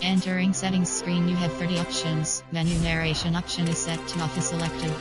Entering settings screen, you have 30 options. Menu narration option is set to off is selected.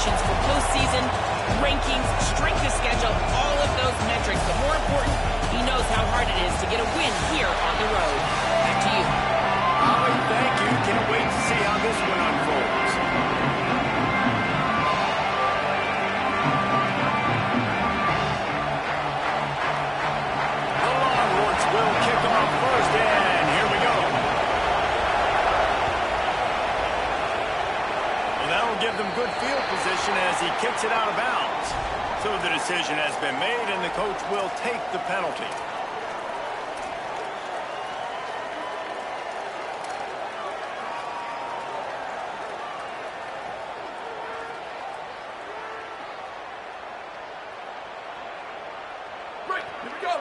For postseason, rankings, strength of schedule, all of those metrics. But more important, he knows how hard it is to get a win here on the road. Back to you. Ollie, thank you. Can't wait to see how this one unfolds. The Longhorns will kick off first, and here we go. Give them good field position as he kicks it out of bounds. So the decision has been made, and the coach will take the penalty. Right, here we go.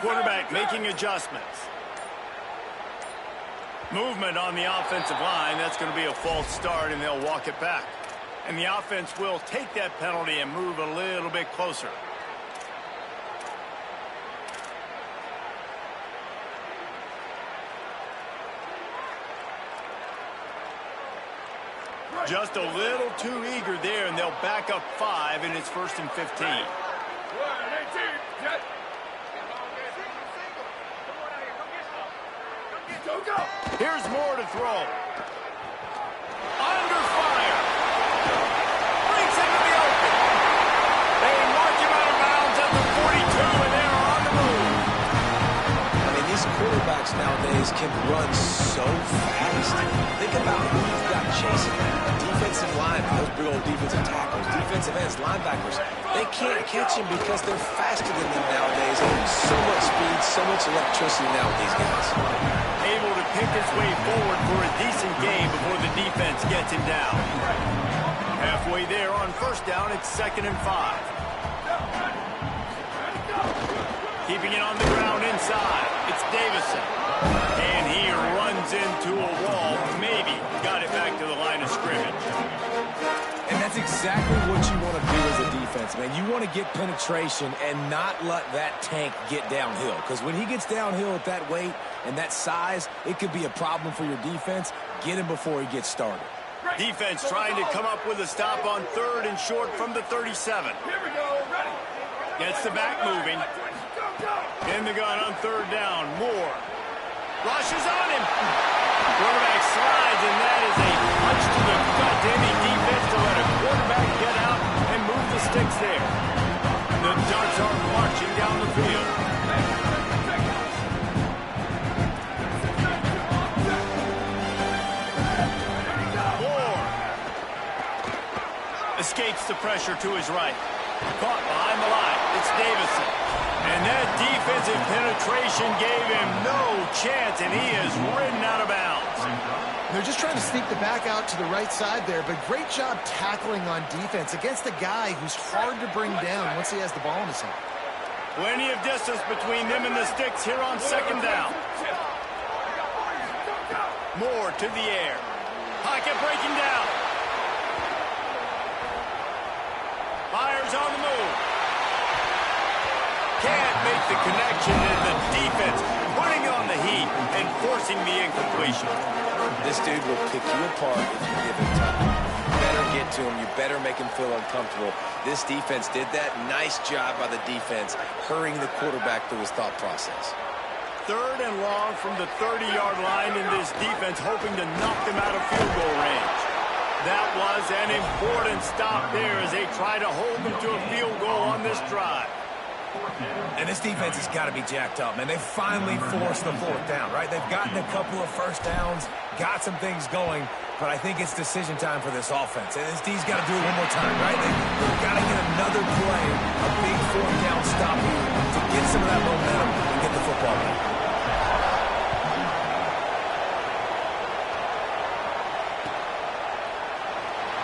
Quarterback making adjustments. Movement on the offensive line. That's going to be a false start, and they'll walk it back. And the offense will take that penalty and move a little bit closer. Just a little too eager there, and they'll back up 5, and it's 1st and 15. Here's more to throw. Under fire. Breaks into the open. They mark him out of bounds at the 42, and they're on the move. I mean, these quarterbacks nowadays can run so fast. Think about who you've got chasing them. Defensive line, those big old defensive tackles, defensive ends, linebackers. They can't catch him because they're faster than them nowadays. So much speed, so much electricity now with these guys. Able to pick his way forward for a decent game before the defense gets him down. Halfway there on first down, it's 2nd and 5. Keeping it on the ground inside. It's Davison. And he runs into a wall. Maybe got it back to the line of scrimmage. And that's exactly what you want to do as a defense, man. You want to get penetration and not let that tank get downhill. Because when he gets downhill at that weight and that size, it could be a problem for your defense. Get him before he gets started. Defense trying to come up with a stop on 3rd and short from the 37. Here we go, ready. Gets the back moving. In In the gun on third down. Moore rushes on him. Quarterback slides, and that is a punch to the gut to any defense to let a quarterback get out and move the sticks there. The Ducks are marching down the field. Moore escapes the pressure to his right. Caught behind the line. It's Davison. And that defensive penetration gave him no chance, and he is ridden out of bounds. They're just trying to sneak the back out to the right side there, but great job tackling on defense against a guy who's hard to bring down once he has the ball in his hand. Plenty of distance between them and the sticks here on second down. Moore to the air. Pocket breaking down. Fires on the move. Can't make the connection, and the defense putting on the heat and forcing the incompletion. This dude will pick you apart if you give him time. You better get to him. You better make him feel uncomfortable. This defense did that. Nice job by the defense, hurrying the quarterback through his thought process. Third and long from the 30-yard line, and this defense hoping to knock them out of field goal range. That was an important stop there as they try to hold them to a field goal on this drive. And this defense has got to be jacked up, man. They finally forced the fourth down, right? They've gotten a couple of first downs, got some things going, but I think it's decision time for this offense. And this D's got to do it one more time, right? They've got to get another play, a big fourth down stop here to get some of that momentum and get the football back.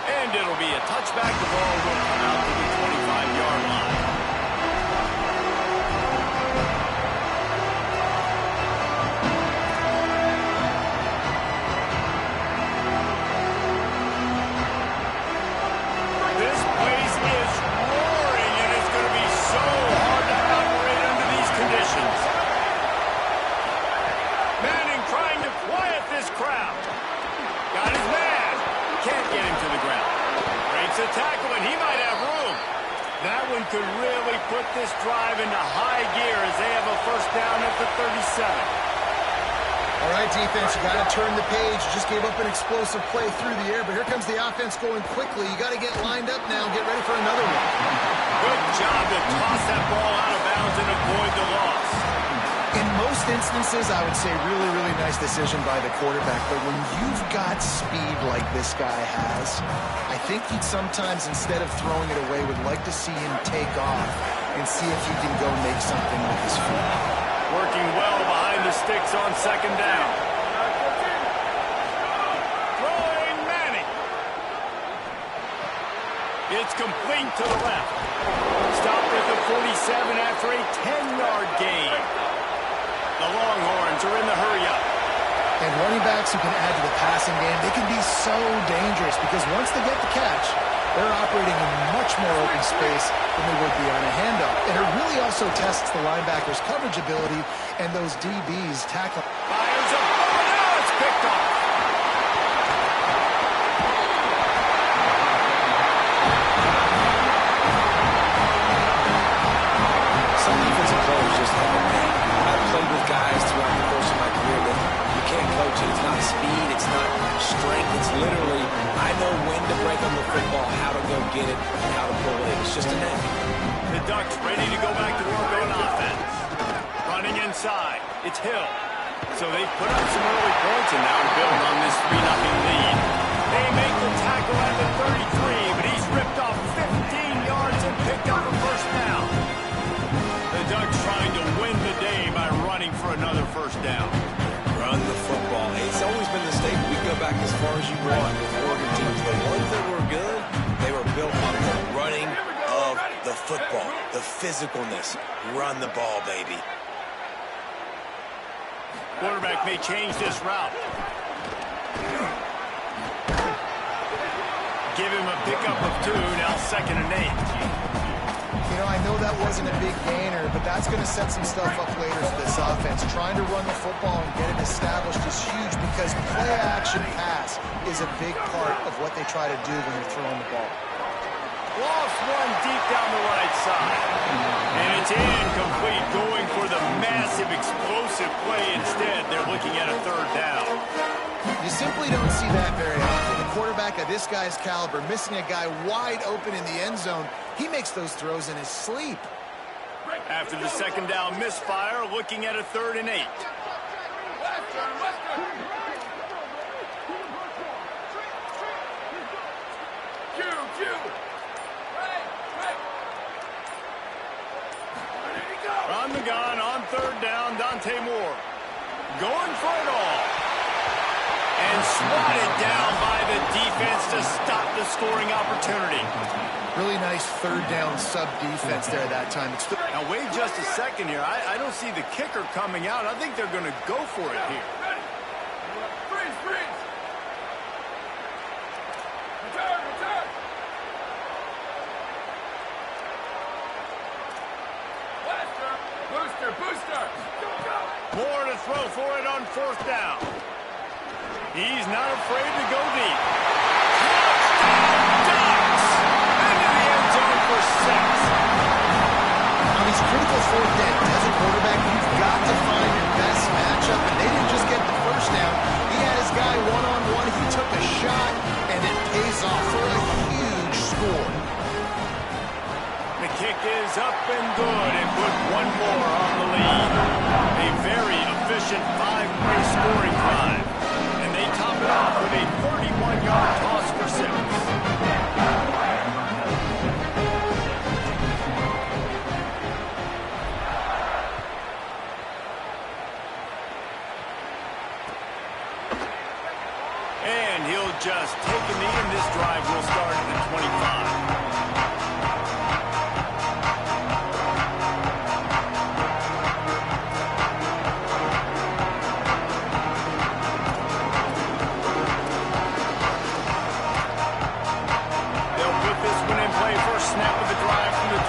And it'll be a touchback. The ball will come out to the 25-yard line. This place is roaring, and it's going to be so hard to operate under these conditions. Manning trying to quiet this crowd. Got his man. Can't get him to the ground. Breaks a tackle, and he might have room. That one could really put this drive into high gear as they have a first down at the 37. All right, defense, you got to turn the page. You just gave up an explosive play through the air, but here comes the offense going quickly. You got to get lined up now and get ready for another one. Good job to toss that ball out of bounds and avoid the loss. In most instances, I would say really, really nice decision by the quarterback, but when you've got speed like this guy has, I think he'd sometimes, instead of throwing it away, would like to see him take off and see if he can go make something with his feet. Working well behind the sticks on second down. Throwing Manning. It's complete to the left. Stopped at the 47 after a 10-yard gain. The Longhorns are in the hurry-up. And running backs who can add to the passing game, they can be so dangerous because once they get the catch, they're operating in much more open space than they would be on a handoff. And it really also tests the linebackers' coverage ability and those DBs tackle. Fires up. Oh, now it's picked off. Some defensive players just have a man. I've played with guys throughout the course of my career that you can't coach it. It's not speed, it's not strength. It's literally, I know when to break on the football, how to go get it, and how to pull it in. It's just a knack. The Ducks ready to go back to work on offense. Running inside. It's Hill. So they've put up some early points and now build on this 3-0 lead. They make the tackle at the 33, but he's ripped off 15 yards and picked up a first down. The Ducks trying to win the day by running for another first down. Run the football. It's always been the staple. We go back as far as you want with Oregon teams. The ones that were good, they were built on the running of the football, the physicalness. Run the ball, baby. Quarterback may change this route. Give him a pickup of 2, now 2nd and 8. You know, I know that wasn't a big gainer, but that's going to set some stuff up later for this offense. Trying to run the football and get it established is huge because play-action pass is a big part of what they try to do when they're throwing the ball. Lost one deep down the right side. And it's incomplete, going for the man. They're looking at a third down. You simply don't see that very often. A quarterback of this guy's caliber missing a guy wide open in the end zone. He makes those throws in his sleep. After the second down misfire, looking at a 3rd and 8. On the gun on 3rd down, Dante Moore. Going for it all. And swatted down by the defense to stop the scoring opportunity. Really nice 3rd down sub-defense there that time. Now, wait just a second here. I don't see the kicker coming out. I think they're going to go for it here. Freeze! Return! Booster! Moore to throw for it on 4th down. He's not afraid to go deep. Touchdown Ducks! Into the end zone for 6. On these critical 4th downs, as a quarterback, you've got to find your best matchup, and they didn't just get the 1st down. He had his guy one-on-one. He took a shot, and it pays off for a huge score. The kick is up and good, and put one more on the lead. A very efficient 5-play scoring drive. And they top it off with a 31-yard toss for 6. And he'll just take a knee, and this drive will start at the 25. Snap of the drive from the 25.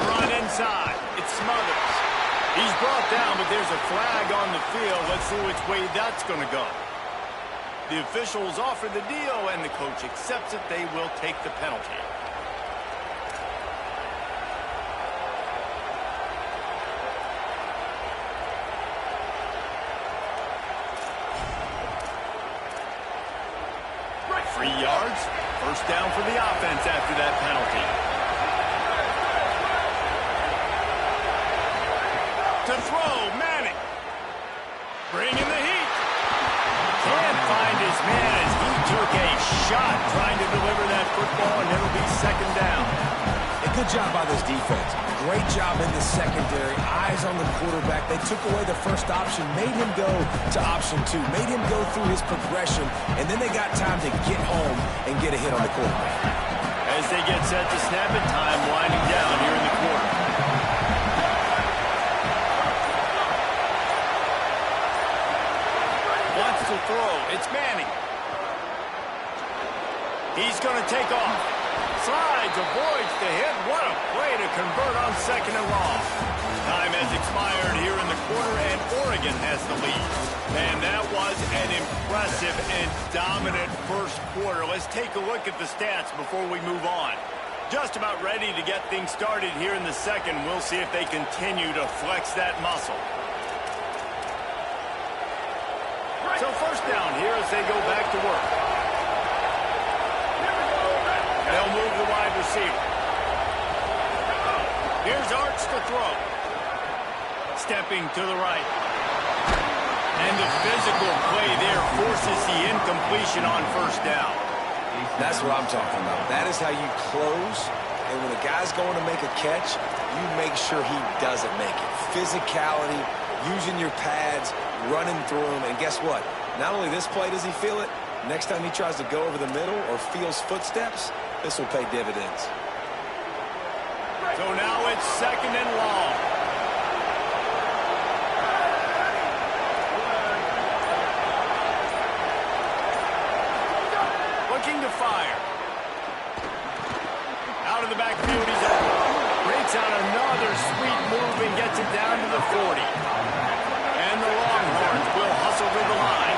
Run inside. It smothers. He's brought down, but there's a flag on the field. Let's see which way that's going to go. The officials offer the deal, and the coach accepts it. They will take the penalty. First down for the offense after that penalty. To throw, Manning. Bringing the heat. Can't find his man as he took a shot trying to deliver that football, and it'll be 2nd down. A good job by this defense. Great job in the secondary. Eyes on the quarterback. They took away the first option, made him go to option 2, made him go through his progression, and then they got time to get home and get a hit on the quarterback. As they get set to snap it, time winding down here in the quarter. Wants to throw. It's Manning. He's going to take off. Slides, avoids the hit. What a play to convert on 2nd and long. Time has expired here in the quarter, and Oregon has the lead. And that was an impressive and dominant first quarter. Let's take a look at the stats before we move on. Just about ready to get things started here in the second. We'll see if they continue to flex that muscle. So 1st down here as they go back to work. They'll move the wide receiver. Here's Arch to throw. Stepping to the right. And the physical play there forces the incompletion on 1st down. That's what I'm talking about. That is how you close. And when a guy's going to make a catch, you make sure he doesn't make it. Physicality, using your pads, running through them. And guess what? Not only this play does he feel it, next time he tries to go over the middle or feels footsteps, this will pay dividends. So now it's 2nd and long. Looking to fire. Out of the backfield, he's open. Breaks out another sweet move and gets it down to the 40. And the Longhorns will hustle to the line.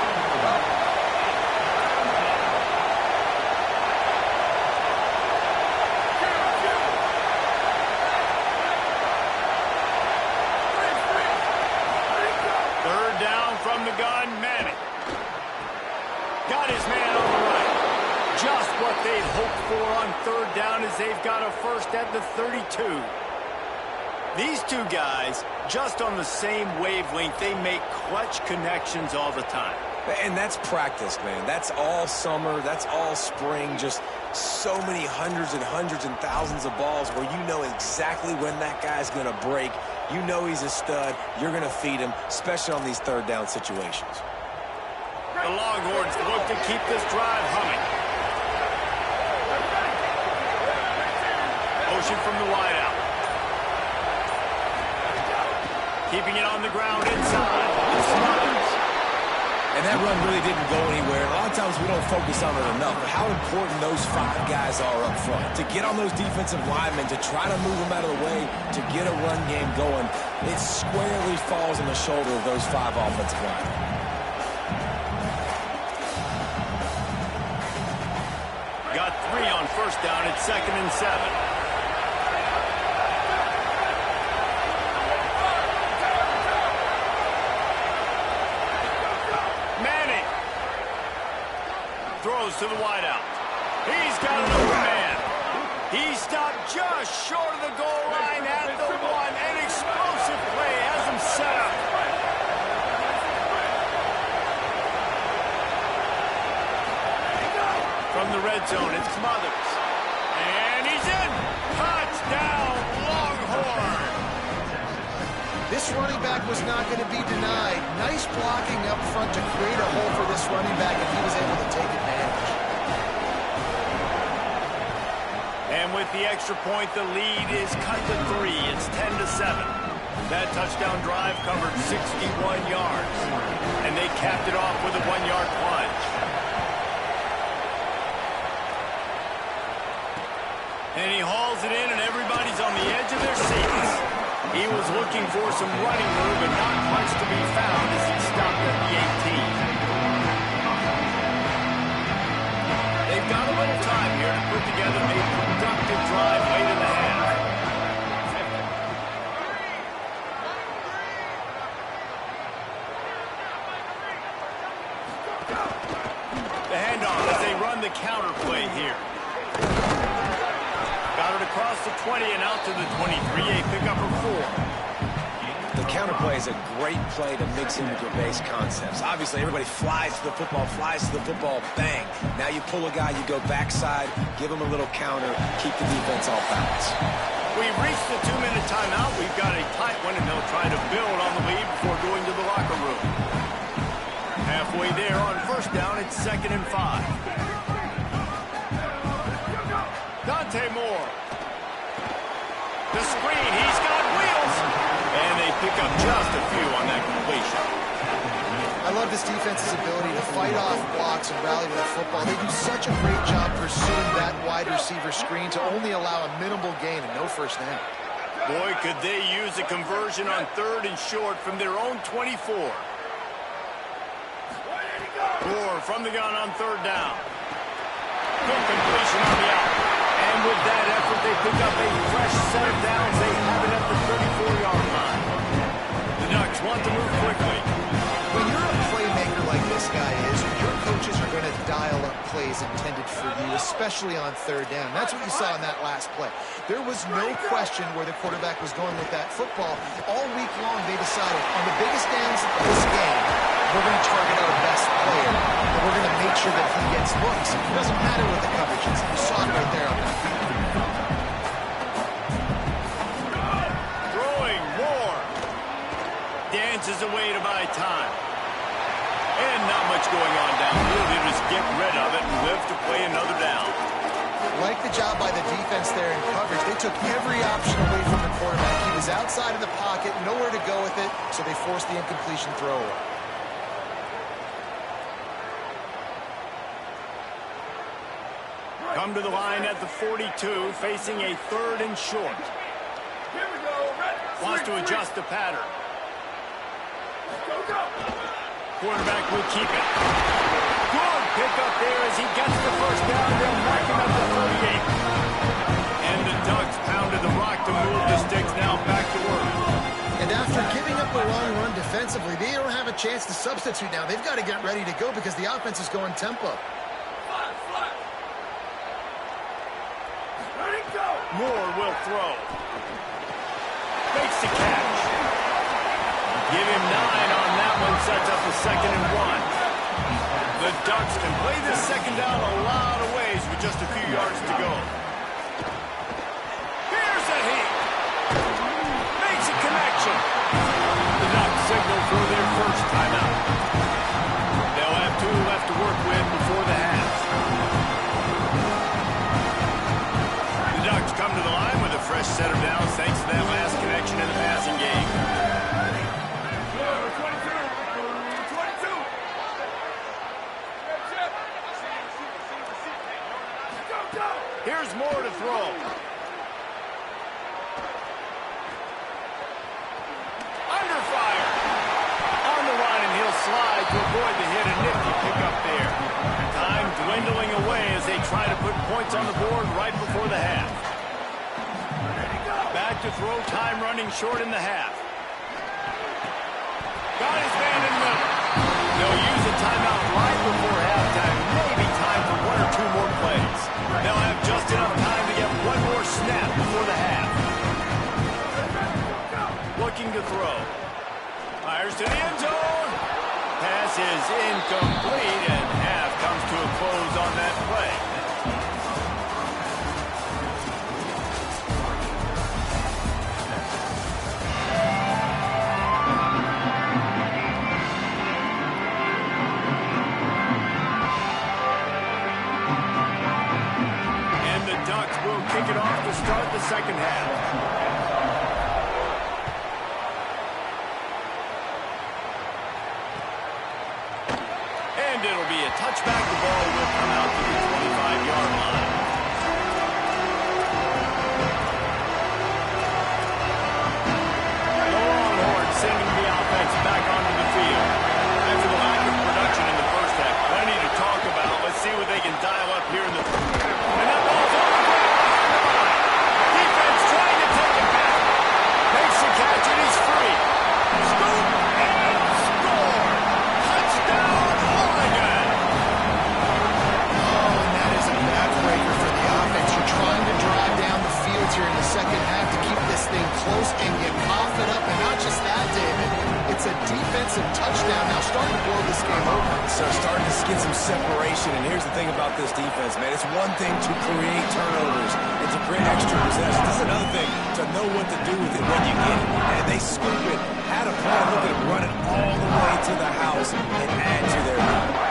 on third down as they've got a first at the 32. These two guys, just on the same wavelength, they make clutch connections all the time. And that's practice, man. That's all summer. That's all spring. Just so many hundreds and thousands of balls where you know exactly when that guy's going to break. You know he's a stud. You're going to feed him, especially on these third down situations. The Longhorns look to keep this drive humming. Motion from the wideout. Keeping it on the ground inside. And that run really didn't go anywhere. A lot of times we don't focus on it enough, but how important those 5 guys are up front. To get on those defensive linemen, to try to move them out of the way, to get a run game going, it squarely falls on the shoulder of those 5 offensive linemen. Got 3 on first down at 2nd and 7. Throws to the wideout. He's got an open man. He stopped just short of the goal line at the 1. An explosive play has him set up. From the red zone, it's Smothers. And he's in. Touchdown, Longhorn. This running back was not going to be denied. Nice blocking up front to create a hole for this running back, and he was able to take advantage. And with the extra point, the lead is cut to 3. It's 10-7. That touchdown drive covered 61 yards, and they capped it off with a 1-yard plunge. And he hauls it in, and everybody's on the edge of their seats. He was looking for some running room, but not much to be found as he stopped at the 18. They've got a little time here to put together a productive drive late in the half. The handoff as they run the counter play here. Got it across the 20 and out to the 23. A pickup of 4. The counter play is a great play to mix in with your base concepts. Obviously, everybody flies to the football, bang. Now you pull a guy, you go backside, give him a little counter, keep the defense off balance. We've reached the 2-minute timeout. We've got a tight one, and they'll try to build on the lead before going to the locker room. Halfway there on first down, it's 2nd and 5. Dante Moore. The screen, he's got wheels. And they pick up just a few on that completion. I love this defense's ability to fight off blocks and rally to the football. They do such a great job pursuing that wide receiver screen to only allow a minimal gain and no first down. Boy, could they use a conversion on 3rd and short from their own 24. Moore from the gun on 3rd down. Good completion on the out. And with that effort, they pick up a fresh set of downs. They have it at the 34-yard line. The Ducks want to move quickly. When you're a playmaker like this guy is, your coaches are going to dial up plays intended for you, especially on 3rd down. That's what you saw in that last play. There was no question where the quarterback was going with that football. All week long, they decided on the biggest downs of this game, we're going to target our best player, and we're going to make sure that he gets looks. It doesn't matter what the coverage is. You saw it right there on that. Throwing more. Dances away to buy time. And not much going on downfield. They just get rid of it and live to play another down. Like the job by the defense there in coverage. They took every option away from the quarterback. He was outside of the pocket, nowhere to go with it, so they forced the incompletion throw away. Come to the line at the 42, facing a 3rd and short. Wants to adjust the pattern. Quarterback will keep it. Good pickup there as he gets the first down. They'll mark him at the 38. And the Ducks pounded the rock to move the sticks. Now back to work. And after giving up a long run defensively, they don't have a chance to substitute now. They've got to get ready to go because the offense is going tempo. Moore will throw. Makes the catch. Give him 9 on that one. Sets up the 2nd and 1. The Ducks can play this second down a lot of ways with just a few yards to go. Here's a heat. Makes a connection. The Ducks signal for their first timeout. They'll have 2 left to work with before the half. The Ducks come to the line with a fresh set of downs thanks to that last connection in the passing game. Here's Moore to throw. Under fire. On the line, and he'll slide to avoid the hit. A nifty pickup there. Time dwindling away as they try to put points on the board right before the half. Back to throw. Time running short in the half. Got his man in the middle. They'll use a timeout right before halftime. Maybe time for 1 or 2 more plays. They'll have just enough time to get 1 more snap before the half. Looking to throw. Fires to the end zone. Pass is incomplete, and half comes to a close on that play. Kick it off to start the second half. And it'll be a touchback. The ball will come out to the 25-yard line. The Longhorns sending the offense back onto the field. After the lack of production in the first half, plenty to talk about. Let's see what they can dial up here in the third. And that ball's over. Catch it is free. Scoop and score. Touchdown, Oregon. Oh, and that is a backbreaker for the offense. You're trying to drive down the field here in the second half to keep this thing close, and you cough it up. And not just that, David. It's a defensive touchdown now, starting to blow this game open. So starting to get some separation. And here's the thing about this defense, man. It's one thing to create turnovers and to create extra possessions. It's another thing to know what to do with it when you get it. And they scoop it, had a plan, look at it, run it all the way to the house and add to their lead.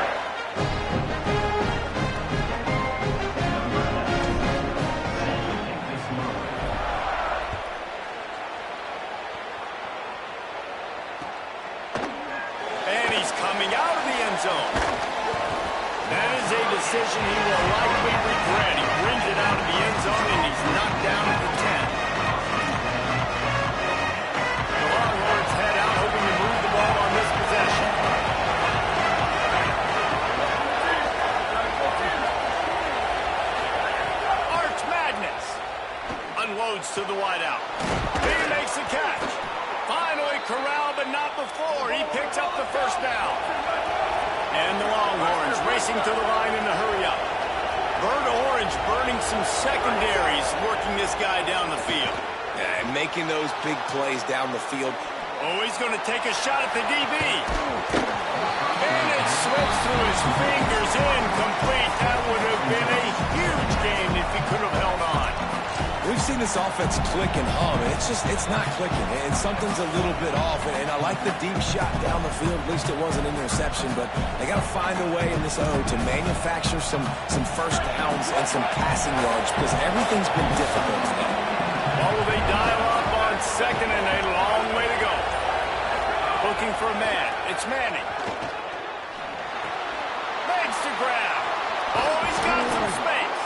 And he's coming out of the end zone. That is a decision he will likely regret. He brings it out of the end zone, and he's knocked down at the 10. The Longhorns head out, hoping to move the ball on this possession. Arch Madness. Unloads to the wideout. He makes the catch. Finally corralled, but not before. He picks up the first down. And the Longhorns racing to the line in a hurry-up. Bird Orange burning some secondaries, working this guy down the field. And making those big plays down the field. Oh, he's going to take a shot at the DB. And it slips through his fingers, incomplete. That would have been a huge gain if he could have held on. We've seen this offense click and hum, and it's not clicking, and something's a little bit off, and I like the deep shot down the field. At least it wasn't an interception, but they got to find a way in this O to manufacture some first downs and some passing yards, because everything's been difficult today. Oh, they dial up on second, and a long way to go. Looking for a man. It's Manning. Legs to grab. Oh, he's got some space.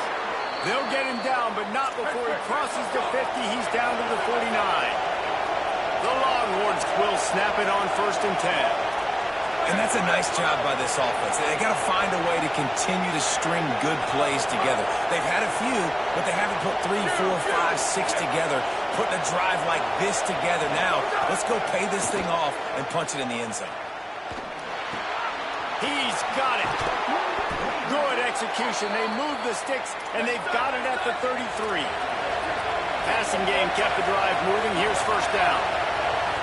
They'll get him down, but not before he crosses the 50. He's down to the 49. The Longhorns will snap it on 1st and 10. And that's a nice job by this offense. They got to find a way to continue to string good plays together. They've had a few, but they haven't put 3, 4, 5, 6 together, putting a drive like this together. Now, let's go pay this thing off and punch it in the end zone. He's got it. Good execution. They move the sticks, and they've got it at the 33. Passing game kept the drive moving. Here's first down.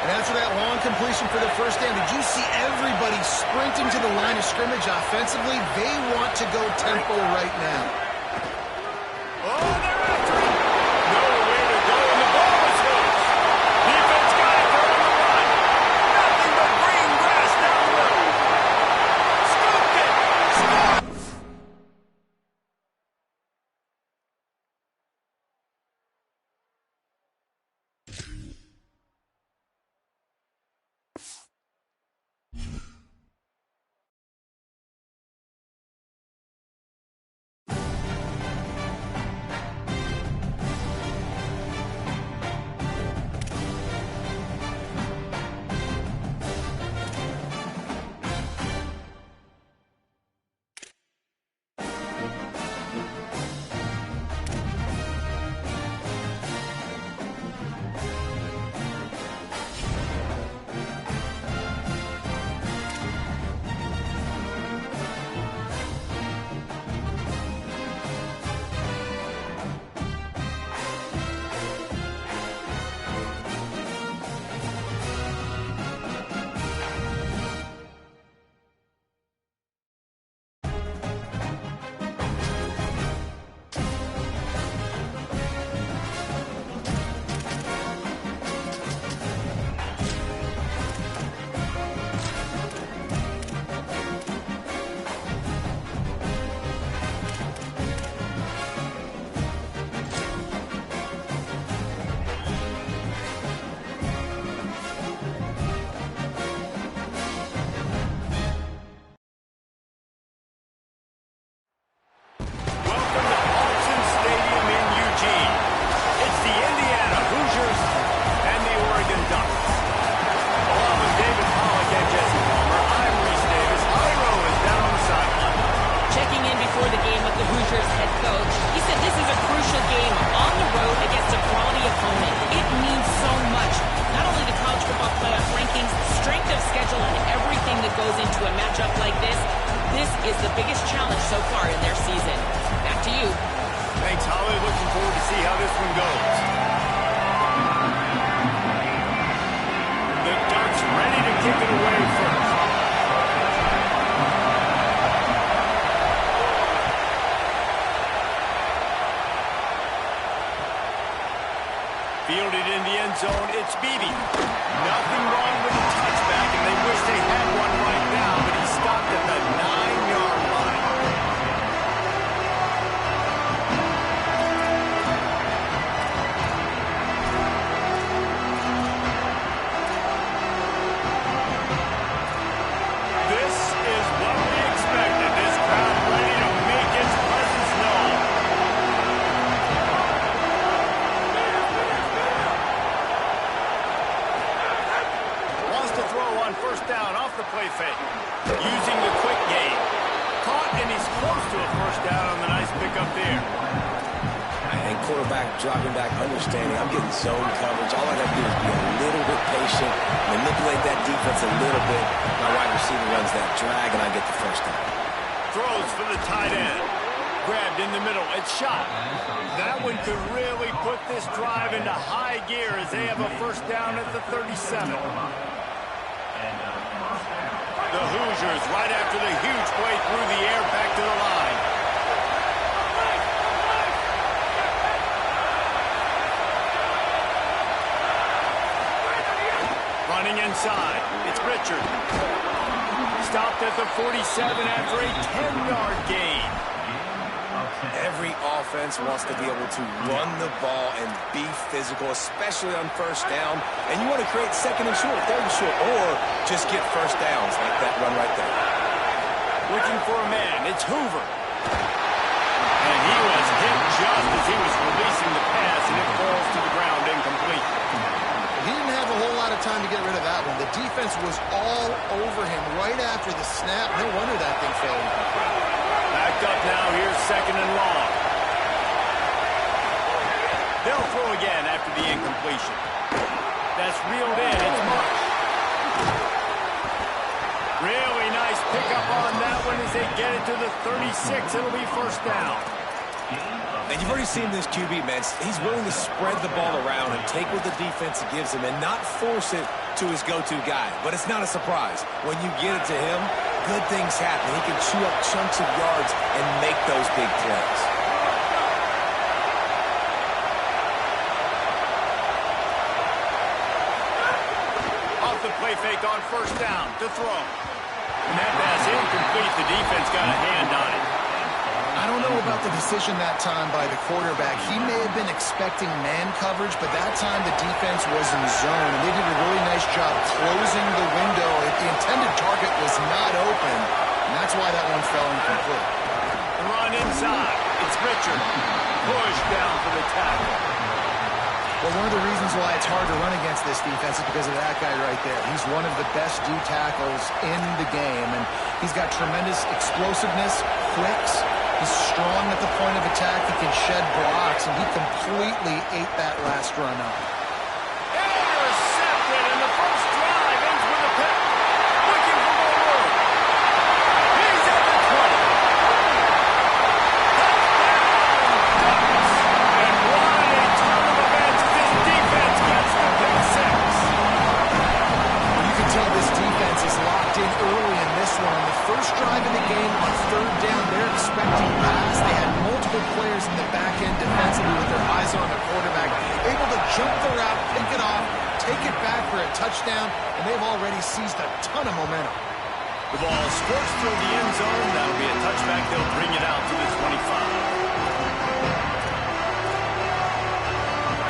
And after that long completion for the first down, did you see everybody sprinting to the line of scrimmage offensively? They want to go tempo right now. Oh, they're after him. Nowhere to go, and the ball is loose. Defense got it. They're on the run. Nothing but green grass down the road. Scooped it. Scooped. Fielded in the end zone, it's Beebe. Nothing wrong with the touchback, and they wish they had one right now, but he stopped at the 9-yard line. This is what we expected. This crowd ready to make its presence known. First down off the play fake. Using the quick game. Caught, and he's close to a first down on the nice pickup there. And quarterback dropping back, understanding I'm getting zone coverage. All I got to do is be a little bit patient, manipulate that defense a little bit. My wide receiver runs that drag, and I get the first down. Throws for the tight end. Grabbed in the middle. It's shot. That one could really put this drive into high gear as they have a first down at the 37. The Hoosiers right after the huge play through the air back to the line. Running inside. It's Richard. Stopped at the 47 after a 10-yard gain. Every offense wants to be able to run the ball and be physical, especially on first down. And you want to create second and short, third and short, or just get first downs like that run right there. Looking for a man. It's Hoover. And he was hit just as he was releasing the pass, and it falls to the ground incomplete. He didn't have a whole lot of time to get rid of that one. The defense was all over him right after the snap. No wonder that thing fell incomplete. Backed up now. Here's second and long. They'll throw again after the incompletion. That's reeled in. It's Marsh. Really nice pickup on that one as they get it to the 36. It'll be first down. And you've already seen this QB, man. He's willing to spread the ball around and take what the defense gives him and not force it to his go-to guy. But it's not a surprise. When you get it to him, good things happen. He can chew up chunks of yards and make those big plays. Off the play fake on first down to throw. And that pass incomplete. The defense got a hand on it. I don't know about the decision that time by the quarterback. He may have been expecting man coverage, but that time the defense was in zone, and they did a really nice job closing the window. The intended target was not open, and that's why that one fell incomplete. The run inside. It's Richard. Push down for the tackle. Well, one of the reasons why it's hard to run against this defense is because of that guy right there. He's one of the best D tackles in the game, and he's got tremendous explosiveness, quicks. He's strong at the point of attack. He can shed blocks, and he completely ate that last run up. Intercepted, and the first drive ends with a pick. Looking for more room. He's at the 20. And what a turn of events. This defense gets the pick six. You can tell this defense is locked in early in this one. On the first drive of the game on third down, they're expecting pass. They had multiple players in the back end defensively with their eyes on the quarterback, able to jump the route, pick it off, take it back for a touchdown, and they've already seized a ton of momentum. The ball squirts through the end zone. That'll be a touchback. They'll bring it out to the 25.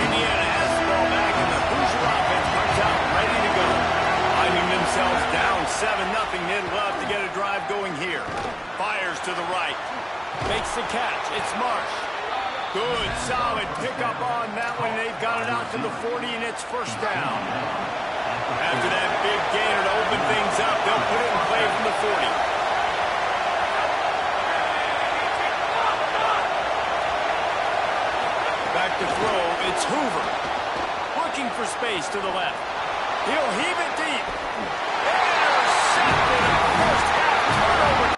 Indiana has the ball back, and the Hoosier offense comes out ready to go. Finding themselves down 7-0. They'd love to get a drive going here. Fires to the right. Makes the catch. It's Marsh. Good, solid pickup on that one. They've got it out to the 40, and it's first down. After that big gainer to open things up, they'll put it in play from the 40. Back to throw. It's Hoover. Looking for space to the left. He'll heave it deep. Intercepted. First half turnover.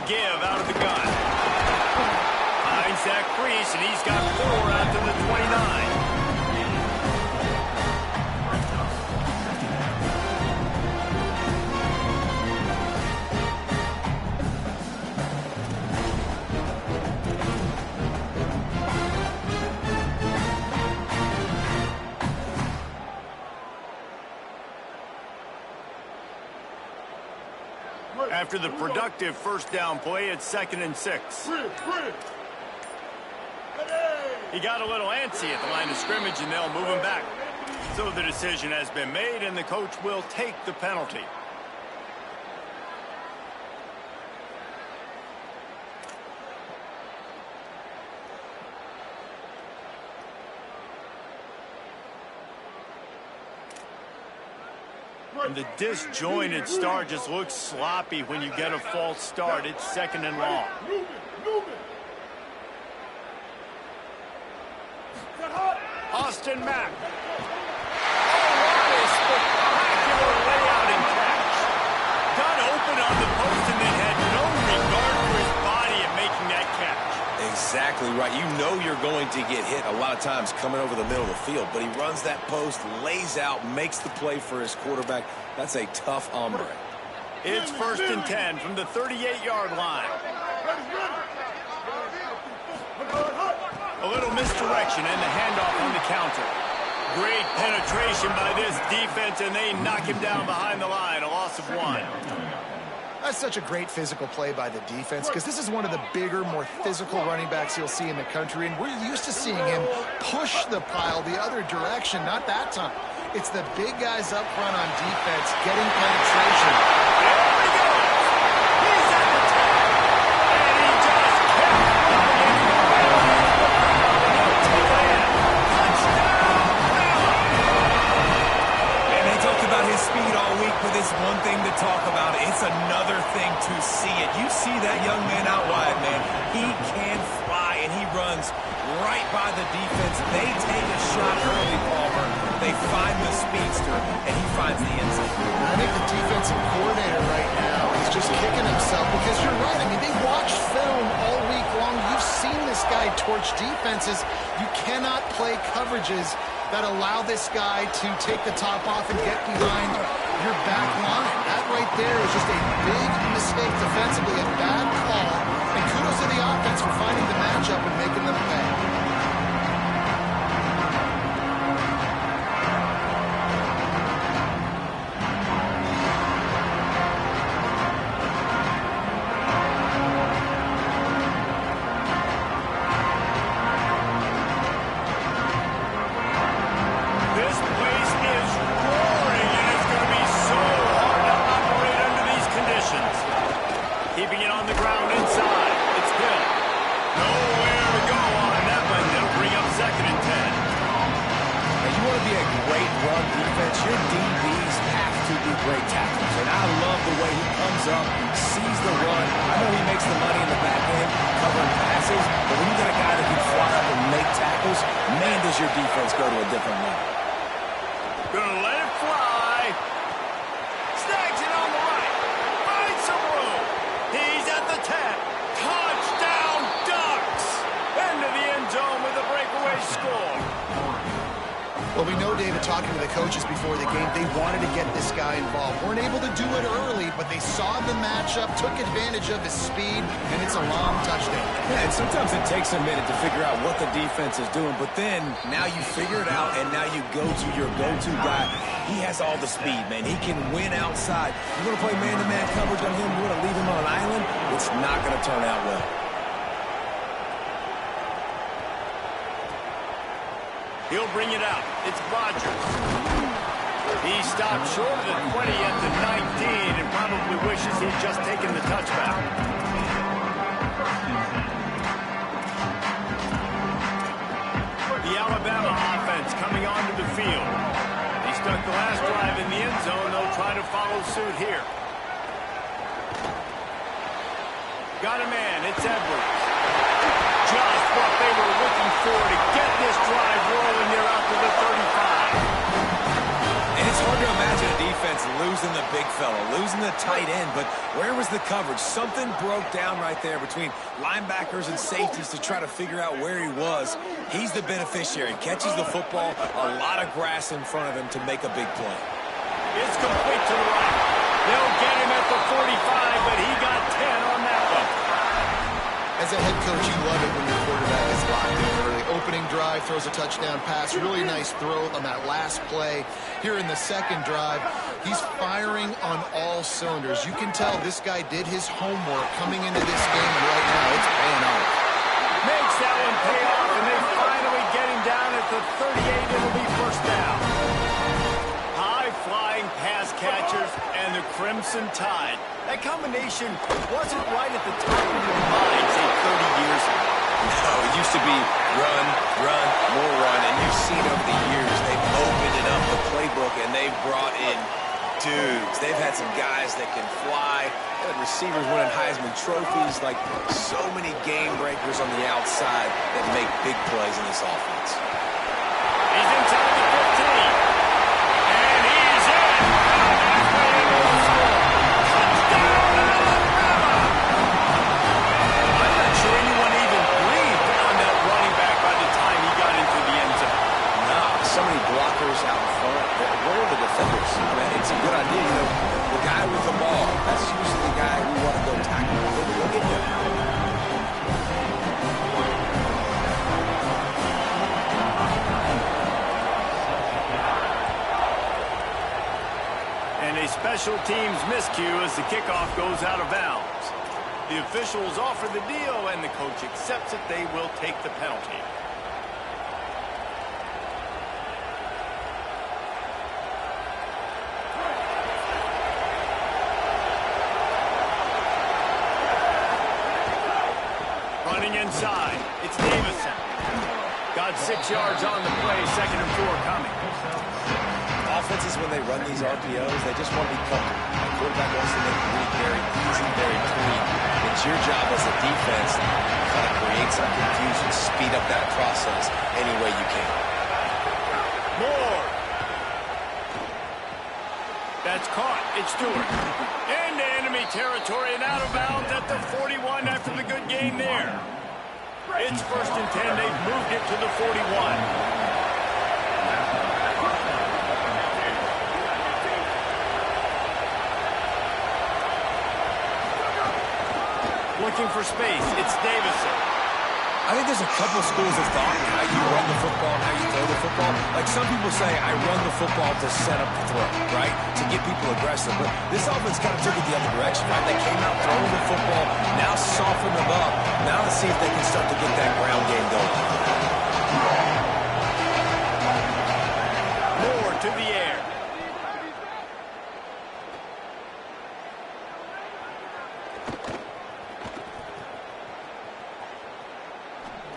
give out of the gun. Finds that crease, and he's got 4 after the 29. After the productive first down play, it's 2nd and 6. He got a little antsy at the line of scrimmage, and they'll move him back. So the decision has been made, and the coach will take the penalty. And the disjointed start just looks sloppy when you get a false start. It's 2nd and long. Austin Mack. Oh, what a spectacular layout and catch. Got open on the post and then had no regard for his body in making that catch. Exactly right. You know you're going to get hit a lot of times coming over the middle of the field, but he runs that post, lays out, makes the play for his quarterback. That's a tough hombre. It's 1st and 10 from the 38-yard line. A little misdirection and the handoff on the counter. Great penetration by this defense, and they knock him down behind the line. A loss of 1. That's such a great physical play by the defense, because this is one of the bigger, more physical running backs you'll see in the country, and we're used to seeing him push the pile the other direction. Not that time. It's the big guys up front on defense getting penetration. There he goes. He's at the top. And he just kept running. Touchdown, Allen. And they talked about his speed all week, but it's one thing to talk about. It's another thing to see it. You see that young man out wide, man. He can fly, and he runs right by the defense. They take a shot early, Palmer. They find the speedster, and he finds the end zone. I think the defensive coordinator right now is just kicking himself, because you're right. I mean, they watched film all week long. You've seen this guy torch defenses. You cannot play coverages that allow this guy to take the top off and get behind your back line. That right there is just a big mistake defensively, a bad call. And kudos to the offense for finding the matchup and making them pay. Your defense go to a different level. Gonna let it fly. Snags it on the right. Finds some room. He's at the 10. Touchdown, Ducks. Into the end zone with a breakaway score. Well, we know, David, talking to the coaches before the game, they wanted to get this guy involved. Weren't able to do it early, but they saw the matchup, took advantage of his speed, and it's a long touchdown. Yeah, and sometimes it takes a minute to figure out what the defense is doing, but then now you figure it out, and now you go to your go-to guy. He has all the speed, man. He can win outside. You want to play man-to-man coverage on him, you want to leave him on an island, it's not going to turn out well. He'll bring it out. It's Rodgers. He stopped short of the 20 at the 19 and probably wishes he'd just taken the touchback. The Alabama offense coming onto the field. He stuck the last drive in the end zone. They'll try to follow suit here. Got a man. It's Edwards. Just what they were looking for to get this drive rolling there out to the 35. And it's hard to imagine a defense losing the big fella, losing the tight end, but where was the coverage? Something broke down right there between linebackers and safeties to try to figure out where he was. He's the beneficiary. Catches the football, a lot of grass in front of him to make a big play. It's complete to the right. They'll get him at the 45, but he got 10 on that one. As a head coach, you love it when your quarterback is locked in early. Opening drive, throws a touchdown pass. Really nice throw on that last play. Here in the second drive, he's firing on all cylinders. You can tell this guy did his homework coming into this game, and right now it's paying off. Makes that one pay off, and they finally get him down at the 38. It'll be first down. High-flying pass catchers and the Crimson Tide. That combination wasn't right at the top of your mind, say, 30 years ago. No, it used to be run, run, more run, and you've seen over the years they've opened it up, the playbook, and they've brought in dudes. They've had some guys that can fly. They've had receivers winning Heisman trophies, like so many game breakers on the outside that make big plays in this offense. He's inside the 15. And he's in. Halfway into the score. Touchdown, Alabama! I'm not sure anyone even breathed on that running back by the time he got into the end zone. No, so many blockers out in front. Where are the defenders? I mean, it's a good idea. You know, the guy with the ball, that's usually the guy we want to go tackle. Go get him. And a special teams miscue as the kickoff goes out of bounds. The officials offer the deal, and the coach accepts it. They will take the penalty. Running inside, it's Davison. Got 6 yards on the play, 2nd and 4 coming. Offenses, when they run these RPOs, they just want to be comfortable. The quarterback wants to make the read very easy, very clean. It's your job as a defense to kind of create some confusion, speed up that process any way you can. More. That's caught. It's Stewart. Into enemy territory and out of bounds at the 41 after the good game there. It's 1st and 10. They've moved it to the 41. Looking for space. It's Davison. I think there's a couple schools of thought in how you run the football and how you throw the football. Like some people say, I run the football to set up the throw, right? To get people aggressive. But this offense kind of took it the other direction, right? They came out throwing the football, now soften them up. Now let's see if they can start to get that ground game going. More to the air.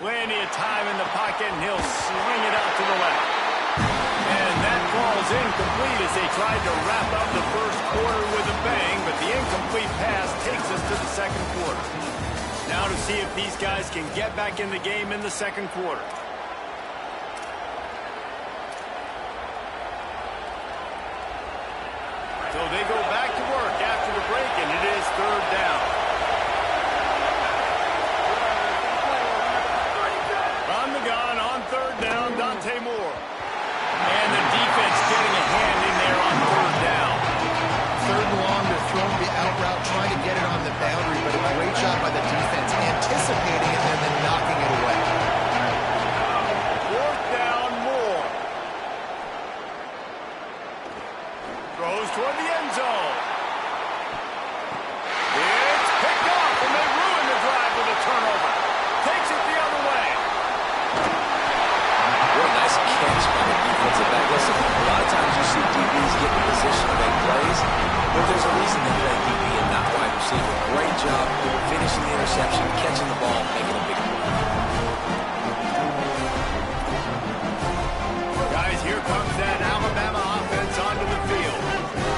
Plenty of time in the pocket, and he'll swing it out to the left. And that falls incomplete as they tried to wrap up the first quarter with a bang, but the incomplete pass takes us to the 2nd quarter. Now to see if these guys can get back in the game in the 2nd quarter. So they go back to work after the break, and it is 3rd down. On the gun, on 3rd down, Dante Moore. And the defense getting a hand in there on 3rd down. 3rd and long, they're throwing the out route, trying to get it on the boundary, but a great job by the defense, anticipating it and then knocking it away. 4th down, Moore. Throws toward the end zone. It's picked off, and they ruin the drive with a turnover. Takes it the other way. What a nice catch by the defensive back. Listen, a lot of times you see DBs get in position to make plays, but there's a reason they play DB and not wide receiver. Great job finishing the interception, catching the ball, making a big play. Guys, here comes that Alabama offense onto the field.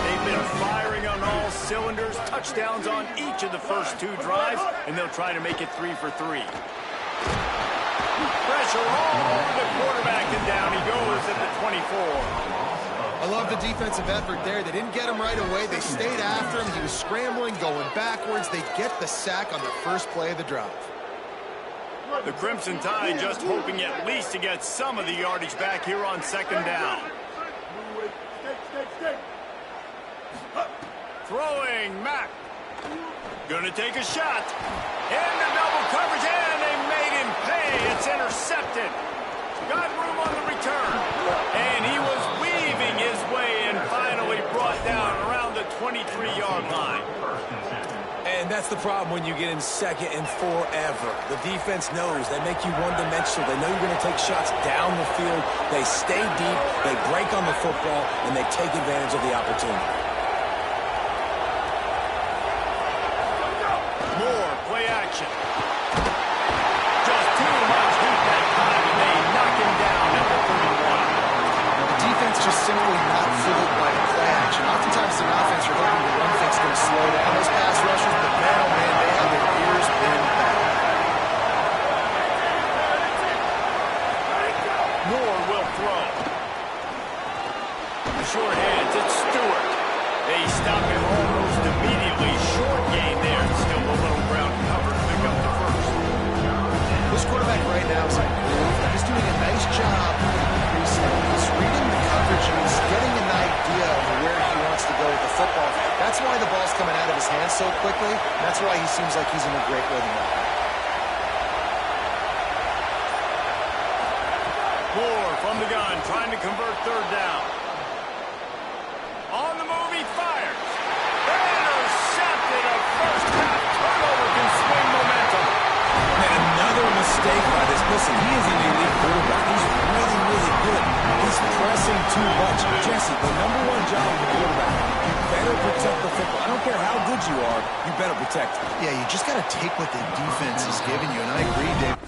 They've been firing on all cylinders, touchdowns on each of the first 2 drives, and they'll try to make it 3 for 3. Pressure all over the quarterback, and down he goes at the 24. I love the defensive effort there. They didn't get him right away. They stayed after him. He was scrambling, going backwards. They get the sack on the first play of the drive. The Crimson Tide just hoping at least to get some of the yardage back here on second down. Throwing, Mack. Gonna take a shot. Into double coverage, and they made him pay. It's intercepted. Got room on the return. And he was weaving his way and finally brought down around the 23-yard line. And that's the problem when you get in second and forever. The defense knows. They make you one-dimensional. They know you're going to take shots down the field. They stay deep, they break on the football, and they take advantage of the opportunity. More play action. Just too much heat that time, and they knock him down at the 31. The defense just simply not fooled by the play action. Oftentimes the offense are hoping the run fake's going to slow down those pass rushers, but man, oh man, they have their ears pinned back. Moore will throw. Short hands, it's Stewart. They stop him almost immediately. Short gain there. Still a little ground cover to pick up the first. This quarterback right now is in groove. He's doing a nice job. He's reading the coverage. He's getting an idea of where he wants to go with the football. That's why the ball's coming out of his hands so quickly. That's why he seems like he's in a great rhythm now. Moore from the gun, trying to convert third down. On the move, he fires. Intercepted. A first half turnover can swing momentum. And another mistake by this. Listen, he is an elite quarterback. He's really, really good. He's pressing too much. Jesse, the #1 job of the quarterback, you better protect the football. I don't care how good you are, you better protect it. Yeah, you just got to take what the defense is giving you, and I agree, Dave.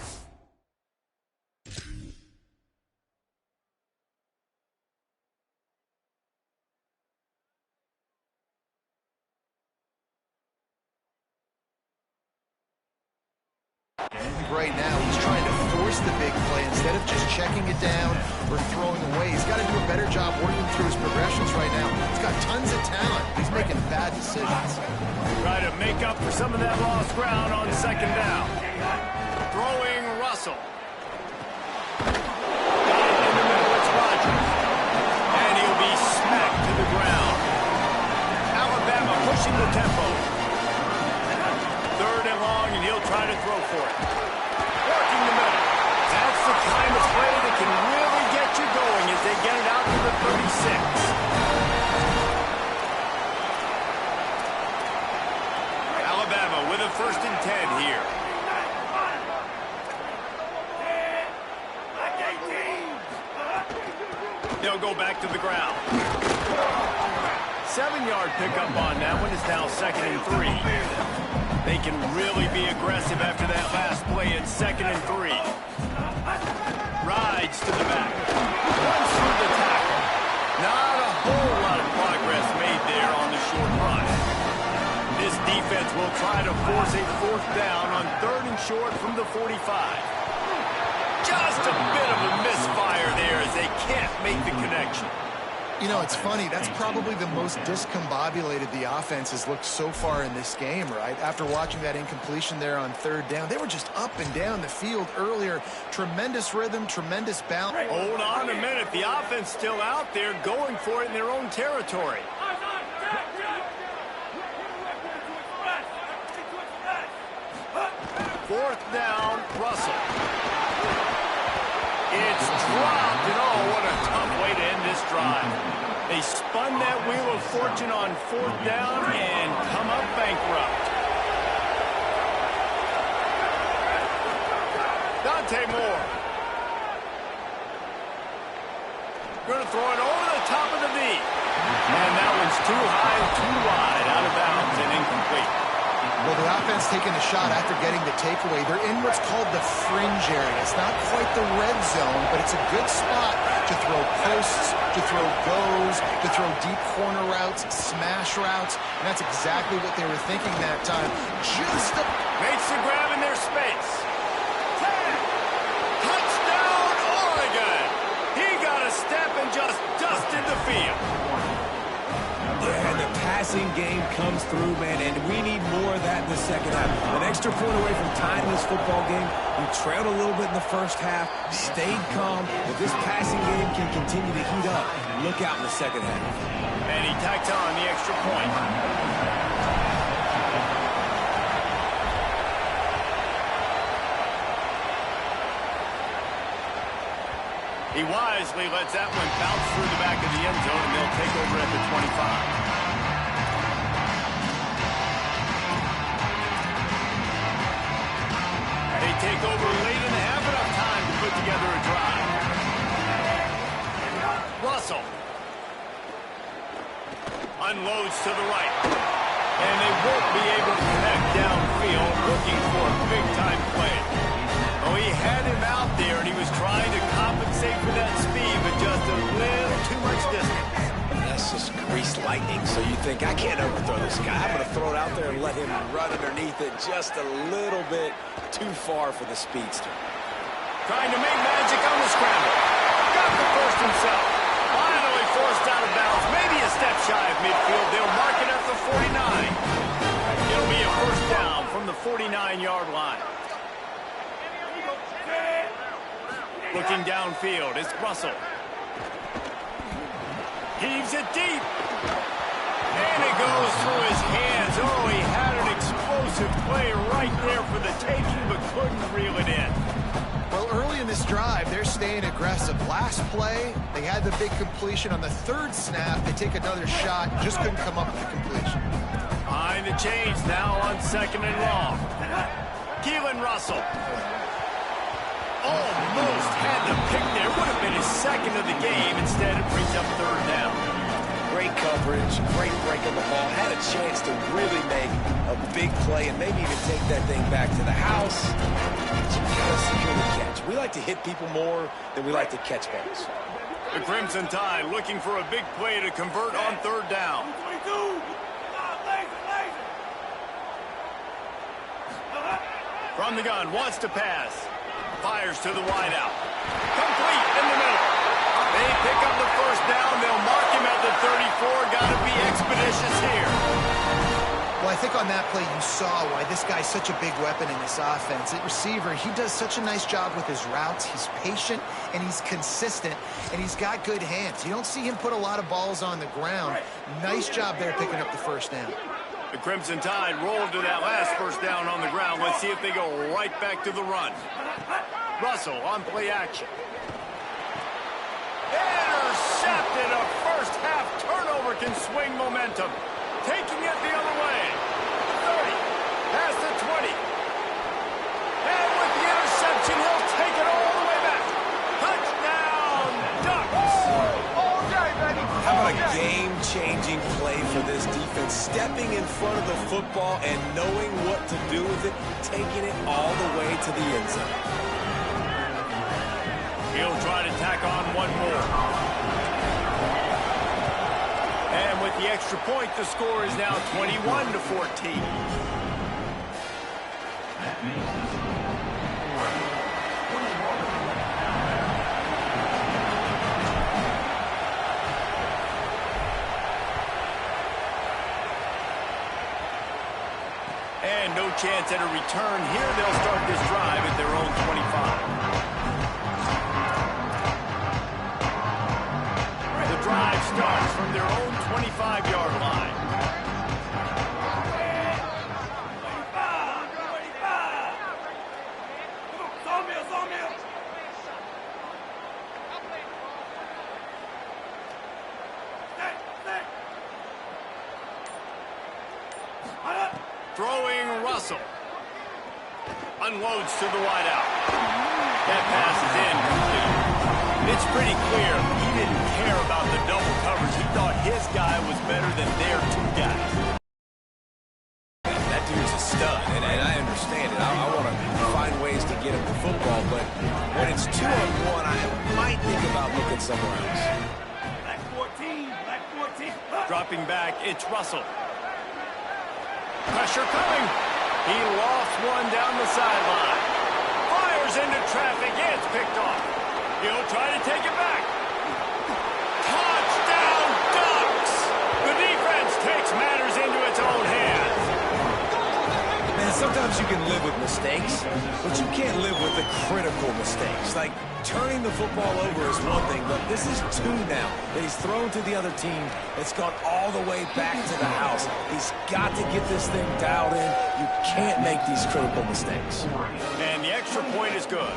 Right now, he's trying to force the big play instead of just checking it down or throwing away. He's got to do a better job working through his progressions right now. He's got tons of talent. He's making bad decisions. Try to make up for some of that lost ground on second down. Throwing Russell. Got it in the middle, it's Rodgers. And he'll be smacked to the ground. Alabama pushing the tempo. Third and long, and he'll try to throw for it. Working the middle. That's the kind of play that can really get you going as they get it out to the 36. Alabama with a 1st and 10 here. They'll go back to the ground. 7-yard pickup on that one. Is now 2nd and 3. They can really be aggressive after that last play at 2nd and 3. Rides to the back. Runs through the tackle. Not a whole lot of progress made there on the short run. This defense will try to force a 4th down on 3rd and short from the 45. Just a bit of a misfire there as they can't make the connection. You know, it's funny. That's probably the most discombobulated the offense has looked so far in this game, right? After watching that incompletion there on 3rd down, they were just up and down the field earlier. Tremendous rhythm, tremendous balance. Hold on a minute. The offense still out there going for it in their own territory. 4th down, Russell. It's dropped, and oh, what a tough way to end this drive. They spun that wheel of fortune on 4th down and come up bankrupt. Dante Moore. Going to throw it over the top of the knee. And that one's too high and too wide, out of bounds and incomplete. Well, the offense taking the shot after getting the takeaway. They're in what's called the fringe area. It's not quite the red zone, but it's a good spot to throw posts, to throw goes, to throw deep corner routes, smash routes, and that's exactly what they were thinking that time. Just makes the grab in their space. Touchdown, Oregon! He got a step and just dusted the field. Yeah, and the passing game comes through, man, and we need more of that in the second half. An extra point away from tying this football game. We trailed a little bit in the first half, stayed calm. If this passing game can continue to heat up, look out in the second half. And he tacked on the extra point. He wisely lets that one bounce through the back of the end zone, and they'll take over at the 25. They take over late in the half, enough time to put together a drive. Russell unloads to the right. And they won't be able to connect downfield, looking for a big-time play. Oh, he had him out there, and he was trying to compensate for that speed, but just a little too much distance. That's just greased lightning, so you think, I can't overthrow this guy. I'm going to throw it out there and let him run underneath it just a little bit too far for the speedster. Trying to make magic on the scramble. Got the first himself. Finally forced out of bounds. Maybe a step shy of midfield. They'll mark it at the 49. It'll be a first down from the 49-yard line. Looking downfield, it's Russell. Heaves it deep. And it goes through his hands. Oh, he had an explosive play right there for the taking, but couldn't reel it in. Well, early in this drive, they're staying aggressive. Last play, they had the big completion. On the third snap, they take another shot, just couldn't come up with the completion. Behind the chains now on second and long. Keelan Russell. Almost had the pick there. Would have been his second of the game. Instead, it brings up third down. Great coverage, great break of the ball. Had a chance to really make a big play and maybe even take that thing back to the house. You gotta secure the catch. We like to hit people more than we like to catch balls. The Crimson Tide looking for a big play to convert on third down. From the gun, wants to pass. Fires to the wideout. Complete in the middle. They pick up the first down. They'll mark him at the 34. Got to be expeditious here. Well, I think on that play you saw why this guy's such a big weapon in this offense. At receiver, he does such a nice job with his routes. He's patient, and he's consistent, and he's got good hands. You don't see him put a lot of balls on the ground. Nice job there picking up the first down. The Crimson Tide rolled to that last first down on the ground. Let's see if they go right back to the run. Russell on play action. Intercepted. A first half turnover can swing momentum. Taking it the other way. 30. Past the 20. And with the interception, he'll take it all the way back. Touchdown, Ducks. All day, baby. How about a game-changing play for this defense? Stepping in front of the football and knowing what to do with it, taking it all the way to the end zone. He'll try to tack on one more. And with the extra point, the score is now 21-14. And no chance at a return here. They'll start this drive at their own 25. Drive starts from their own 25-yard line. Throwing Russell. Unloads to the wideout. That pass is incomplete. It's pretty clear he didn't care about the double coverage. He thought his guy was better than their two guys. That dude's a stud, and I understand it. I want to find ways to get him the football, but when it's 2-on-1, I might think about looking somewhere else. Black 14, black 14. Dropping back, it's Russell. Pressure coming. He lost one down the sideline. Fires into traffic. It's picked off. He'll try to take it back. Touchdown, sometimes you can live with mistakes, but you can't live with the critical mistakes. Like, turning the football over is one thing, but this is two now that he's thrown to the other team. It's gone all the way back to the house. He's got to get this thing dialed in. You can't make these critical mistakes. And the extra point is good.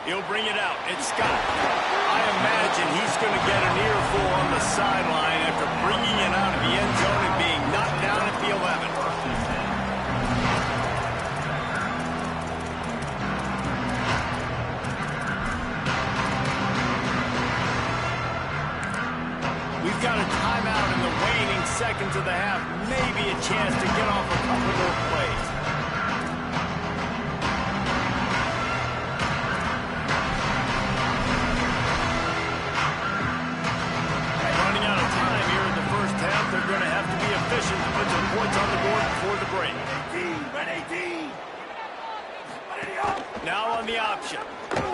He'll bring it out. It's Scott. I imagine he's going to get an earful on the sideline after bringing it out of the end zone and being knocked down at the 11. We've got a timeout in the waning seconds of the half. Maybe a chance to get off a couple more plays. They're going to have to be efficient to put some points on the board before the break. Now on the option. Good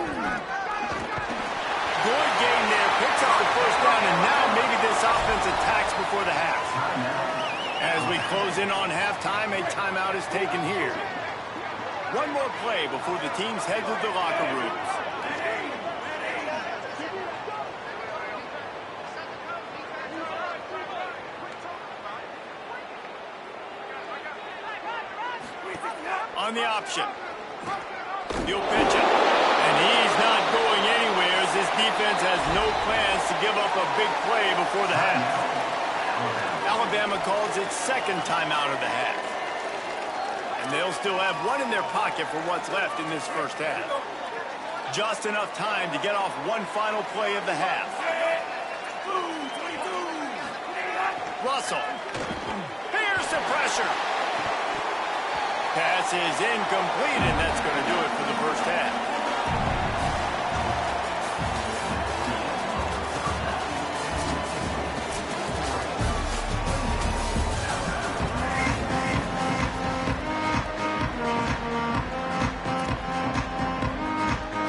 game there. Picks up the first down, and now maybe this offense attacks before the half. As we close in on halftime, a timeout is taken here. One more play before the teams head to the locker rooms. On the option. He'll pitch it. And he's not going anywhere as this defense has no plans to give up a big play before the half. Alabama calls its second timeout of the half. And they'll still have one in their pocket for what's left in this first half. Just enough time to get off one final play of the half. Russell. Here's the pressure. Pass is incomplete, and that's going to do it for the first half.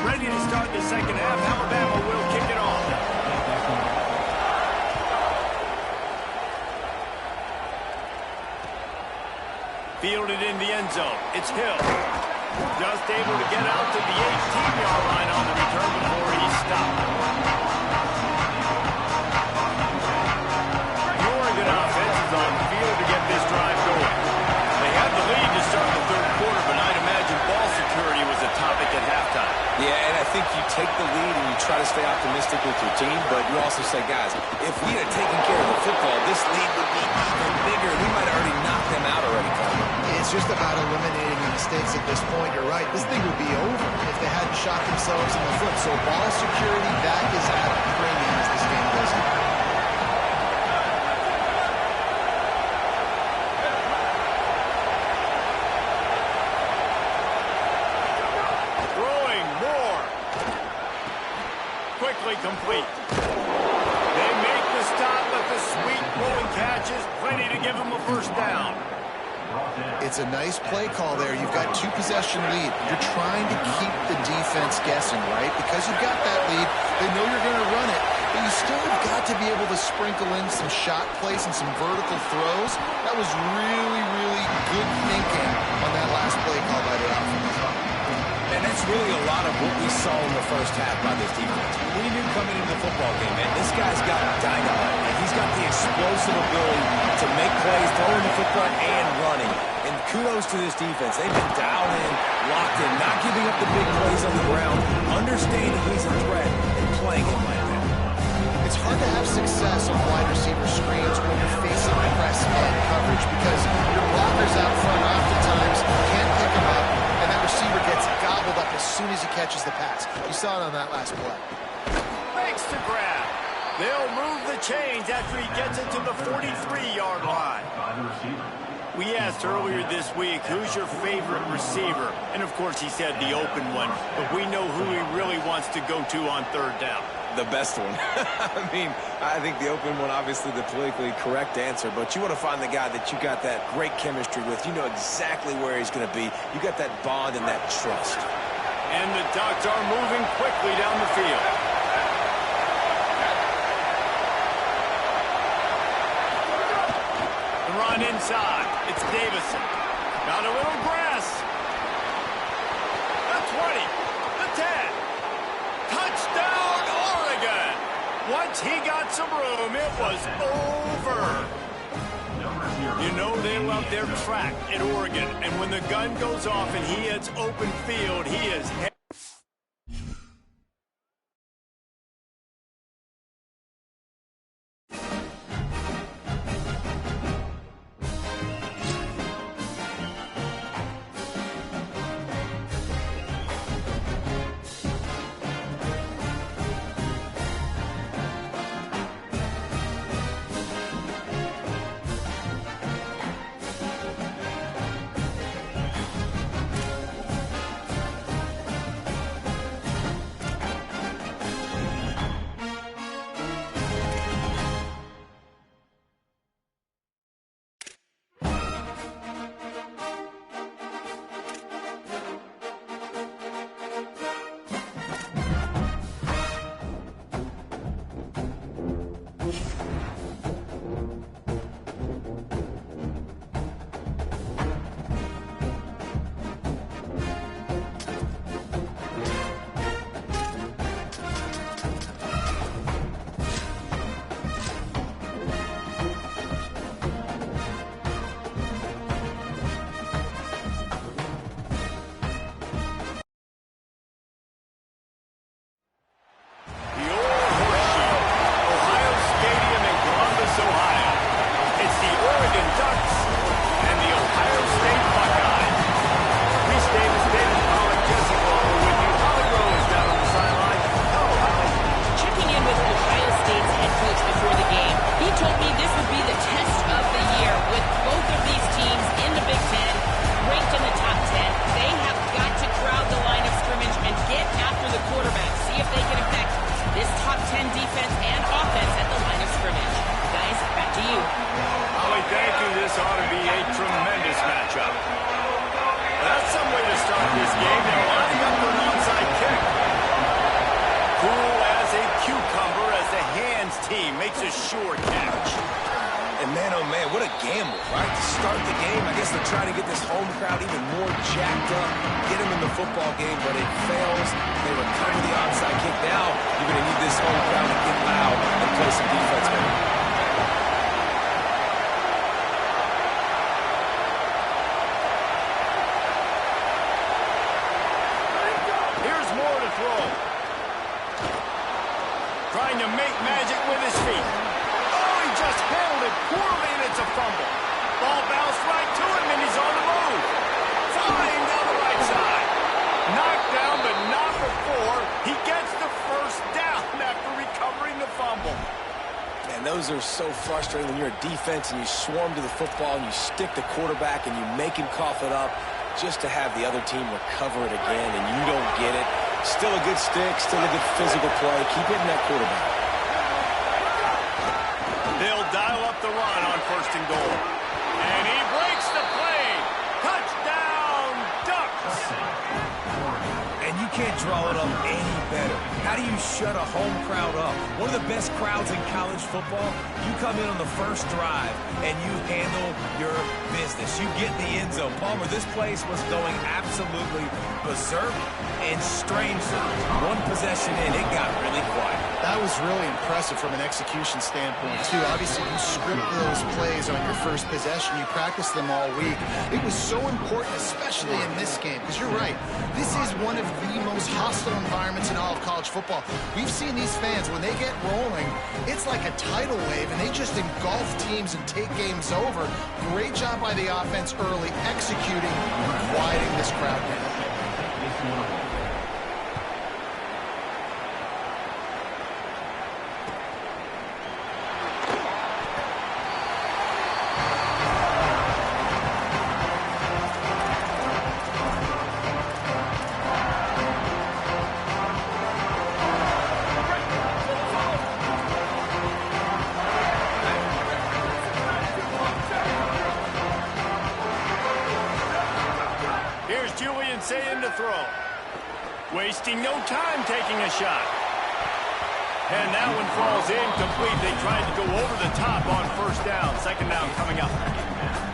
Ready to start the second half. Alabama will kick it off. Fielded in the end zone. It's Hill. Just able to get out to the 18-yard line on the return before he's stopped. The Oregon offense is on the field to get this drive going. They had the lead to start the third quarter, but I'd imagine ball security was a topic at halftime. Yeah, and I think you take the lead and you try to stay optimistic with your team, but you also say, guys, if we had taken care of the football, this lead would be even bigger. We might have already knocked them out already, Carter. It's just about eliminating the mistakes at this point. You're right. This thing would be over if they hadn't shot themselves in the foot. So ball security, that is at a premium as this game goes on. Throwing more. Quickly complete. They make the stop, but the sweet blowing catch is plenty to give them a first down. It's a nice play call there. You've got two-possession lead. You're trying to keep the defense guessing, right? Because you've got that lead, they know you're going to run it, but you still have got to be able to sprinkle in some shot plays and some vertical throws. That was really, really good thinking on that last play call by the offense. And that's really a lot of what we saw in the first half by this defense. We knew coming into the football game, man, this guy's got dynamite. And he's got the explosive ability to make plays, throwing the football and running. And kudos to this defense. They've been dialed in, locked in, not giving up the big plays on the ground, understanding he's a threat, and playing it like that. It's hard to have success on wide receiver screens when you're facing press man coverage because your blockers out front oftentimes can't pick them up, and that receiver gets gobbled up as soon as he catches the pass. You saw it on that last play. Makes the grab. They'll move the chains after he gets it to the 43-yard line. We asked earlier this week, who's your favorite receiver? And, of course, he said the open one. But we know who he really wants to go to on third down. The best one. I mean, I think the open one, obviously the politically correct answer, but you want to find the guy that you got that great chemistry with. You know exactly where he's going to be. You got that bond and that trust. And the Ducks are moving quickly down the field. Allison. Got a little grass. The 20. The 10. Touchdown, Oregon. Once he got some room, it was over. You know they love their track at Oregon. And when the gun goes off and he hits open field, he is... Makes a sure catch. And man, oh man, what a gamble, right? To start the game, I guess they're trying to get this home crowd even more jacked up, get them in the football game, but it fails. They recover the onside kick. Now you're going to need this home crowd to get loud and play some defense, man. Here's more to throw. Trying to make magic with his feet. Oh, he just handled it poorly, and it's a fumble. Ball bounced right to him, and he's on the move. Flying down the right side. Knocked down, but not before he gets the first down after recovering the fumble. Man, those are so frustrating when you're a defense and you swarm to the football and you stick the quarterback and you make him cough it up just to have the other team recover it again, and you don't get it. Still a good stick, still a good physical play. Keep hitting that quarterback. They'll dial up the run on 1st and goal. And he breaks the play. Touchdown, Ducks. And you can't draw it up any better. How do you shut a home crowd up? One of the best crowds in college football. You come in on the first drive and you handle your business. You get in the end zone. Palmer, this place was going absolutely berserk, and strangely, one possession in, it got really quiet. That was really impressive from an execution standpoint, too. Obviously, you script those plays on your first possession. You practice them all week. It was so important, especially in this game, because you're right. This is one of the most hostile environments in all of college football. We've seen these fans, when they get rolling, it's like a tidal wave, and they just engulf teams and take games over. Great job by the offense early, executing, quieting this crowd down. Saying to throw. Wasting no time taking a shot. And that one falls incomplete. They tried to go over the top on 1st down. 2nd down coming up.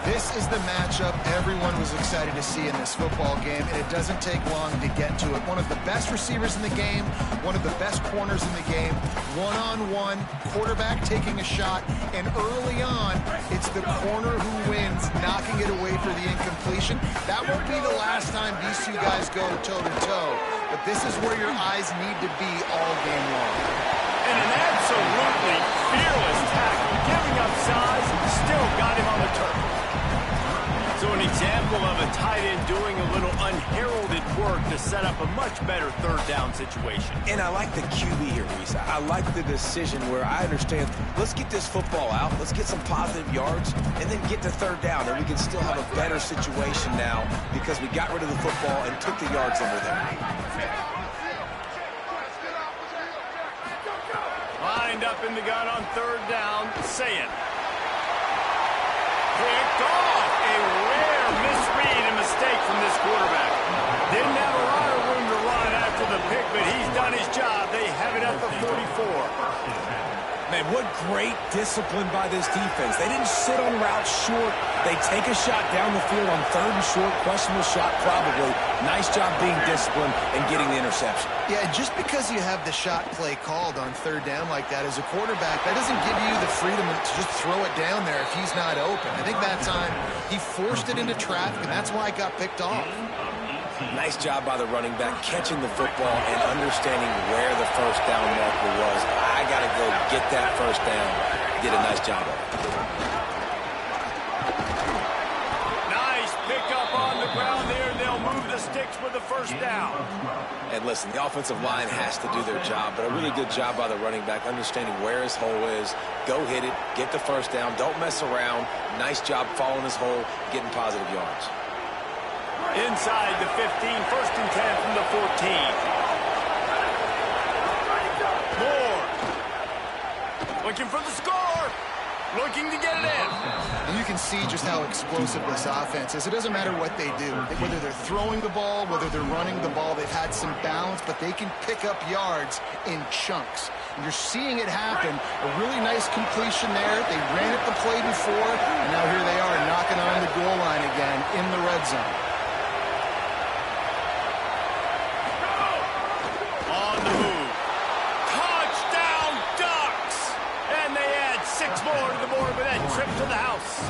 This is the matchup everyone was excited to see in this football game, and it doesn't take long to get to it. One of the best receivers in the game, one of the best corners in the game, one-on-one, quarterback taking a shot, and early on, it's the corner who wins, knocking it away for the incompletion. That won't be the last time these two guys go toe-to-toe, but this is where your eyes need to be all game long. And an absolutely fearless tackle, giving up size, still got him on the turf. So an example of a tight end doing a little unheralded work to set up a much better third down situation. And I like the QB here, Reese. I like the decision where I understand, let's get this football out, let's get some positive yards, and then get to third down, and we can still have a better situation now because we got rid of the football and took the yards over there. Lined up in the gun on third down, say it. Picked off. A rare misread and mistake from this quarterback. Didn't have a lot of room to run after the pick, but he's done his job. They have it at the 44. Man, what great discipline by this defense. They didn't sit on routes short. They take a shot down the field on third and short. Questionable shot, probably. Nice job being disciplined and getting the interception. Yeah, just because you have the shot play called on third down like that as a quarterback, that doesn't give you the freedom to just throw it down there if he's not open. I think that time he forced it into traffic, and that's why it got picked off. Nice job by the running back, catching the football and understanding where the first down marker was. I got to go get that first down. Did a nice job of it. Nice pickup on the ground there. They'll move the sticks for the first down. And listen, the offensive line has to do their job, but a really good job by the running back, understanding where his hole is. Go hit it, get the first down, don't mess around. Nice job following his hole, getting positive yards. Inside the 15, first and 10 from the 14. Moore. Looking for the score. Looking to get it in. And you can see just how explosive this offense is. It doesn't matter what they do. Whether they're throwing the ball, whether they're running the ball, they've had some balance, but they can pick up yards in chunks. And you're seeing it happen. A really nice completion there. They ran it the play before, and now here they are knocking on the goal line again in the red zone. On the move. Touchdown Ducks! And they add 6 more to the board with that trip to the house.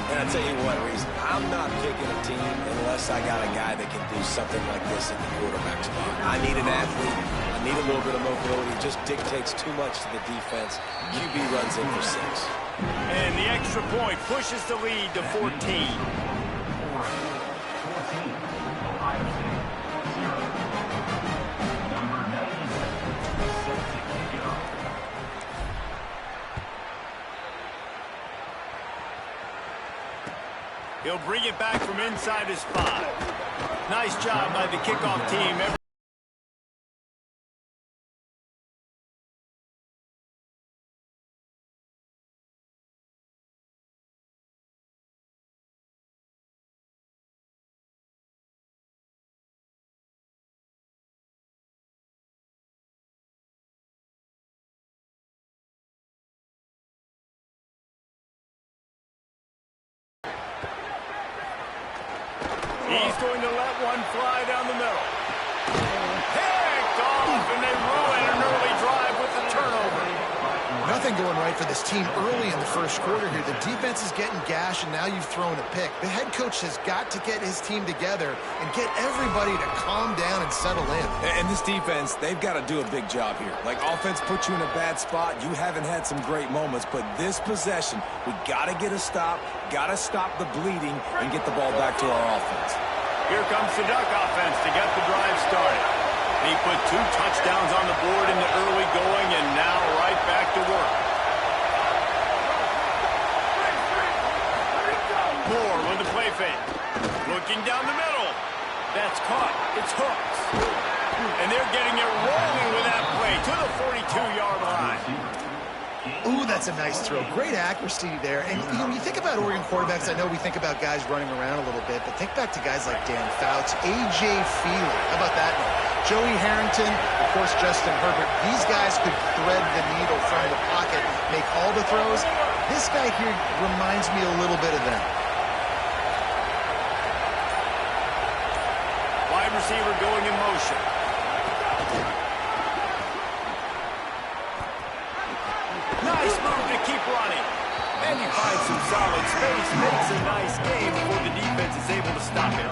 And I tell you what, Reese, I'm not picking a team unless I got a guy that can do something like this in the quarterback spot. I need an athlete. I need a little bit of mobility. It just dictates too much to the defense. QB runs in for 6. And the extra point pushes the lead to 14. He'll bring it back from inside his 5. Nice job by the kickoff team. He's going to let one fly down the middle. Picked off, and they ruin an early drive with the turnover. Nothing going right for this team early in the first quarter here. The defense is getting gashed, and now you've thrown a pick. The head coach has got to get his team together and get everybody to calm down and settle in. And this defense, they've got to do a big job here. Like, offense put you in a bad spot. You haven't had some great moments, but this possession, we got to get a stop, got to stop the bleeding, and get the ball back to our offense. Here comes the Duck offense to get the drive started. He put 2 touchdowns on the board in the early going, and now right back to work. Moore with the play fake. Looking down the middle. That's caught. It's Hooks. And they're getting it rolling with that play to the 42-yard line. Ooh, that's a nice throw. Great accuracy there. And, you know, when you think about Oregon quarterbacks, I know we think about guys running around a little bit, but think back to guys like Dan Fouts, A.J. Feely. How about that? Joey Harrington, of course, Justin Herbert. These guys could thread the needle from the pocket, make all the throws. This guy here reminds me a little bit of them. Wide receiver going in motion. Nice move to keep running. And he finds some solid space, makes a nice game before the defense is able to stop him.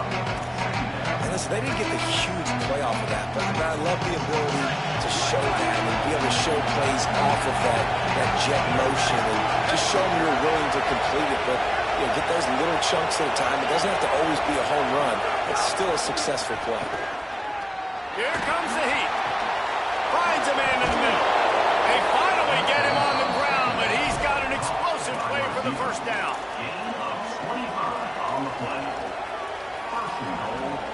And listen, they didn't get the huge play off of that, but I love the ability to show that and be able to show plays off of that jet motion and just show them you're willing to complete it. But you know, get those little chunks at a time. It doesn't have to always be a home run. It's still a successful play. Here comes the heat. Finds a man in the middle. They finally get him on the ground, but he's got an explosive play for the first down. Gain of 25 on the play. First and goal.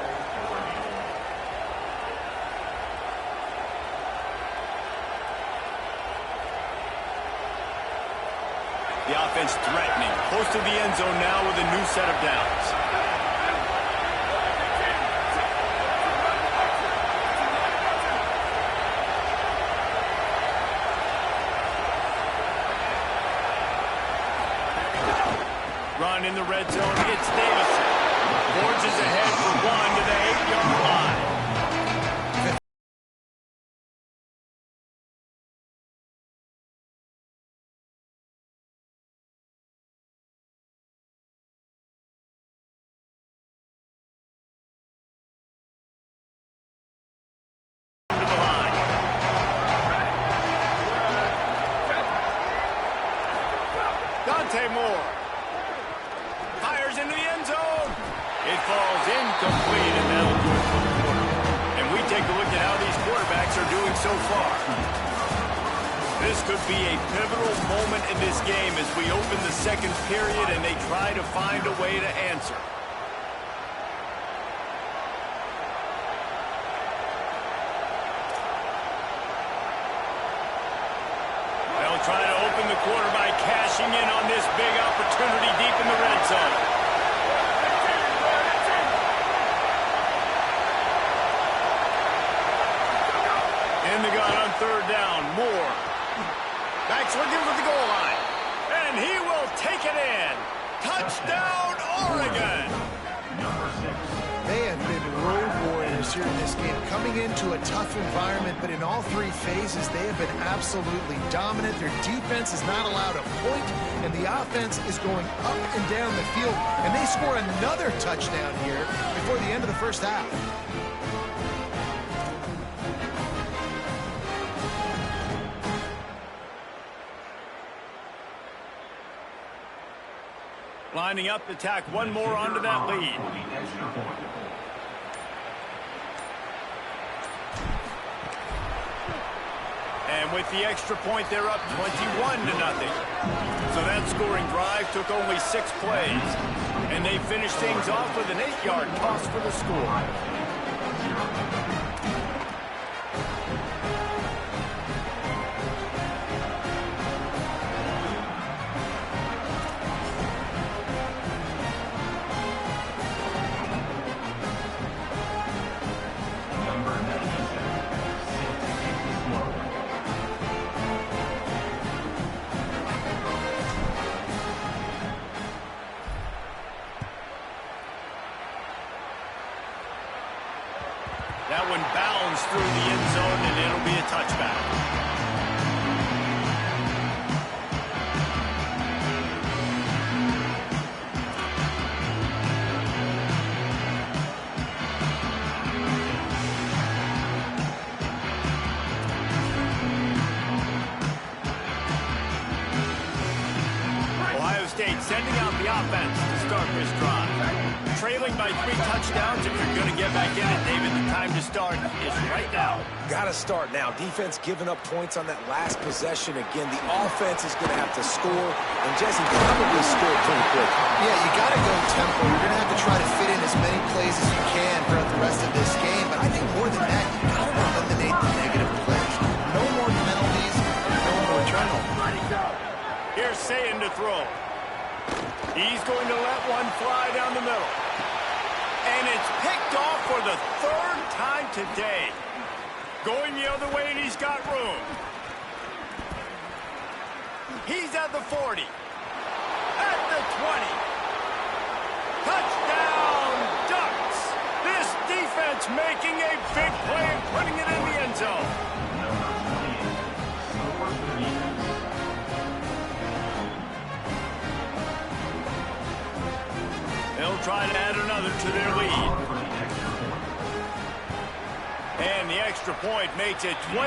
The offense threatening, close to the end zone now with a new set of downs. Run in the red zone, it's Davison. Forges ahead for one to the 8-yard line. Moore fires into the end zone. It falls incomplete, and that'll do it for the quarter. And we take a look at how these quarterbacks are doing so far. This could be a pivotal moment in this game as we open the second period and they try to find a way to answer. They'll try to open the quarter by cashing in on this big opportunity deep in the red zone. In the gun on third down, Moore. Backs looking for the goal line. And he will take it in. Touchdown, Oregon! They have been road warriors here in this game, coming into a tough environment, but in all three phases, they have been absolutely dominant. Their defense is not allowed a point, and the offense is going up and down the field, and they score another touchdown here before the end of the first half. Lining up to tack one more onto that lead. And with the extra point, they're up 21-0. So that scoring drive took only 6 plays. And they finished things off with an 8-yard toss for the score. That one bounds through the end zone, and it'll be a touchback. Ohio State sending out the offense to start this drive. Trailing by 3 touchdowns. If you're going to get back in it, David, the time to start is right now. Got to start now. Defense giving up points on that last possession. Again, the offense is going to have to score, and Jesse probably scored pretty quick. Yeah, you got to go tempo. You're going to have to try to fit in as many plays as you can throughout the rest of this game, but I think more than that, you got to eliminate the negative plays. No more penalties, no more turnovers. Here's Sayin to throw. He's going to let one fly down the middle. And it's picked off for the 3rd time today. Going the other way, and he's got room. He's at the 40. At the 20. Touchdown, Ducks! This defense making a big play and putting it in the end zone. They'll try to add another to their lead. And the extra point makes it 28-0.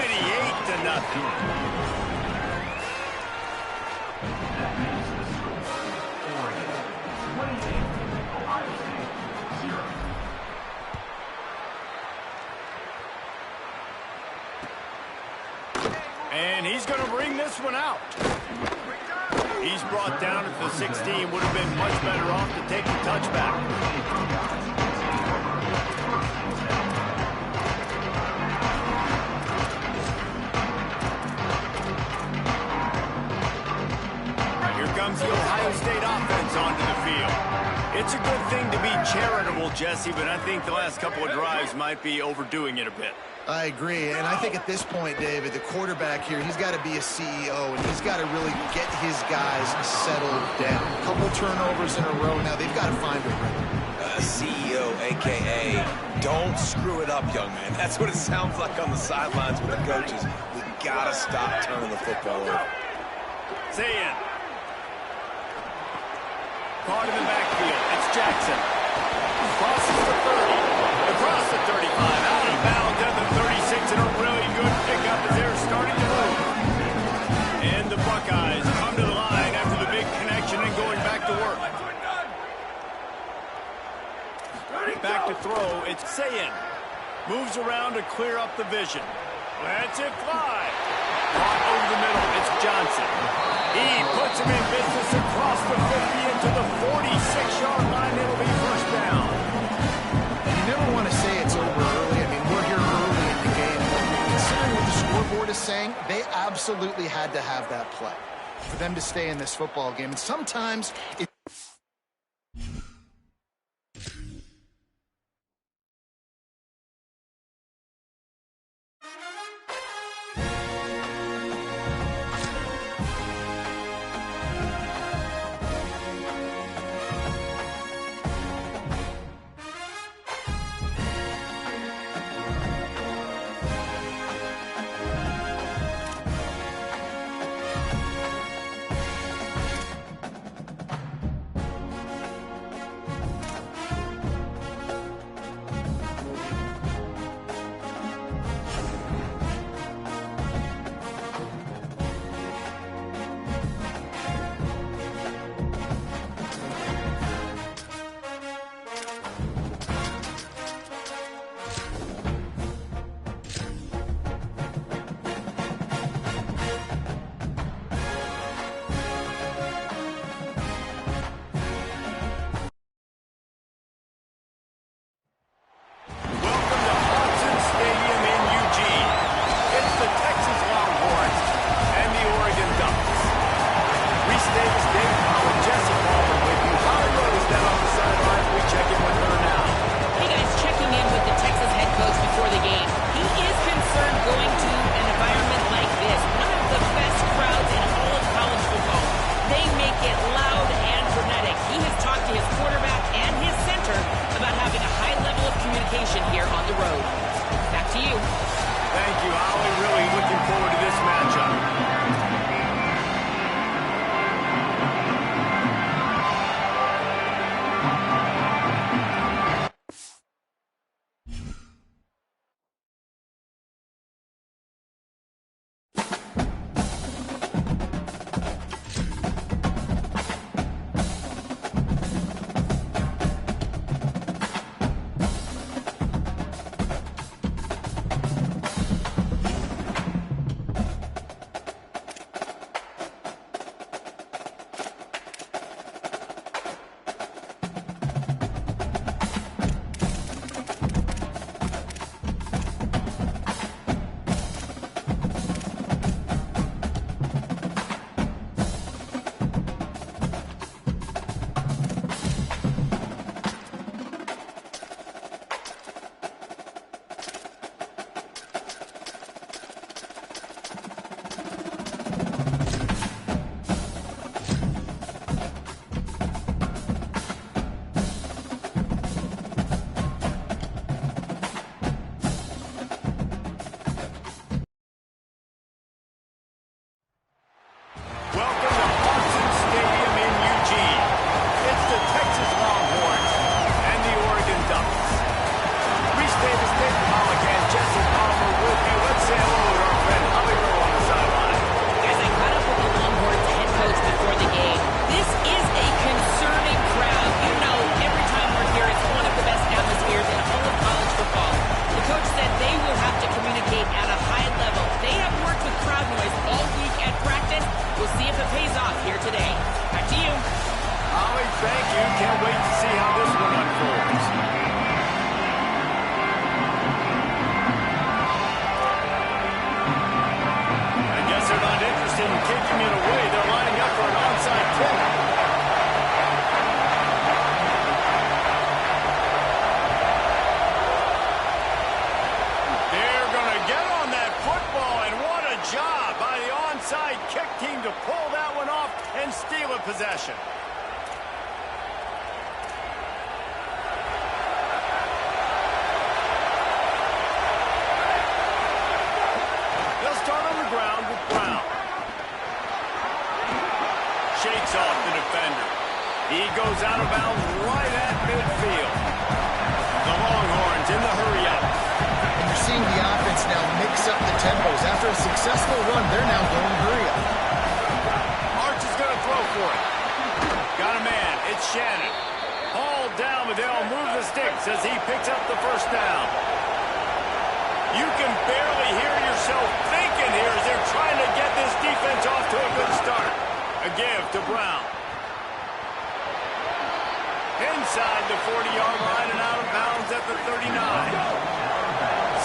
And he's going to bring this one out. He's brought down at the 16. Would have been much better off to take the touchback. Here comes the Ohio State offense onto the field. It's a good thing to be charitable, Jesse, but I think the last couple of drives might be overdoing it a bit. I agree, and I think at this point, David, the quarterback here, he's got to be a CEO, and he's got to really get his guys settled down. A couple turnovers in a row now. They've got to find a rhythm. CEO, a.k.a. don't screw it up, young man. That's what it sounds like on the sidelines with the coaches. We got to stop turning the football over. Say in. Caught in the backfield. It's Jackson. Crosses the 30. Across the 35. Out of bounds at the 36. And a really good pickup as they're starting to move. And the Buckeyes come to the line after the big connection and going back to work. Back to throw. It's Sayin. Moves around to clear up the vision. Lets it fly. Caught over the middle. It's Johnson. He puts him in business across the 50 into the 46-yard line. It'll be first down. You never want to say it's over early. I mean, we're here early in the game. But considering what the scoreboard is saying, they absolutely had to have that play for them to stay in this football game. And sometimes it thank you. Can't wait to see how this one unfolds. I guess they're not interested in kicking it away. They're lining up for an onside kick. They're going to get on that football, and what a job by the onside kick team to pull that one off and steal a possession. They'll start on the ground with Brown. Shakes off the defender. He goes out of bounds right at midfield. The Longhorns in the hurry-up. And you're seeing the offense now mix up the tempos. After a successful run, they're now going hurry-up. Arch is going to throw for it. Got a man. It's Shannon. Hauled down, but they'll move the sticks as he picks up the first down. You can barely hear yourself thinking here as they're trying to get this defense off to a good start. A give to Brown. Inside the 40-yard line and out of bounds at the 39.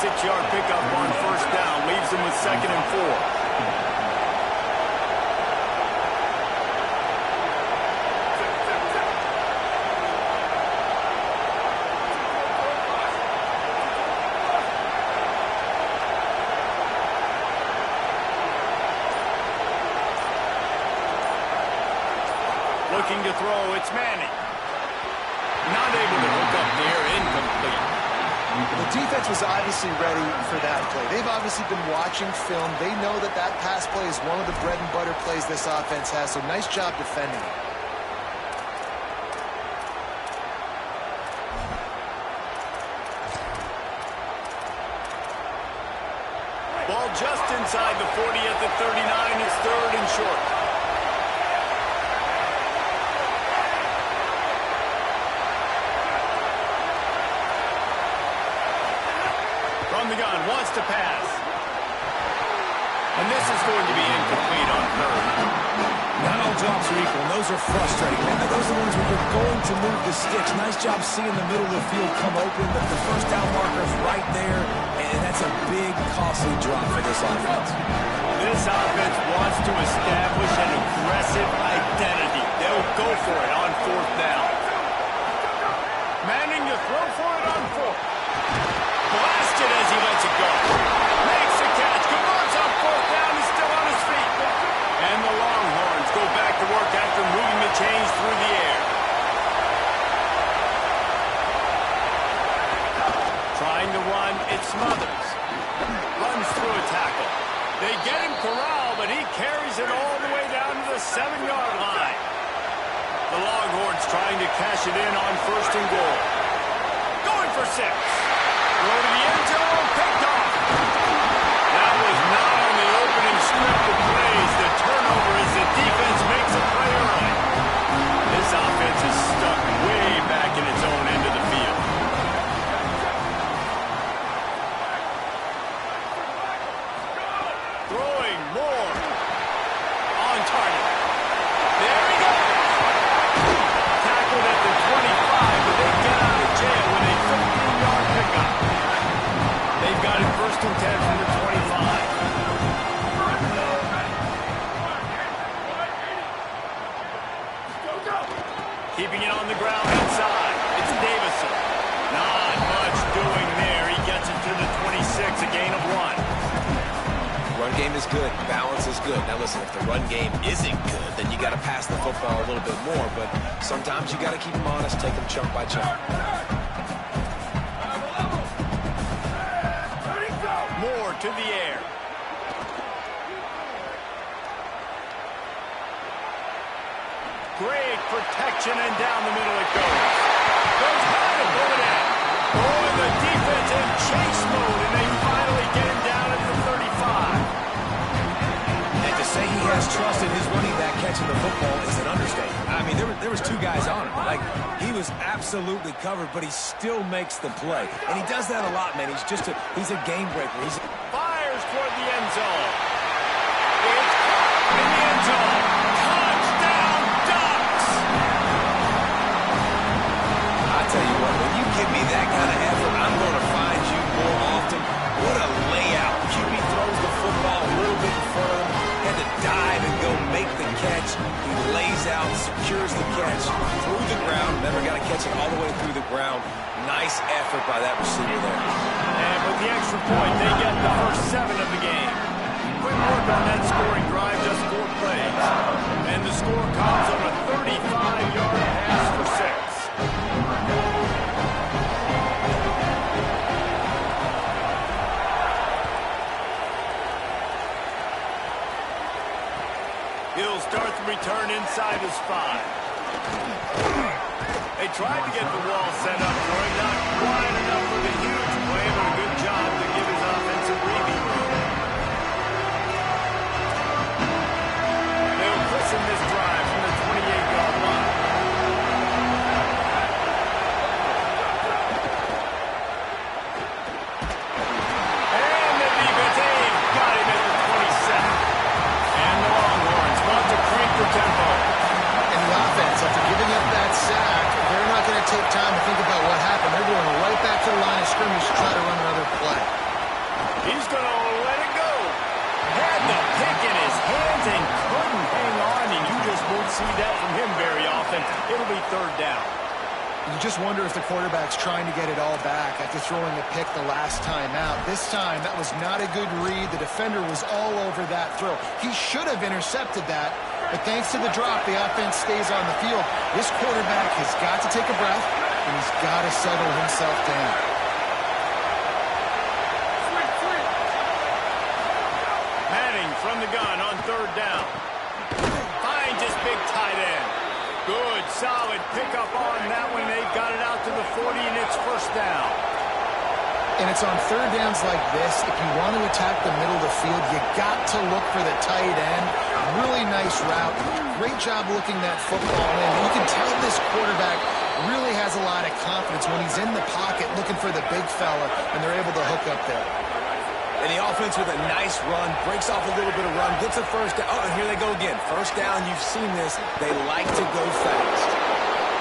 6-yard pickup on first down. Leaves them with 2nd and 4. Looking to throw, it's Manning. Not able to hook up there, incomplete. The defense was obviously ready for that play. They've obviously been watching film. They know that that pass play is one of the bread and butter plays this offense has, so nice job defending it. Ball just inside the 40 at the 39. It's 3rd and short. From the gun, wants to pass. And this is going to be incomplete on 3rd. Not all drops are equal, and those are frustrating. And those are the ones where you're going to move the sticks. Nice job seeing the middle of the field come open, but the first down marker is right there, and that's a big, costly drop for this offense. This offense wants to establish an aggressive identity. They'll go for it on 4th down. Manning to throw for it on 4th. Blasted as he lets it go. Makes the catch. Converts on 4th down. He's still on his feet. And the Longhorns go back to work after moving the chains through the air. Trying to run, it Smothers. Runs through a tackle. They get him corralled, but he carries it all the way down to the 7-yard line. The Longhorns trying to cash it in on 1st and goal. Going for 6. Throw to the end zone, picked off. That was not on the opening script of plays. The turnover as the defense makes a play early. This offense is stuck way back in its own end of the field. Throwing more. On target. There he goes. Tackled at the 25, but they get out of jail with a 15-yard pickup. They've got it 1st and 10 from the 25. Keeping it on the ground inside. It's Davison. Not much doing there. He gets it to the 26, a gain of 1. Run game is good. Balance is good. Now listen, if the run game isn't good, then you got to pass the football a little bit more. But sometimes you got to keep them honest, take them chunk by chunk. Moore to the air. Great protection, and down the middle it goes. Goes high to pull it in. Oh, and the defense in chase mode, and they finally get him down at the 35. And to say he has trust in his running back catching the football is an understatement. I mean, there was 2 guys on him. Like, he was absolutely covered, but he still makes the play. And he does that a lot, man. He's a game breaker. Fires toward the end zone. It's caught in the end zone. Touchdown, Ducks! catch through the ground. Never got to catch it all the way through the ground. Nice effort by that receiver there. And with the extra point, they get the first 7 of the game. Quick work on that scoring drive, just 4 plays. And the score comes on a 35-yard pass for 6. He'll start the return inside his 5. They tried to get the wall set up for him, not quite enough for the huge play, but a good job to give his offensive breathing room. They'll christen this drive from the 28-yard line. And the defense got him at the 27. And the Longhorns want to crank the tempo. And the offense, after giving up that sack, they're not going to take time to think about what happened. They're going right back to the line of scrimmage to try to run another play. He's going to let it go. Had the pick in his hands and couldn't hang on, and you just won't see that from him very often. It'll be 3rd down. You just wonder if the quarterback's trying to get it all back after throwing the pick the last time out. This time, that was not a good read. The defender was all over that throw. He should have intercepted that, but thanks to the drop, the offense stays on the field. This quarterback has got to take a breath, and he's got to settle himself down. Manning from the gun on 3rd down. Finds his big tight end. Good, solid pickup on that one. They've got it out to the 40, and it's 1st down. And it's on 3rd downs like this. If you want to attack the middle of the field, you got to look for the tight end. Really nice route. Great job looking that football in. And you can tell this quarterback really has a lot of confidence when he's in the pocket looking for the big fella, and they're able to hook up there. And the offense with a nice run, breaks off a little bit of run, gets a 1st down. Oh, and here they go again. 1st down, you've seen this. They like to go fast.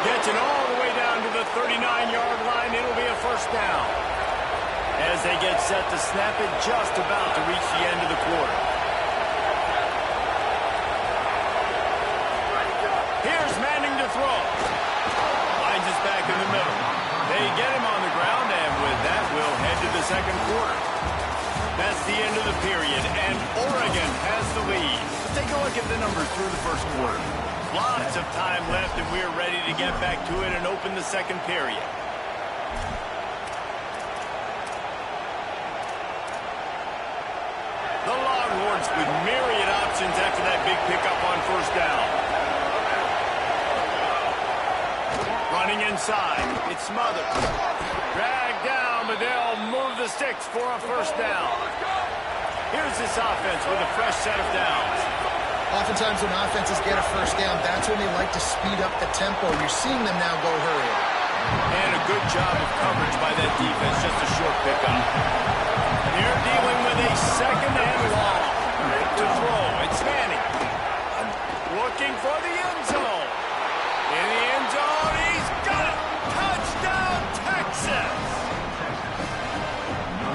Gets it all the way down to the 39-yard line. It'll be a 1st down. As they get set to snap it, just about to reach the end of the quarter. Here's Manning to throw. Lines is back in the middle. They get him on the ground, and with that, we'll head to the 2nd quarter. That's the end of the period, and Oregon has the lead. Let's take a look at the numbers through the 1st quarter. Lots of time left, and we're ready to get back to it and open the 2nd period. The Longhorns with myriad options after that big pickup on 1st down. Running inside, it's smothered. Dragged down, but they'll move the sticks for a 1st down. Here's this offense with a fresh set of downs. Oftentimes when offenses get a 1st down, that's when they like to speed up the tempo. You're seeing them now go hurry. And a good job of coverage by that defense, just a short pickup. They're dealing with a 2nd and long. To throw, it's Manning. Looking for the end zone. In the end zone, he's got it! Touchdown, Texas!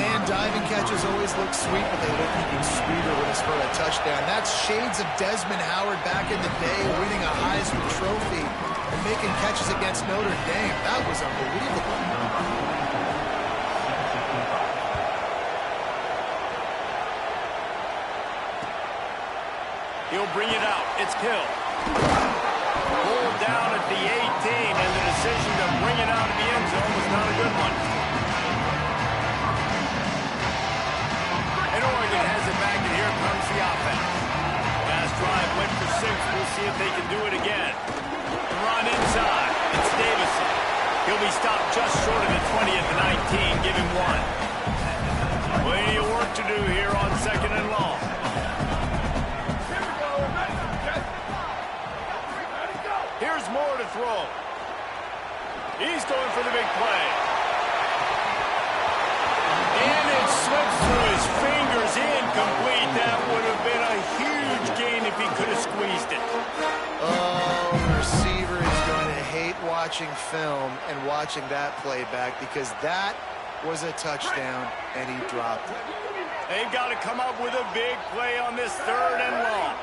Man, diving catches always look sweet, but they look even sweeter when it's for a touchdown. That's shades of Desmond Howard back in the day, winning a Heisman Trophy and making catches against Notre Dame. That was unbelievable. He'll bring it out. It's Hill. Pulled down at the 18, and the decision to bring it out of the end zone was not a good one. And Oregon has it back, and here comes the offense. Last drive went for 6. We'll see if they can do it again. Run inside. It's Davison. He'll be stopped just short of the 20 at the 19. Give him 1. Plenty of work to do here on 2nd and long. Here's Moore to throw. He's going for the big play. And it slips through his fingers, incomplete. That would have been a huge gain if he could have squeezed it. Oh, the receiver is going to hate watching film and watching that play back because that was a touchdown, and he dropped it. They've got to come up with a big play on this 3rd and long.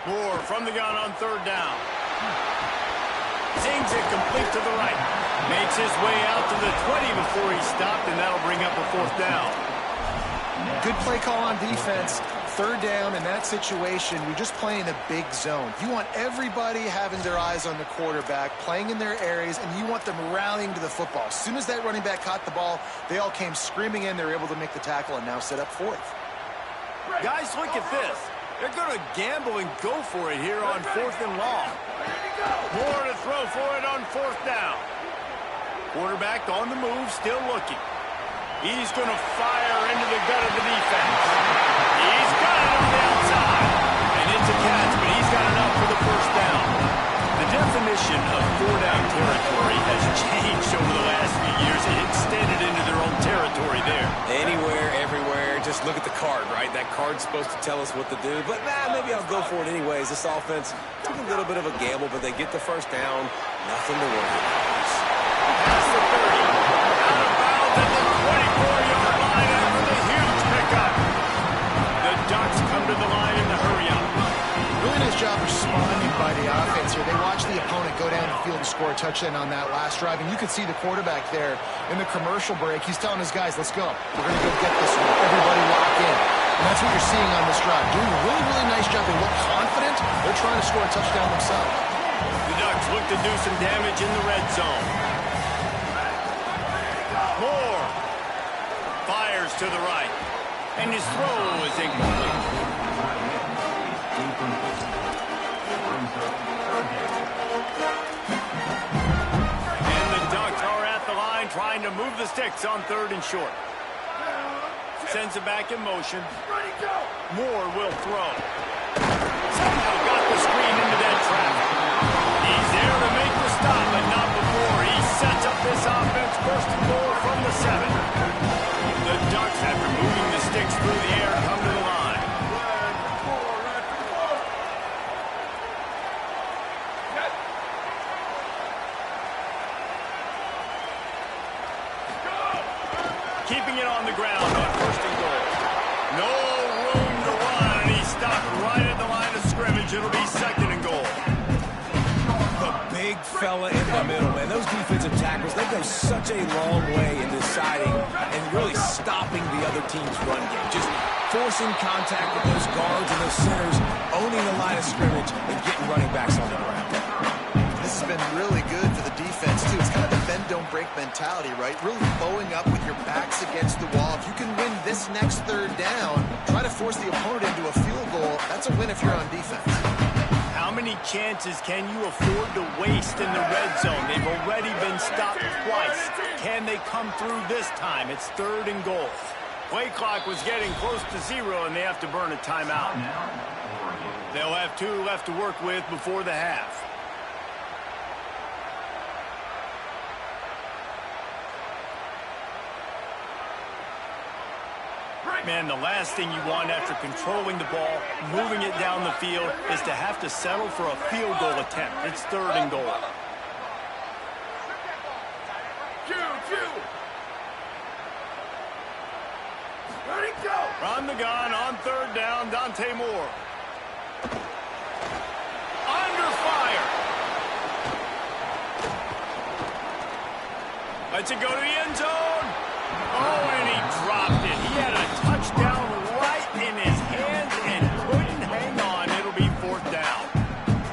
Moore from the gun on third down. Zings it complete to the right. Makes his way out to the 20 before he stopped, and that'll bring up a fourth down. Good play call on defense. Third down in that situation, you're just playing a big zone. You want everybody having their eyes on the quarterback, playing in their areas, and you want them rallying to the football. As soon as that running back caught the ball, they all came screaming in. They were able to make the tackle and now set up fourth. Guys, look at this. They're going to gamble and go for it here on fourth and long. More to throw for it on fourth down. Quarterback on the move, still looking. He's going to fire into the gut of the defense. He's got it on the outside. And it's a catch, but he's got enough for the first down. The definition of four-down territory has changed over the last few years. It extended into their own territory there. Anywhere, everywhere. Just look at the card, right? That card's supposed to tell us what to do. But, maybe I'll go for it anyways. This offense took a little bit of a gamble, but they get the first down. Nothing to worry about. Past the 30. Out of bounds at the 24-yard line after the huge pickup. The Ducks come to the line in the hurry-up. Really nice job responding by the offense here. They watched the opponent go down the field and score a touchdown on that last drive, and you could see the quarterback there in the commercial break. He's telling his guys, let's go. We're going to go get this one. Everybody lock in. And that's what you're seeing on this drive. Doing a really, really nice job. They look confident. They're trying to score a touchdown themselves. The Ducks look to do some damage in the red zone. Moore fires to the right, and his throw is incomplete. And the Ducks are at the line trying to move the sticks on third and short. Sends it back in motion. Moore will throw. Somehow got the screen into that traffic. He's there to make the stop, but not before. He sets up this offense first and goal from the 7. The Ducks, after moving the sticks through the air, come to the line. Keeping it on the ground on first and goal. No room to run, and he stopped right at the line of scrimmage. It'll be second and goal. The big fella in the middle, man. Those defensive tackles, they go such a long way in deciding and really stopping the other team's run game. Just forcing contact with those guards and those centers, owning the line of scrimmage, and getting running backs on the ground. This has been really good for the defense, too. It's kind of the bend-don't-break mentality, right? Really bowing up with your backs against the wall. If you can win this next third down, try to force the opponent into a field goal. That's a win if you're on defense. How many chances can you afford to waste in the red zone? They've already been stopped twice. Can they come through this time? It's third and goal. Play clock was getting close to 0, and they have to burn a timeout. They'll have 2 left to work with before the half. Man, the last thing you want after controlling the ball, moving it down the field, is to have to settle for a field goal attempt. It's third and goal. From the gun on third down, Dante Moore. Under fire. Lets it go to the end zone. Oh, and he dropped it. He had a touchdown right in his hands and couldn't hang on. It'll be fourth down.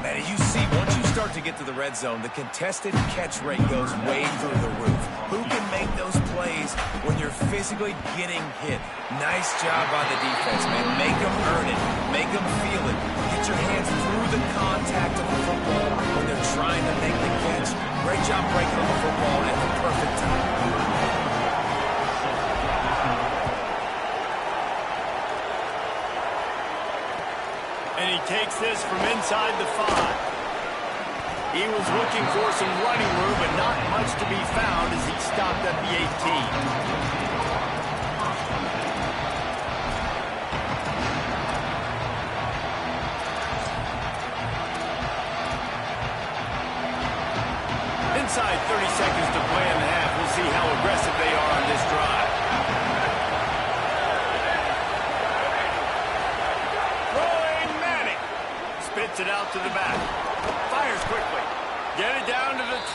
Man, you see, once you start to get to the red zone, the contested catch rate goes way through the roof. Who can make those plays when you're physically getting hit? Nice job by the defense, man. Make them earn it. Make them feel it. Get your hands through the contact of the football when they're trying to make the catch. Great job breaking on the football at the perfect time. And he takes this from inside the 5. He was looking for some running room, but not much to be found as he stopped at the 18. Inside 30 seconds to play in the half. We'll see how aggressive they are on this drive.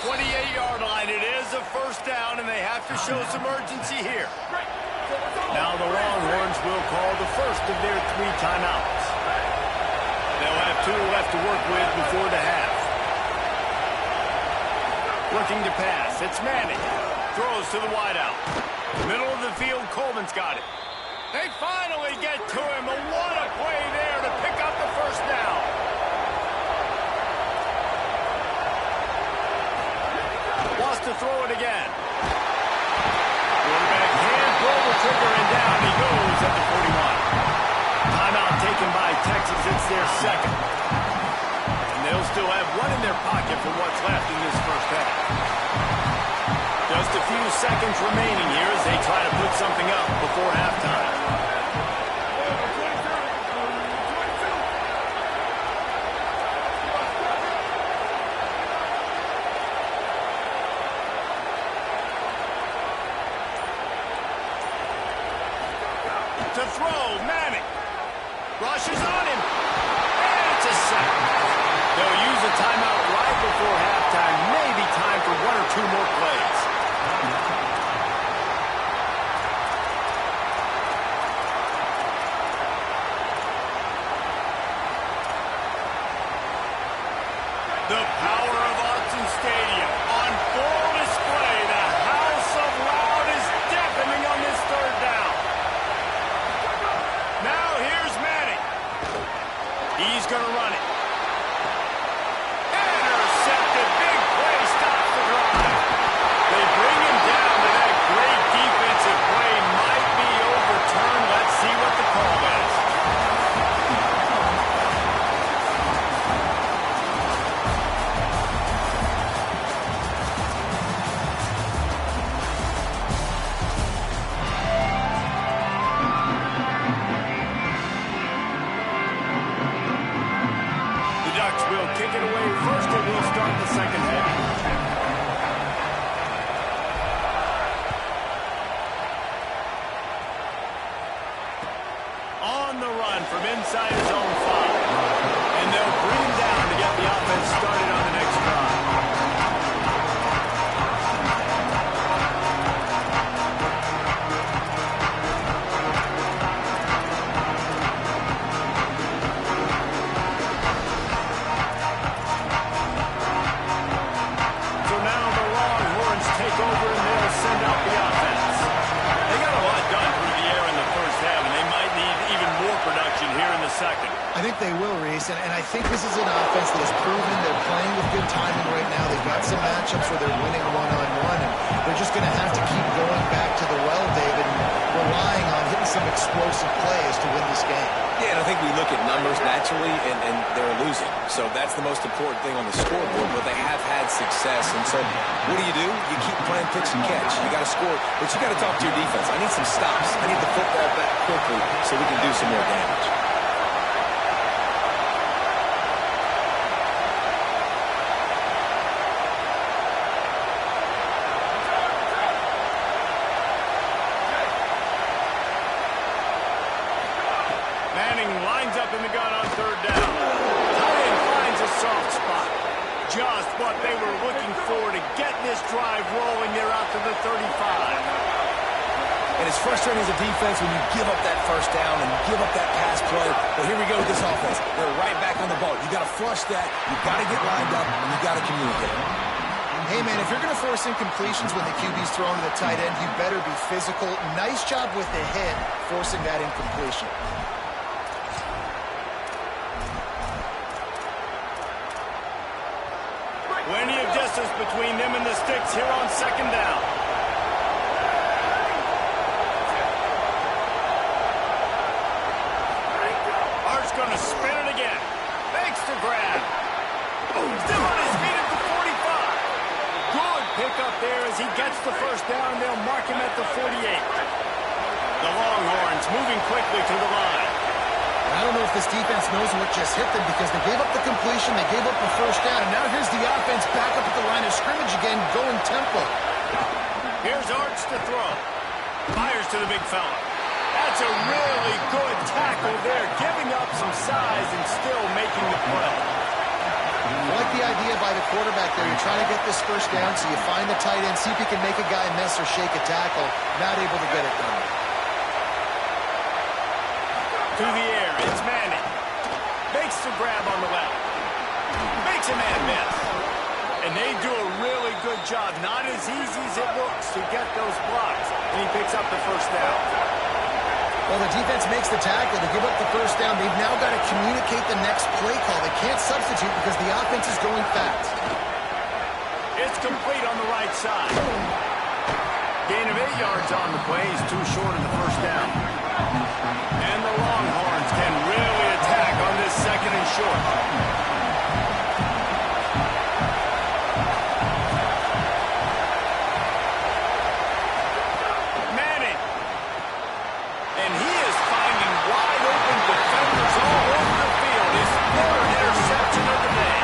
28-yard line. It is a first down, and they have to show some urgency here. Now the Longhorns will call the first of their 3 timeouts. They'll have 2 left to work with before the half. Looking to pass. It's Manning. Throws to the wideout. Middle of the field, Coleman's got it. They finally get to him. What a play there to pick up the first down. Wants to throw it again. Quarterback can't pull the trigger, and down he goes at the 41. Timeout taken by Texas. It's their second. And they'll still have 1 in their pocket for what's left in this first half. Just a few seconds remaining here as they try to put something up before halftime. To throw, Manning. Rushes on him. And it's a sack. They'll use a timeout right before halftime. Maybe time for 1 or 2 more plays. The power of Autzen Stadium on full display. The house of loud is deafening on this third down. Now here's Manning. He's going to run it. Intercepted. Big play. Stops the drive. They bring him down to that great defensive play. Might be overturned. Let's see what the call is. Will kick it away first, and we'll start the second half. On the run from inside his own 5. And they'll bring him down to get the offense started on the next drive. Second. I think they will, Reese, and I think this is an offense that has proven they're playing with good timing right now. They've got some matchups where they're winning one-on-one, and they're just going to have to keep going back to the well, David, and relying on hitting some explosive plays to win this game. Yeah, and I think we look at numbers naturally, and they're losing. So that's the most important thing on the scoreboard, but they have had success. And so what do? You keep playing pitch and catch. You got to score, but you got to talk to your defense. I need some stops. I need the football back quickly so we can do some more damage. Manning lines up in the gun on third down. Tight end finds a soft spot. Just what they were looking for to get this drive rolling. They're out to the 35. And it's frustrating as a defense when you give up that first down and give up that pass play. But here we go with this offense. They're right back on the ball. You got to flush that. You got to get lined up, and you got to communicate. Hey, man, if you're going to force incompletions when the QB's throwing to the tight end, you better be physical. Nice job with the hit, forcing that incompletion. Plenty of distance between them and the sticks here on second down. Art's going to spin it again. Makes the grab. Still on his feet at the 45. Good pickup there as he gets the first down. They'll mark him at the 48. The Longhorns moving quickly to the line. I don't know if this defense knows what just hit them because they gave up the completion, they gave up the first down, and now here's the offense back up at the line of scrimmage again, going tempo. Here's Arts to throw. Fires to the big fella. That's a really good tackle there, giving up some size and still making the play. I like the idea by the quarterback there. You're trying to get this first down, so you find the tight end, see if you can make a guy miss or shake a tackle. Not able to get it done. Through the air, it's Manning. Makes the grab on the left. Makes a man miss. And they do a really good job, not as easy as it looks, to get those blocks. And he picks up the first down. Well, the defense makes the tackle to give up the first down. They've now got to communicate the next play call. They can't substitute because the offense is going fast. It's complete on the right side. Gain of 8 yards on the play. He's too short of the first down. And the Longhorns can really attack on this second and short. Manning. And he is finding wide open defenders all over the field. His third interception of the day.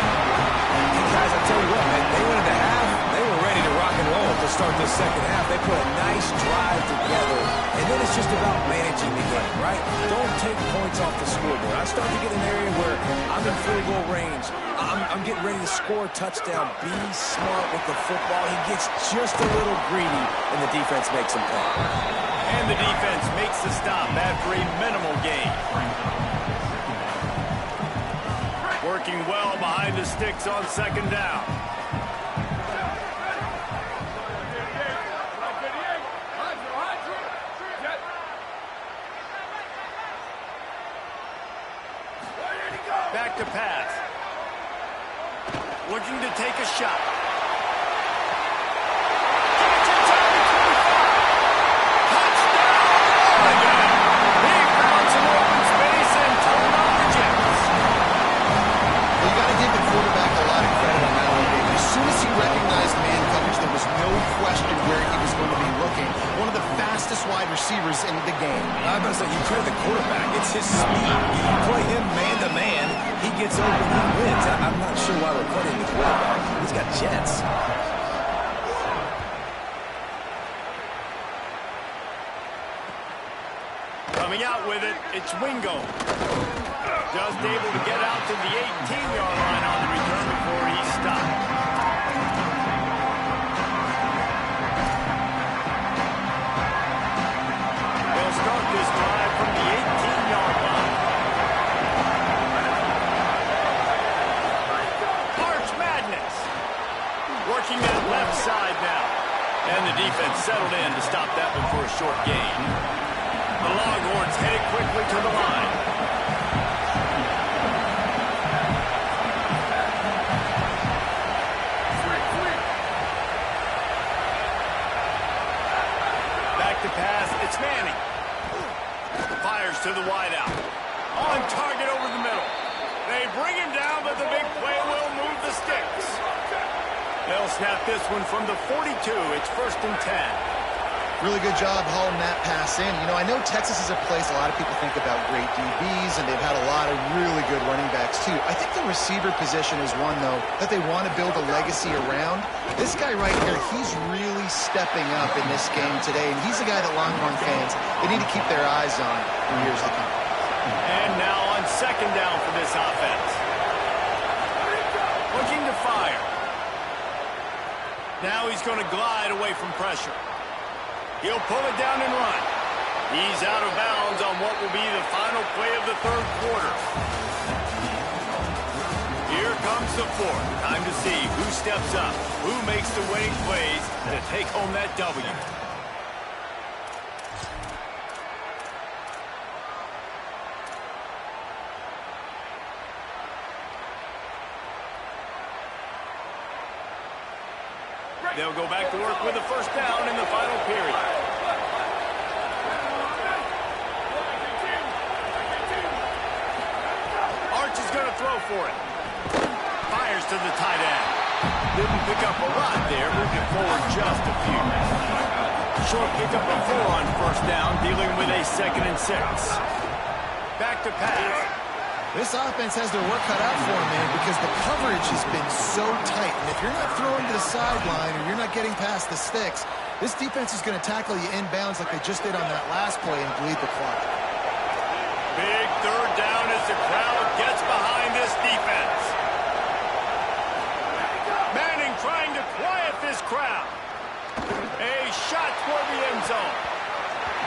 And guys, I tell you what, man, they went into half. They were ready to rock and roll to start this second half. They put a nice drive together, and then it's just about managing the game, right? Don't take points off the scoreboard. I start to get an area where I'm in field goal range. I'm getting ready to score a touchdown. Be smart with the football. He gets just a little greedy, and the defense makes him pay. And the defense makes the stop after a minimal gain. Working well behind the sticks on second down. Back to pass. Looking to take a shot. Wide receivers in the game. I'm about to say, you credit the quarterback. It's his speed. You play him man-to-man, he gets open, he wins. I'm not sure why we're crediting the quarterback. He's got jets. Coming out with it, it's Wingo. Just able to get out to the 18-yard line on the return before he stopped. Start this drive from the 18-yard line. March Madness. Working that left side now. And the defense settled in to stop that one for a short gain. The Longhorns headed quickly to the line. Back to pass, it's Manning. Fires to the wideout. On target over the middle. They bring him down, but the big play will move the sticks. They'll snap this one from the 42. It's 1st and 10. Really good job hauling that pass in. You know, I know Texas is a place a lot of people think about great DBs, and they've had a lot of really good running backs, too. I think the receiver position is one, though, that they want to build a legacy around. This guy right here, he's really stepping up in this game today, and he's a guy that Longhorn fans, they need to keep their eyes on for years to come. And now on second down for this offense. Looking to fire. Now he's going to glide away from pressure. He'll pull it down and run. He's out of bounds on what will be the final play of the third quarter. Here comes the fourth. Time to see who steps up, who makes the winning plays to take home that W. They'll go back to work with the first down in the final period. Arch is going to throw for it. Fires to the tight end. Didn't pick up a lot there, moving forward just a few. Short pickup of 4 on first down, dealing with a 2nd and 6. Back to pass. This offense has their work cut out for them, man, because the coverage has been so tight. And if you're not throwing to the sideline or you're not getting past the sticks, this defense is going to tackle you inbounds like they just did on that last play and bleed the clock. Big third down as the crowd gets behind this defense. this crowd. A shot toward the end zone.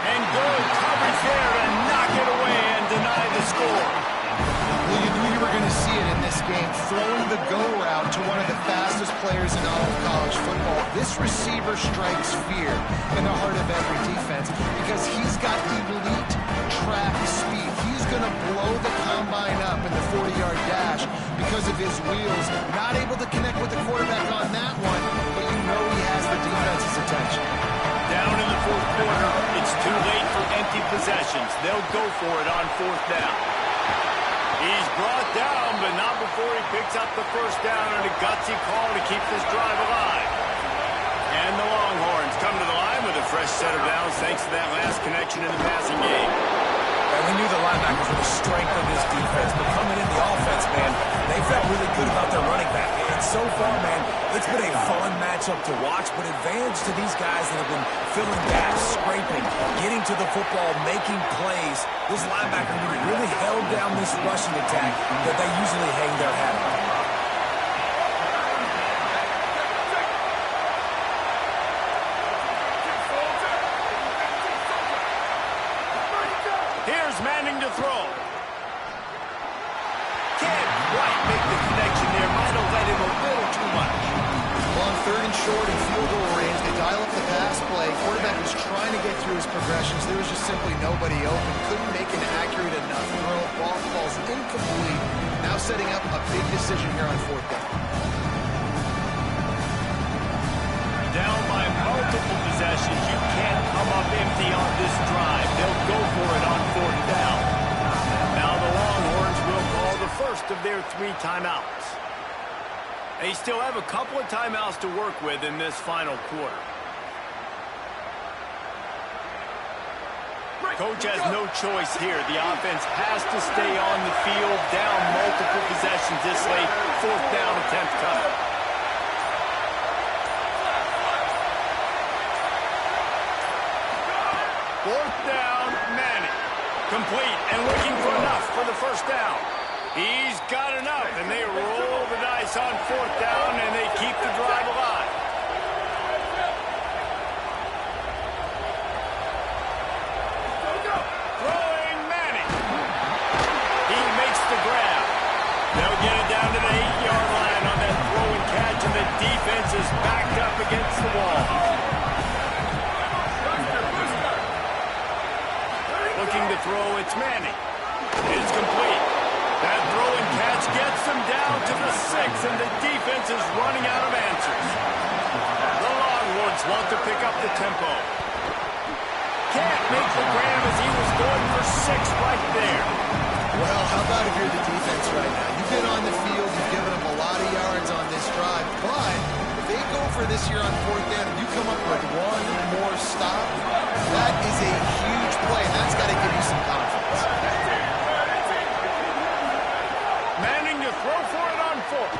And good coverage there to knock it away and deny the score. Well, you knew you were going to see it in this game, throwing the go route to one of the fastest players in all of college football. This receiver strikes fear in the heart of every defense because he's got elite track speed. He's going to blow the combine up in the 40-yard dash because of his wheels. Not able to connect with the quarterback on that one, but you know he has the defense's attention. Down in the fourth quarter, it's too late for empty possessions. They'll go for it on fourth down. He's brought down, but not before he picks up the first down and a gutsy call to keep this drive alive. And the Longhorns come to the line with a fresh set of downs thanks to that last connection in the passing game. And we knew the linebackers were the strength of this defense, but coming in the offense, man, they felt really good about their running back. And so far, man, it's been a fun matchup to watch, but advantage to these guys that have been filling gaps, scraping, getting to the football, making plays. This linebacker really held down this rushing attack that they usually hang their hat on. Manning to throw. Can't quite make the connection there. Might have led him a little too much. Well, on third and short and field goal range, they dial up the pass play. Quarterback was trying to get through his progressions. There was just simply nobody open. Couldn't make an accurate enough throw. Ball falls incomplete. Now setting up a big decision here on fourth down. Down by multiple possessions. You can't come up empty on this drive. They'll go for it on fourth down. Now the Longhorns will call the first of their 3 timeouts. They still have a couple of timeouts to work with in this final quarter. Coach has no choice here. The offense has to stay on the field, down multiple possessions this late. Fourth down attempt coming. Fourth down, Manning. Complete and looking for enough for the first down. He's got enough, and they roll the dice on fourth down, and they keep the drive alive. Throwing Manning. He makes the grab. They'll get it down to the 8-yard line on that throw and catch, and the defense is backed up against the wall. Looking to throw, it's Manning. It's complete. That throw and catch gets them down to the 6, and the defense is running out of answers. The Longhorns want to pick up the tempo. Can't make the grab as he was going for 6 right there. Well, how about if you're the defense right now? You've been on the field, you've given them a lot of yards on this drive, but if they go for this here on fourth down and you come up with one more stop, that is a huge play, and that's got to give you some confidence. Manning to throw for it on fourth.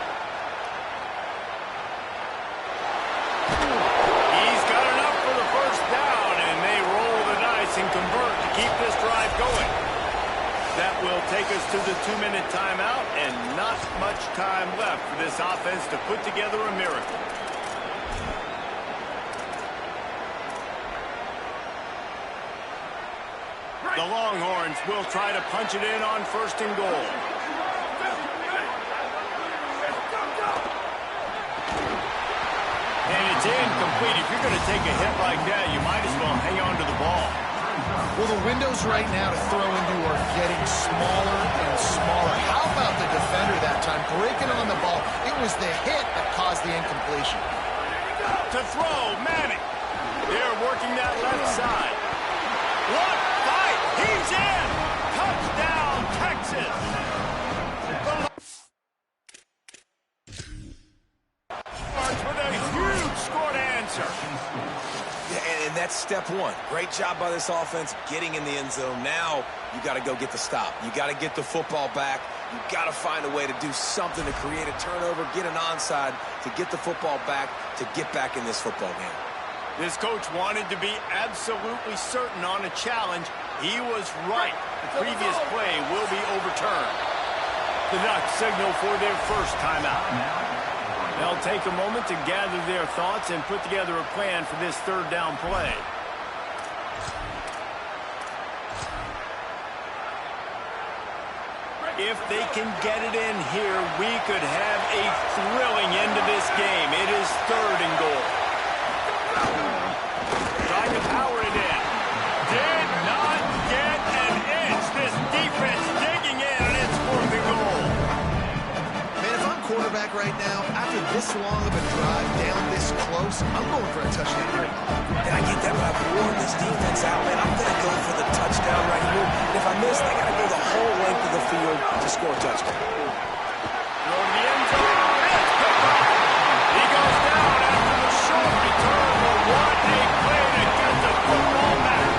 He's got enough for the first down, and they roll the dice and convert to keep this drive going. That will take us to the 2-minute timeout, and not much time left for this offense to put together a miracle. The Longhorns will try to punch it in on first and goal. And it's incomplete. If you're going to take a hit like that, you might as well hang on to the ball. Well, the windows right now to throw into are getting smaller and smaller. How about the defender that time breaking on the ball? It was the hit that caused the incompletion. To throw, Manning. They're working that left side. What fight? He's in! Touchdown, Texas! With a huge score to answer. Yeah, and that's step one. Great job by this offense getting in the end zone. Now you got to go get the stop. You got to get the football back. You got to find a way to do something to create a turnover, get an onside, to get the football back, to get back in this football game. This coach wanted to be absolutely certain on a challenge. He was right. The previous play will be overturned. The Ducks signal for their first timeout. They'll take a moment to gather their thoughts and put together a plan for this third down play. If they can get it in here, we could have a thrilling end to this game. It is 3rd and goal. Trying to power it in. Did not get an inch. This defense digging in, and it's 4th and goal. Man, if I'm quarterback right now, after this long of a drive down this close, I'm going for a touchdown here. And I get that, but I've worn this defense out, man. I'm going to go for the touchdown right here. And if I miss, I got to go the whole length of the field to score a touchdown. Throw to the end zone. It's picked up. He goes down after the short return. But what a play to get the football back.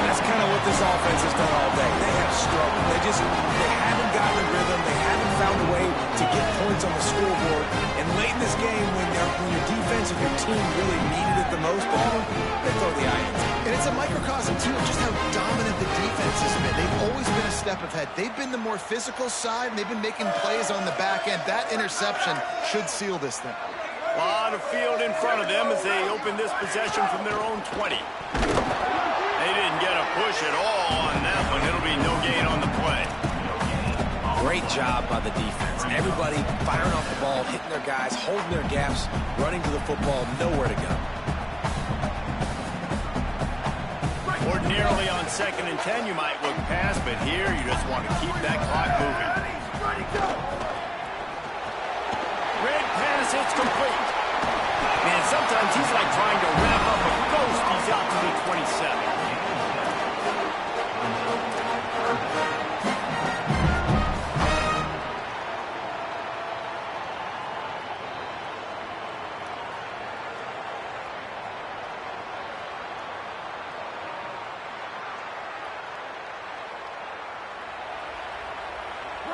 That's kind of what this offense has done all day. They have struggled. They haven't gotten a rhythm. They haven't found a way to get points on the scoreboard. And late in this game, when your defense and your team really needed it the most, they throw the eye into it. And it's a microcosm, too, of just how dominant the defense has been. They've always been a step ahead. They've been the more physical side, and they've been making plays on the back end. That interception should seal this thing. A lot of field in front of them as they open this possession from their own 20. They didn't get a push at all on that one. It'll be no gain on the play. Great job by the defense. Everybody firing off the ball, hitting their guys, holding their gaps, running to the football, nowhere to go. Ordinarily on 2nd and 10, you might look past, but here you just want to keep that clock moving. Red pass, it's complete. Man, sometimes he's like trying to wrap up a ghost. He's out to the 27.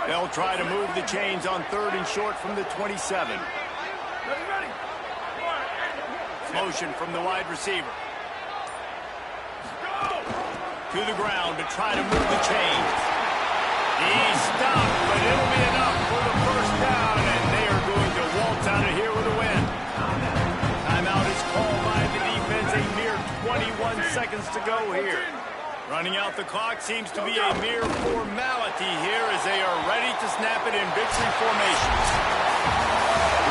They'll try to move the chains on 3rd and short from the 27. Motion from the wide receiver. To the ground to try to move the chains. He stopped, but it'll be enough for the 1st down, and they are going to waltz out of here with a win. Timeout is called by the defense. A mere 21 seconds to go here. Running out the clock seems to be a mere formality here as they are ready to snap it in victory formation.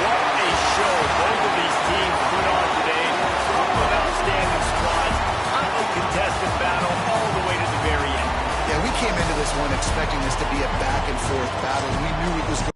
What a show both of these teams put on today. Couple of outstanding squads, hotly contested battle all the way to the very end. Yeah, we came into this one expecting this to be a back-and-forth battle. We knew it was going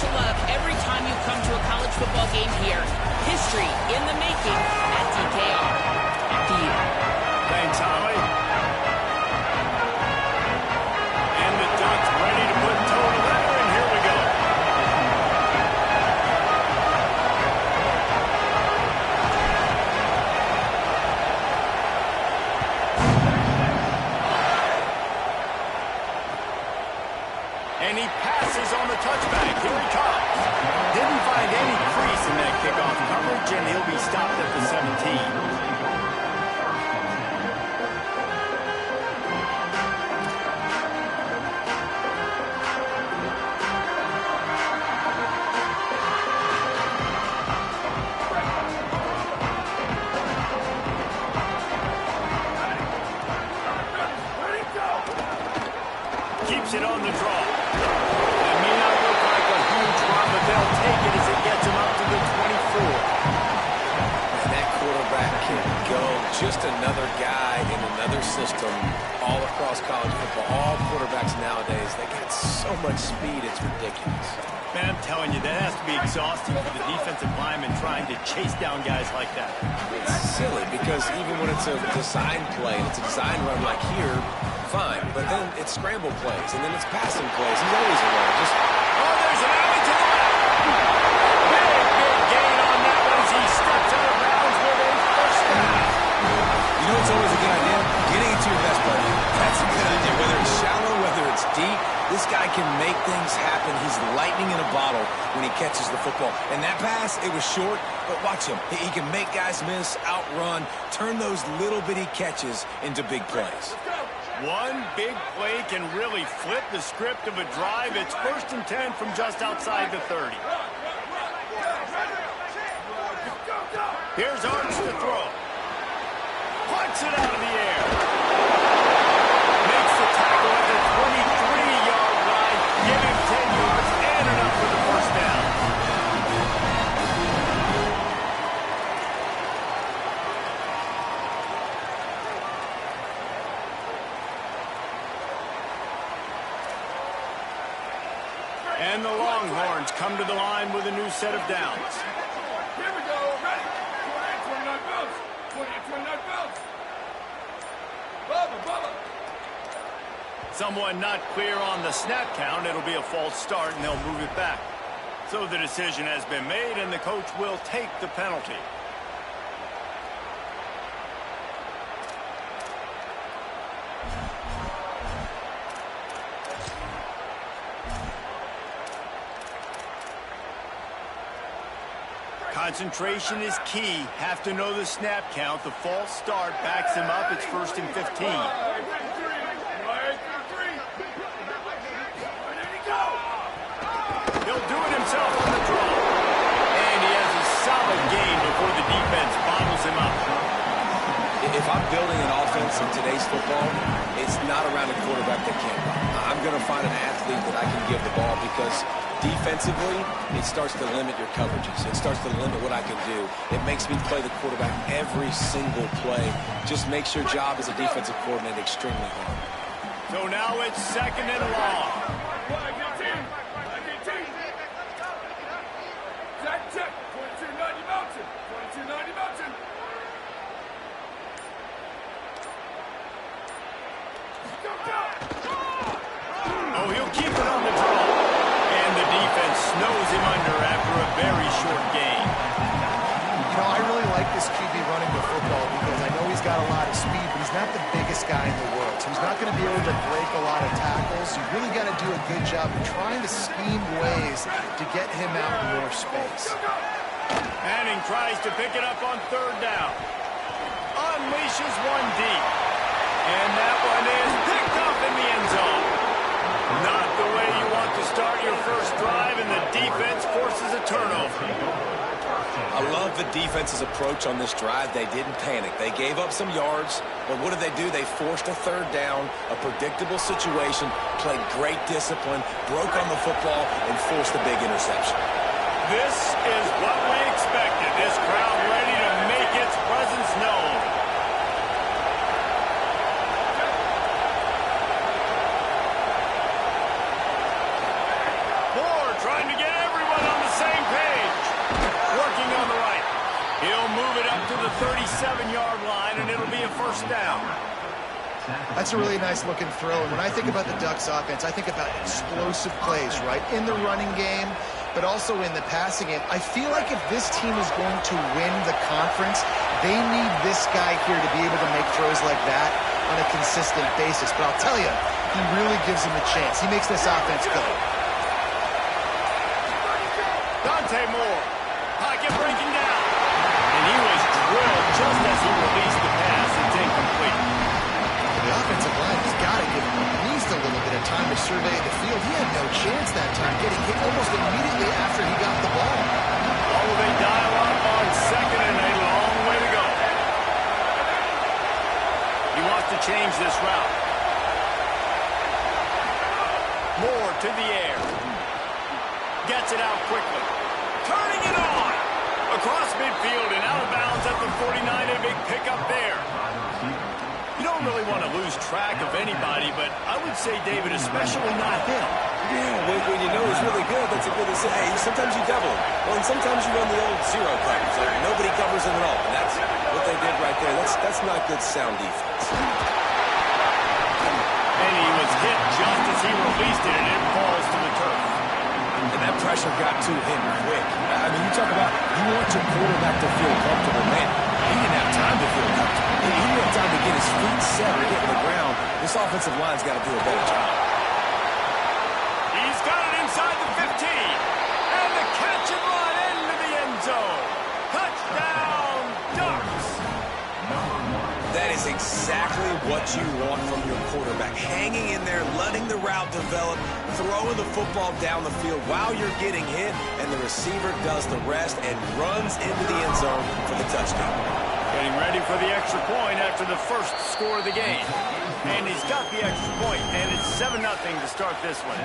to love every time you come to a college football game here. History in the making at DKR. Back to you. Thanks, Holly. And the Ducks ready to put toe to leather, and here we go. And he passes on the touchback. Here he comes. Didn't find any crease in that kickoff coverage, and he'll be stopped at the 17. Keeps it on the draw. It may not look like a huge run, but they'll take it as it gets him up to the 24. And that quarterback can go. Just another guy in another system all across college football. All quarterbacks nowadays, they got so much speed, it's ridiculous. Man, I'm telling you, that has to be exhausting for the defensive lineman trying to chase down guys like that. It's silly because even when it's a design play, and it's a design run like here, fine. But then it's scramble plays, and then it's passing plays. He's always around. Just There's an alley to the left. Big gain on that one as he steps out of bounds with a first down. You know, it's always a good idea? Getting it to your best buddy. That's a good idea. Whether it's shallow, whether it's deep, this guy can make things happen. He's lightning in a bottle when he catches the football. And that pass, it was short, but watch him. He can make guys miss, outrun, turn those little bitty catches into big plays. One big play can really flip the script of a drive. It's 1st and 10 from just outside the 30. Here's Arch to throw. Punts it out of the air. Makes the tackle at the 23-yard line. Give him 10 yards and enough for the first down. And the Longhorns come to the line with a new set of downs. Here we go, ready? 28-29 Bills. 28-29 Bills. Bubba. Someone not clear on the snap count. It'll be a false start, and they'll move it back. So the decision has been made, and the coach will take the penalty. Concentration is key. Have to know the snap count. The false start backs him up. It's 1st and 15. He'll do it himself on the draw. And he has a solid gain before the defense bottles him up. If I'm building an offense in today's football, it's not around a quarterback that can't run. I'm going to find an athlete that I can give the ball because defensively, it starts to limit your coverages. It starts to limit what I can do. It makes me play the quarterback every single play. Just makes your job as a defensive coordinator extremely hard. So now it's 2nd and long. Check. 22-90 Mountain. 22-90 Mountain. Oh, he'll keep it on the draw. And the defense snows him under after a very short gain. You know, I really like this QB running the football because I know he's got a lot of speed, but he's not the biggest guy in the world. So he's not going to be able to break a lot of tackles. You really got to do a good job of trying to scheme ways to get him out in more space. Manning tries to pick it up on 3rd down. Unleashes one deep. And that one is picked up in the end zone. Not the way you want to start your first drive, and the defense forces a turnover. I love the defense's approach on this drive. They didn't panic. They gave up some yards, but what did they do? They forced a 3rd down, a predictable situation, played great discipline, broke on the football, and forced a big interception. This is what we expected. This crowd ready to make its presence known. Moore trying to get every He'll move it up to the 37-yard line, and it'll be a first down. That's a really nice looking throw. And when I think about the Ducks offense, I think about explosive plays, right? In the running game, but also in the passing game. I feel like if this team is going to win the conference, they need this guy here to be able to make throws like that on a consistent basis. But I'll tell you, he really gives him a chance. He makes this offense go. Dante Moore, pocket breaking down. And he was drilled just as he released the pass. It's incomplete. The offensive line has got to give him at least a little bit of time to survey the field. He had no chance that time, getting hit almost immediately after he got the ball. Oh, they dial up on second and a long way to go. He wants to change this route. Moore to the air. Gets it out quickly. Turning it on. Across midfield and out of bounds at the 49. A big pickup there. You don't really want to lose track of anybody, but I would say, David, especially not him. Yeah, when you know he's really good, that's a good to say. Hey, sometimes you double him. Well, and sometimes you run the old zero coverage. So nobody covers him at all. And that's what they did right there. That's not good sound defense. And he was hit just as he released it, and it falls to the turf. And that pressure got to him quick. I mean, you talk about you want your quarterback to feel comfortable, man. He didn't have time to feel comfortable. He didn't have time to get his feet set or hit the ground. This offensive line's got to do a better job. He's got it inside the 15. And the catch and run into the end zone. Touchdown, Ducks. That is exactly what you want from your quarterback. Hanging in there, letting the route develop, throwing the football down the field while you're getting hit, and the receiver does the rest and runs into the end zone for the touchdown. Getting ready for the extra point after the first score of the game. And he's got the extra point, and it's 7-0 to start this one.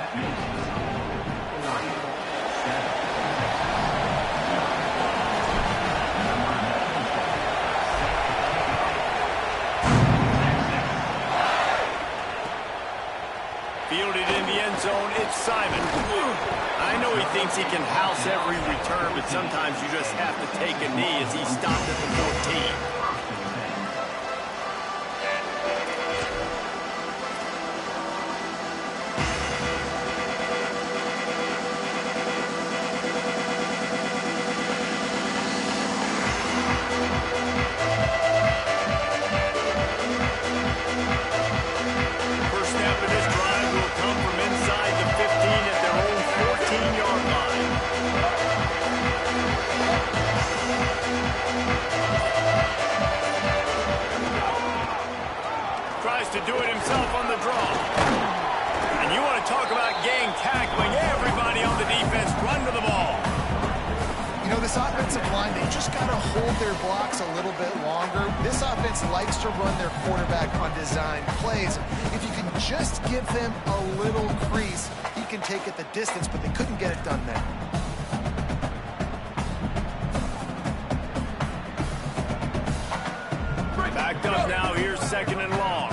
Fielded in the end zone, it's Simon. I know he thinks he can house every return, but sometimes you just have to take a knee as he stopped at the 14. To do it himself on the draw. And you want to talk about gang tackling. Everybody on the defense run to the ball. You know, this offensive line, they just got to hold their blocks a little bit longer. This offense likes to run their quarterback on design plays. If you can just give him a little crease, he can take it the distance, but they couldn't get it done there. Backed up now. Here's second and long.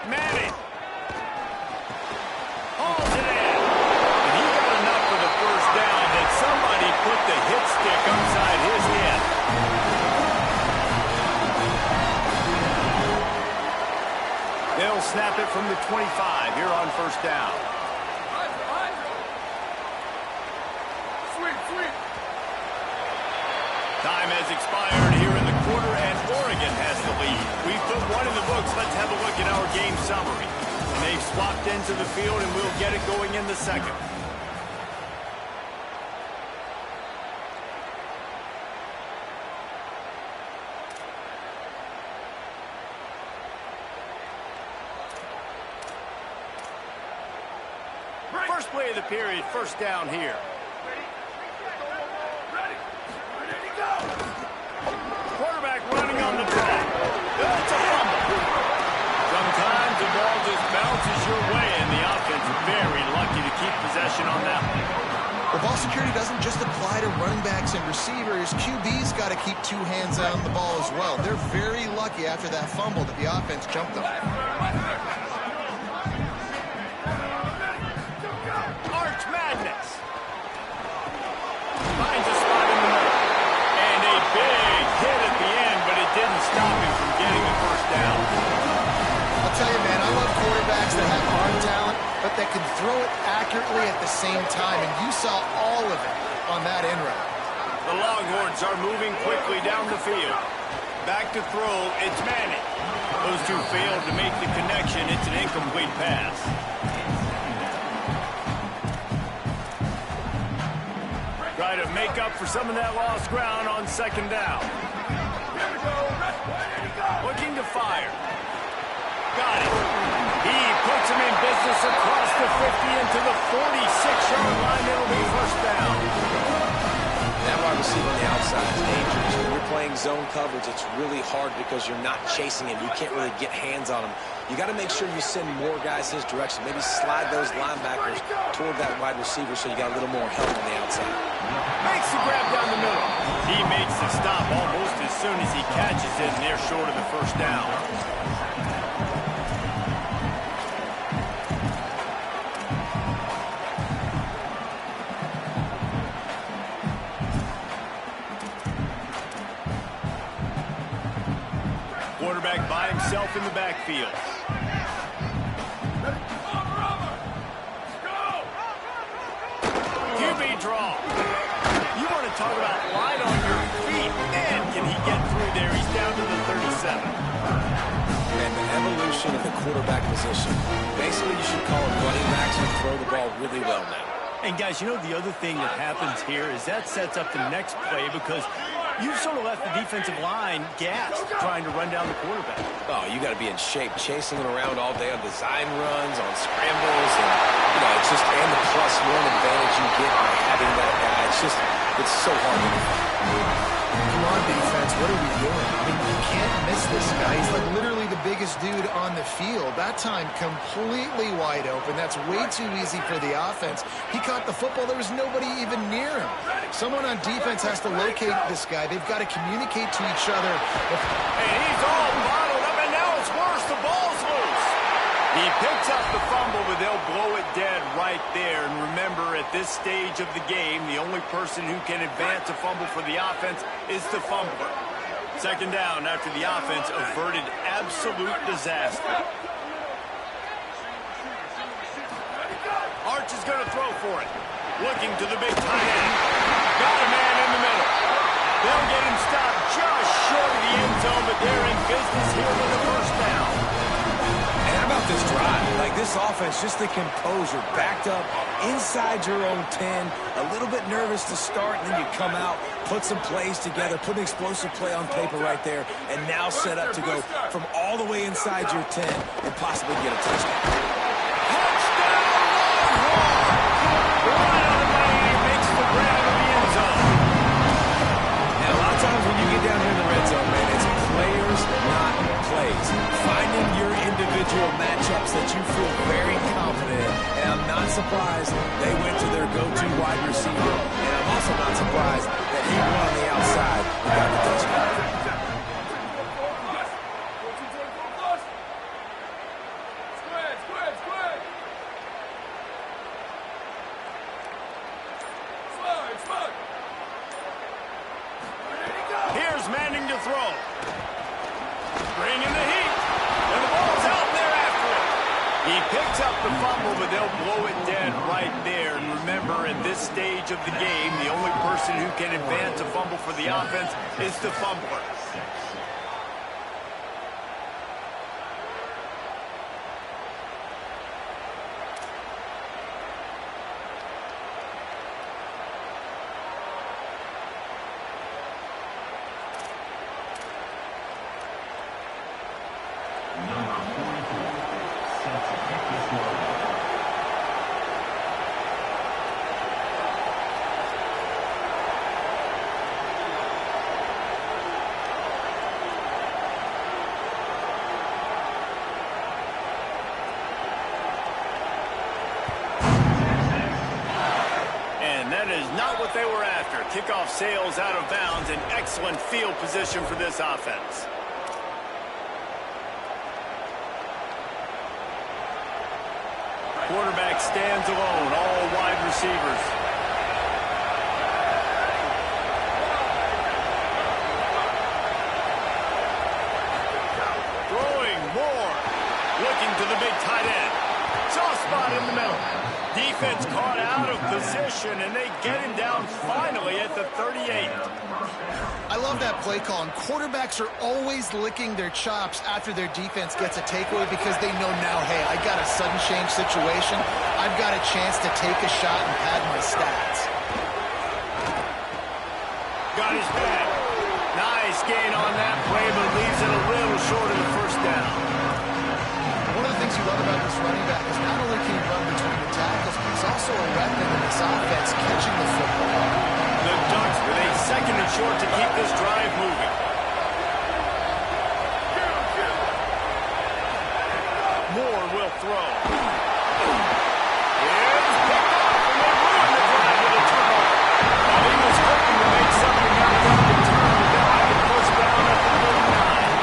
Manning hauls it in. And he got enough for the first down that somebody put the hit stick upside his head. They'll snap it from the 25 here on first down. Time has expired here in the quarter, and Oregon has the lead. We've put one in the books. Let's have a look at our game summary. And they've swapped into the field, and we'll get it going in the second. First play of the period, first down here. Quarterback running on the draw. That's a fumble. Sometimes the ball just bounces your way, and the offense very lucky to keep possession on that one. Well, ball security doesn't just apply to running backs and receivers. QB's got to keep two hands on the ball as well. They're very lucky after that fumble that the offense jumped them. stop him from getting the first down. I'll tell you, man, I love quarterbacks that have arm talent, but that can throw it accurately at the same time, and you saw all of it on that end run. The Longhorns are moving quickly down the field. Back to throw, it's Manning. Those two failed to make the connection. It's an incomplete pass. Try to make up for some of that lost ground on second down. Looking to fire. Got it. He puts him in business across the 50 into the 46-yard line. It'll be first down. That wide receiver on the outside is dangerous. When you're playing zone coverage, it's really hard because you're not chasing him. You can't really get hands on him. You got to make sure you send more guys his direction. Maybe slide those linebackers toward that wide receiver so you got a little more help on the outside. Makes the grab down the middle. He makes the stop almost as soon as he catches it, and they're short of the first down. Quarterback by himself in the backfield. QB draw. You want to talk about light on your feet. Man, can he get through there? He's down to the 37. And the evolution of the quarterback position. Basically, you should call it running backs who throw the ball really well now. And guys, you know the other thing that happens here is that sets up the next play because you've sort of left the defensive line gassed trying to run down the quarterback. Oh, you got to be in shape, chasing him around all day on design runs, on scrambles, and it's just and the +1 advantage you get by having that guy. It's so hard to do. Come on, defense, what are we doing? I mean, you can't miss this guy. He's like literally the biggest dude on the field. That time, completely wide open. That's way too easy for the offense. He caught the football. There was nobody even near him. Someone on defense has to locate this guy. They've got to communicate to each other. And he's all bottled up, and now it's worse. The ball's loose. He picks up the fumble, but they'll blow it dead right there. And remember, at this stage of the game, the only person who can advance a fumble for the offense is the fumbler. Second down after the offense averted absolute disaster. Arch is going to throw for it. Looking to the big tight end. Got a man in the middle. They'll get him stopped just short of the end zone, but they're in business here with a first down. And how about this drive? Like this offense, just the composure, backed up inside your own 10, a little bit nervous to start, and then you come out, put some plays together, put an explosive play on paper right there, and now set up to go from all the way inside your 10 and possibly get a touchdown. Touchdown, Longhorns! Right on the money, he makes the grab in the end zone. And a lot of times when you get down here in the red zone, man, it's players, not plays. Finding your individual matchups that you feel very confident in. And I'm not surprised they went to their go-to wide receiver. And I'm also not surprised that he won on the outside and got the touchdown. Here's Manning to throw. Bringing the heat. And the ball's out there after it. He picks up the fumble, but they'll blow it dead right there. And remember, at this stage of the game, the only person who can advance a fumble for the offense is the fumbler. They were after. Kickoff sails out of bounds. An excellent field position for this offense. Quarterback stands alone. All wide receivers. Moore looking to the big tight end. Soft spot in the middle. Defense caught out of position, and they get him down finally at the 38. I love that play call, and quarterbacks are always licking their chops after their defense gets a takeaway because they know now, hey, I got a sudden change situation. I've got a chance to take a shot and pad my stats. Got his back. Nice gain on that play, but leaves it a little short of the first down. One of the things you love about this running back is not only can he run between the tackles, but he's also a weapon in this offense catching the football. The Ducks with a second and short to keep this drive moving. Moore will throw. It's picked off, and they ruin the drive with a turnover. Well, he was hoping to make something out of that return, but they'll have the first down at the 39.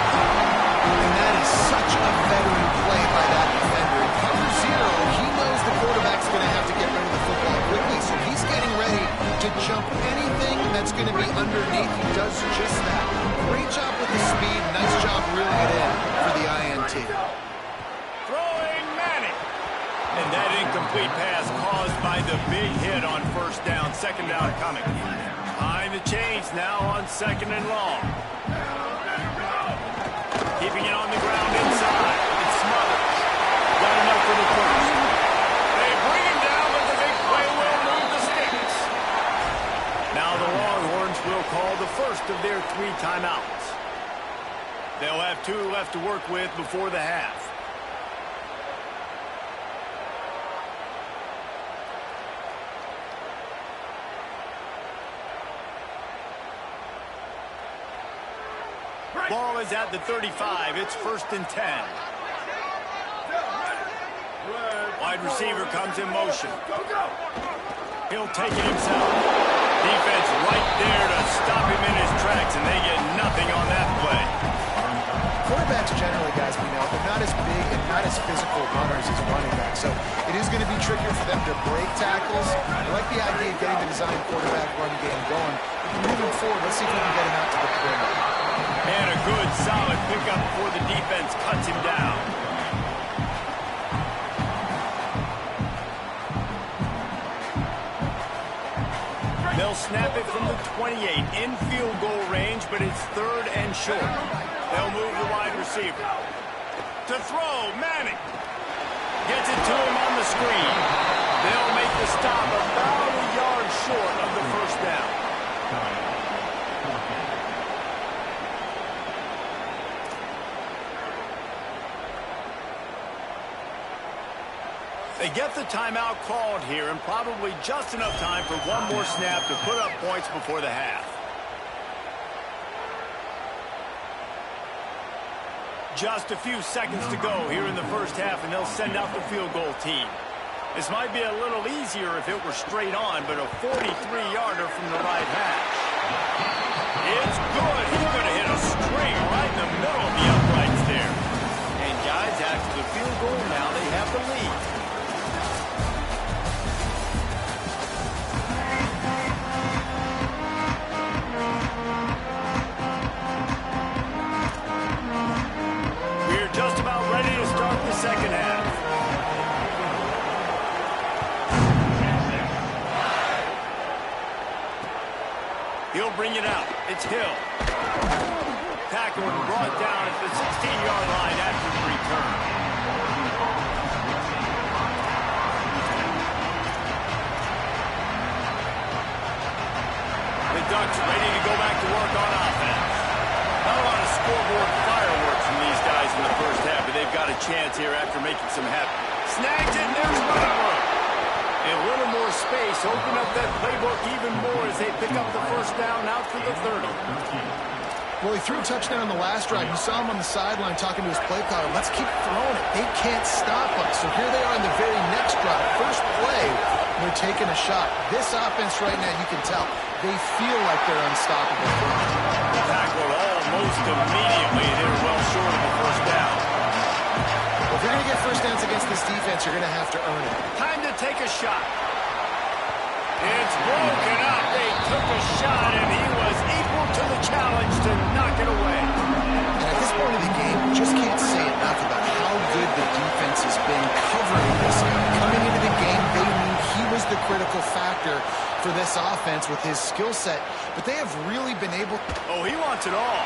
And that is such a veteran play by that defender. In cover zero, he knows the quarterback's going to have to get rid of the football quickly, so he's getting ready to jump anything that's going to be underneath. He does just that. Great job with the speed. Nice job reeling it in for the INT. Throwing Manning. And that incomplete pass caused by the big hit on first down. Second down coming. Behind the chains now on second and long. Keeping it on the ground inside. It's Smothers. Got enough for the first. They bring him down, but the big play will move the sticks. Now the Longhorns will call the first of their 3 timeouts. They'll have 2 left to work with before the half. Ball is at the 35. It's 1st and 10. Wide receiver comes in motion. He'll take it himself. Defense right there to stop him in his tracks, and they get nothing on that play. Quarterbacks generally, guys, we know, they're not as big and not as physical runners as running backs, so it is going to be trickier for them to break tackles. I like the idea of getting the design quarterback run game going. But moving forward, let's see if we can get him out to the perimeter. And a good, solid pickup before the defense cuts him down. They'll snap it from the 28 in field goal range, but it's 3rd and short. They'll move the wide receiver. To throw, Manning. Gets it to him on the screen. They'll make the stop about a yard short of the first down. They get the timeout called here, and probably just enough time for one more snap to put up points before the half. Just a few seconds to go here in the first half, and they'll send out the field goal team. This might be a little easier if it were straight on, but a 43-yarder from the right hash. It's good. He's going to hit a string right in the middle of the uprights there. And guys, after the field goal, now they have the lead. Just about ready to start the second half. He'll bring it out. It's Hill. Tackled and brought down at the 16-yard line after the return. The Ducks ready to go back to work on offense. Not a lot of scoreboard fireworks from these guys in the first half, but they've got a chance here after making some happen. Snags it, and there's running room. A little more space, open up that playbook even more as they pick up the first down out to the 30. Well, he threw a touchdown on the last drive. You saw him on the sideline talking to his play caller. Let's keep throwing it. They can't stop us. So here they are in the very next drive. First play, they're taking a shot. This offense right now, you can tell, they feel like they're unstoppable. Tackled almost immediately. They were well short of the first down. Well, if you're going to get first downs against this defense, you're going to have to earn it. Time to take a shot. It's broken up. They took a shot, and he was equal to the challenge to knock it away. And at this point of the game, you just can't say enough this offense with his skill set, but they have really been able... Oh, he wants it all.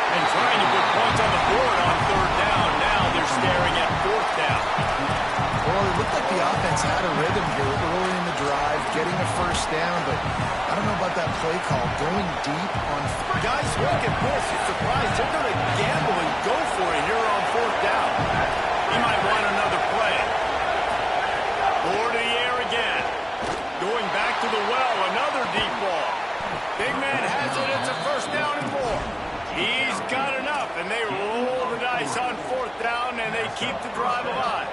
And trying to put points on the board on third down. Now they're staring at fourth down. Well, it looked like the offense had a rhythm here early in the drive, getting a first down, but I don't know about that play call, going deep on... Guys, look at this. You're surprised. They're going to gamble and go for it here on fourth down. He might want another play. Over to the air again. Going back to the well, another deep ball. Big man has it. It's a first down and 4. He's got enough, and they roll the dice on fourth down, and they keep the drive alive.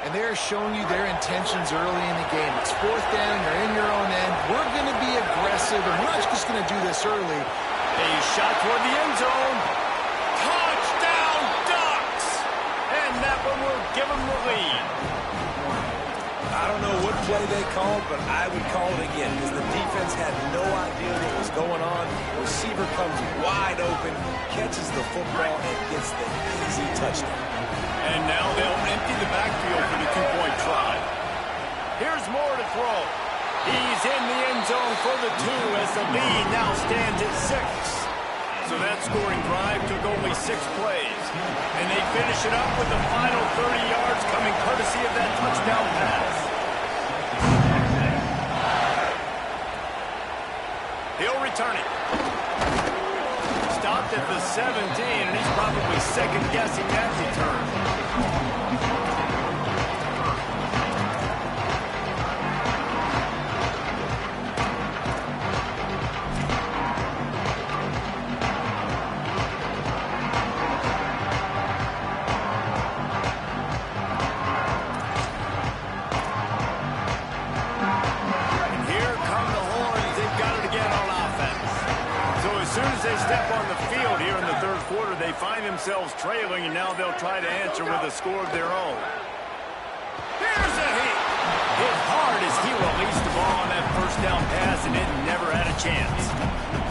And they're showing you their intentions early in the game. It's fourth down, you're in your own end. We're going to be aggressive, and we're not just going to do this early. A shot toward the end zone. Touchdown, Ducks! And that one will give them the lead. I don't know what play they called, but I would call it again because the defense had no idea what was going on. Receiver comes wide open, catches the football, and gets the easy touchdown. And now they'll empty the backfield for the two-point try. Here's Moore to throw. He's in the end zone for the 2 as the lead now stands at 6. So that scoring drive took only 6 plays. And they finish it up with the final 30 yards coming courtesy of that touchdown pass. He'll return it. Stopped at the 17, and he's probably second-guessing that return. They step on the field here in the third quarter. They find themselves trailing, and now they'll try to answer with a score of their own. Here's a hit. Hit hard as he released the ball on that first down pass, and it never had a chance.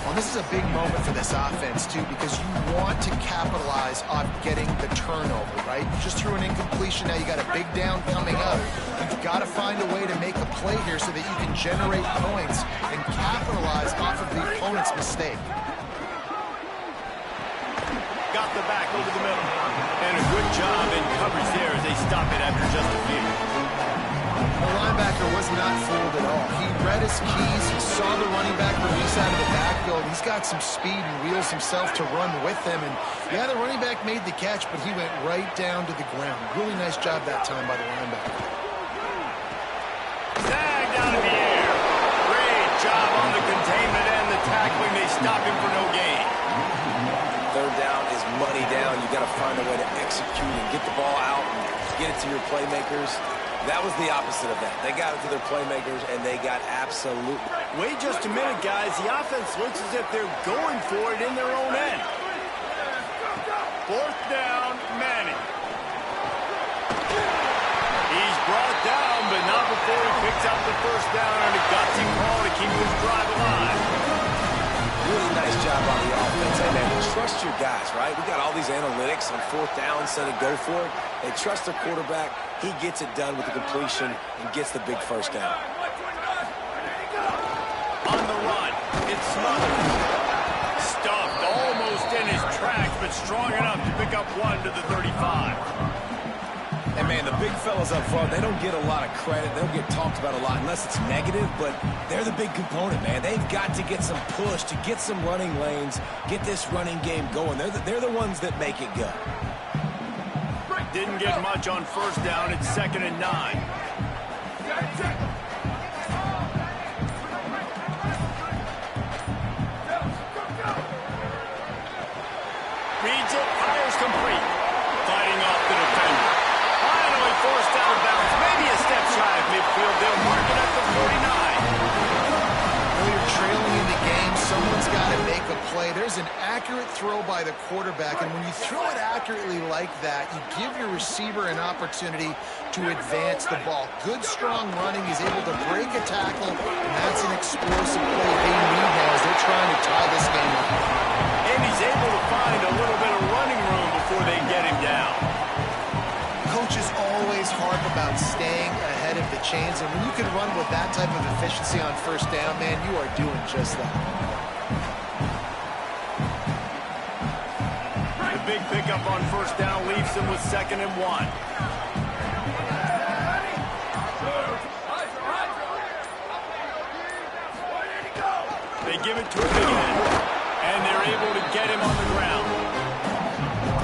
Well, this is a big moment for this offense, too, because you want to capitalize on getting the turnover, right? You just threw an incompletion. Now you got a big down coming up. You've got to find a way to make a play here so that you can generate points and capitalize off of the opponent's mistake. Got the back over the middle. And a good job in coverage there as they stop it after just a few. The linebacker was not fooled at all. He read his keys. He saw the running back release out of the backfield. He's got some speed and wheels himself to run with them. And, yeah, the running back made the catch, but he went right down to the ground. Really nice job that time by the linebacker. Sagged out of the air. Great job on the containment and the tackling. They stop him for no gain. Third down is money down. You got to find a way to execute and get the ball out and get it to your playmakers. That was the opposite of that. They got it to their playmakers, and they got absolutely... Wait just a minute, guys. The offense looks as if they're going for it in their own end. Fourth down, Manning. He's brought down, but not before he picks up the first down and a gutsy call to keep this drive alive. Really nice job on the offense. Hey, man, trust your guys, right? We got all these analytics on fourth down, said to go for it. They trust their quarterback. He gets it done with the completion and gets the big first down. On the run, it's smothered. Stuffed almost in his tracks, but strong enough to pick up 1 to the 35. And, man, the big fellas up front, they don't get a lot of credit. They don't get talked about a lot unless it's negative, but they're the big component, man. They've got to get some push, to get some running lanes, get this running game going. They're the ones that make it go. Didn't get much on first down. It's 2nd and 9. Reads it, fires complete. Fighting off the defender. Finally forced out of bounds. Maybe a step shy of midfield. They'll mark it at the 49. Well, you're trailing in the game. Someone's got to make a play. There's an accurate throw by the quarterback, and when you throw it accurately like that, you give your receiver an opportunity to advance the ball. Good, strong running. He's able to break a tackle, and that's an explosive play they need now as they're trying to tie this game up. And he's able to find a little bit of running room before they get him down. Coaches always harp about staying ahead head of the chains. And when you can run with that type of efficiency on first down, man, you are doing just that. The big pickup on first down leaves them with 2nd and 1. They give it to him again, and they're able to get him on the ground.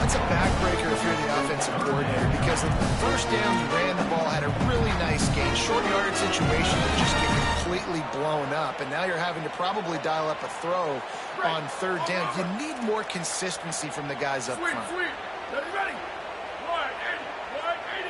That's a backbreaker if you're the offensive coordinator, because the first down you ran the ball, had a really nice gain. Short yardage situation that just get completely blown up, and now you're having to probably dial up a throw on 3rd down. You need more consistency from the guys up front. Sweet. Ready. Wide 80.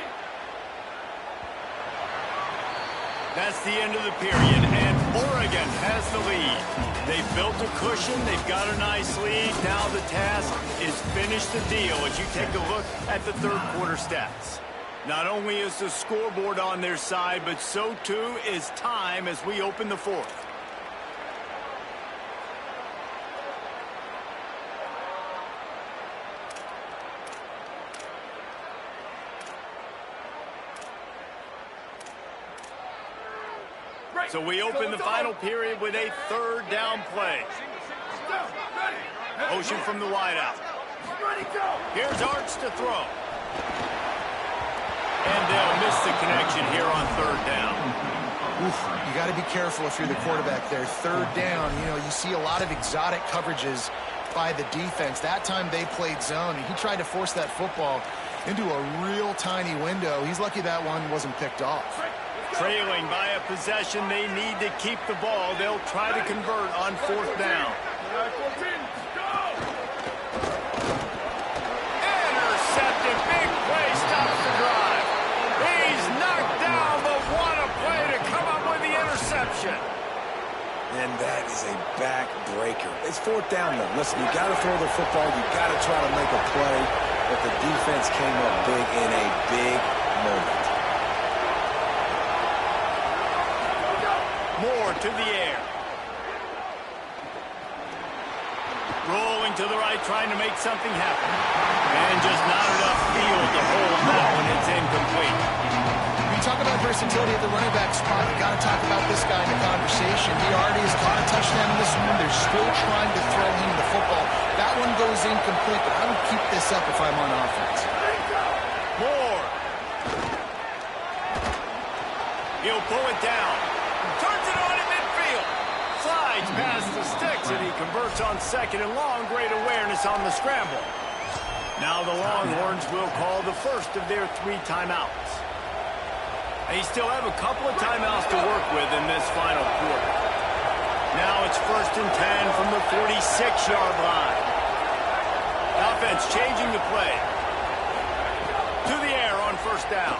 That's the end of the period, and Oregon has the lead. They've built a cushion. They've got a nice lead. Now the task is finish the deal as you take a look at the 3rd quarter stats. Not only is the scoreboard on their side, but so too is time as we open the 4th. So we open the final period with a 3rd down play. Motion from the wideout. Here's Arts to throw. And they'll miss the connection here on 3rd down. Oof, you got to be careful if you're the quarterback there. 3rd down, you see a lot of exotic coverages by the defense. That time they played zone, and he tried to force that football into a real tiny window. He's lucky that one wasn't picked off. Trailing by a possession, they need to keep the ball. They'll try to convert on 4th down. Intercepted, big play, stops the drive. He's knocked down, but what a play to come up with the interception. And that is a backbreaker. It's 4th down, though. Listen, you got to throw the football. You got to try to make a play, but the defense came up big in a big moment. Moore to the air. Rolling to the right, trying to make something happen. And just not enough field to hold that one. It's incomplete. When you talk about versatility at the running back spot, you got to talk about this guy in the conversation. He already has caught a touchdown in this one. They're still trying to throw him the football. That one goes incomplete, but I don't keep this up if I'm on offense. Moore. He'll pull it down. Turns it on in midfield. Slides past the sticks, and he converts on 2nd and long. Great awareness on the scramble. Now the Longhorns will call the first of their 3 timeouts. They still have a couple of timeouts to work with in this final quarter. Now it's 1st and 10 from the 46-yard line. Offense changing the play. To the air on 1st down.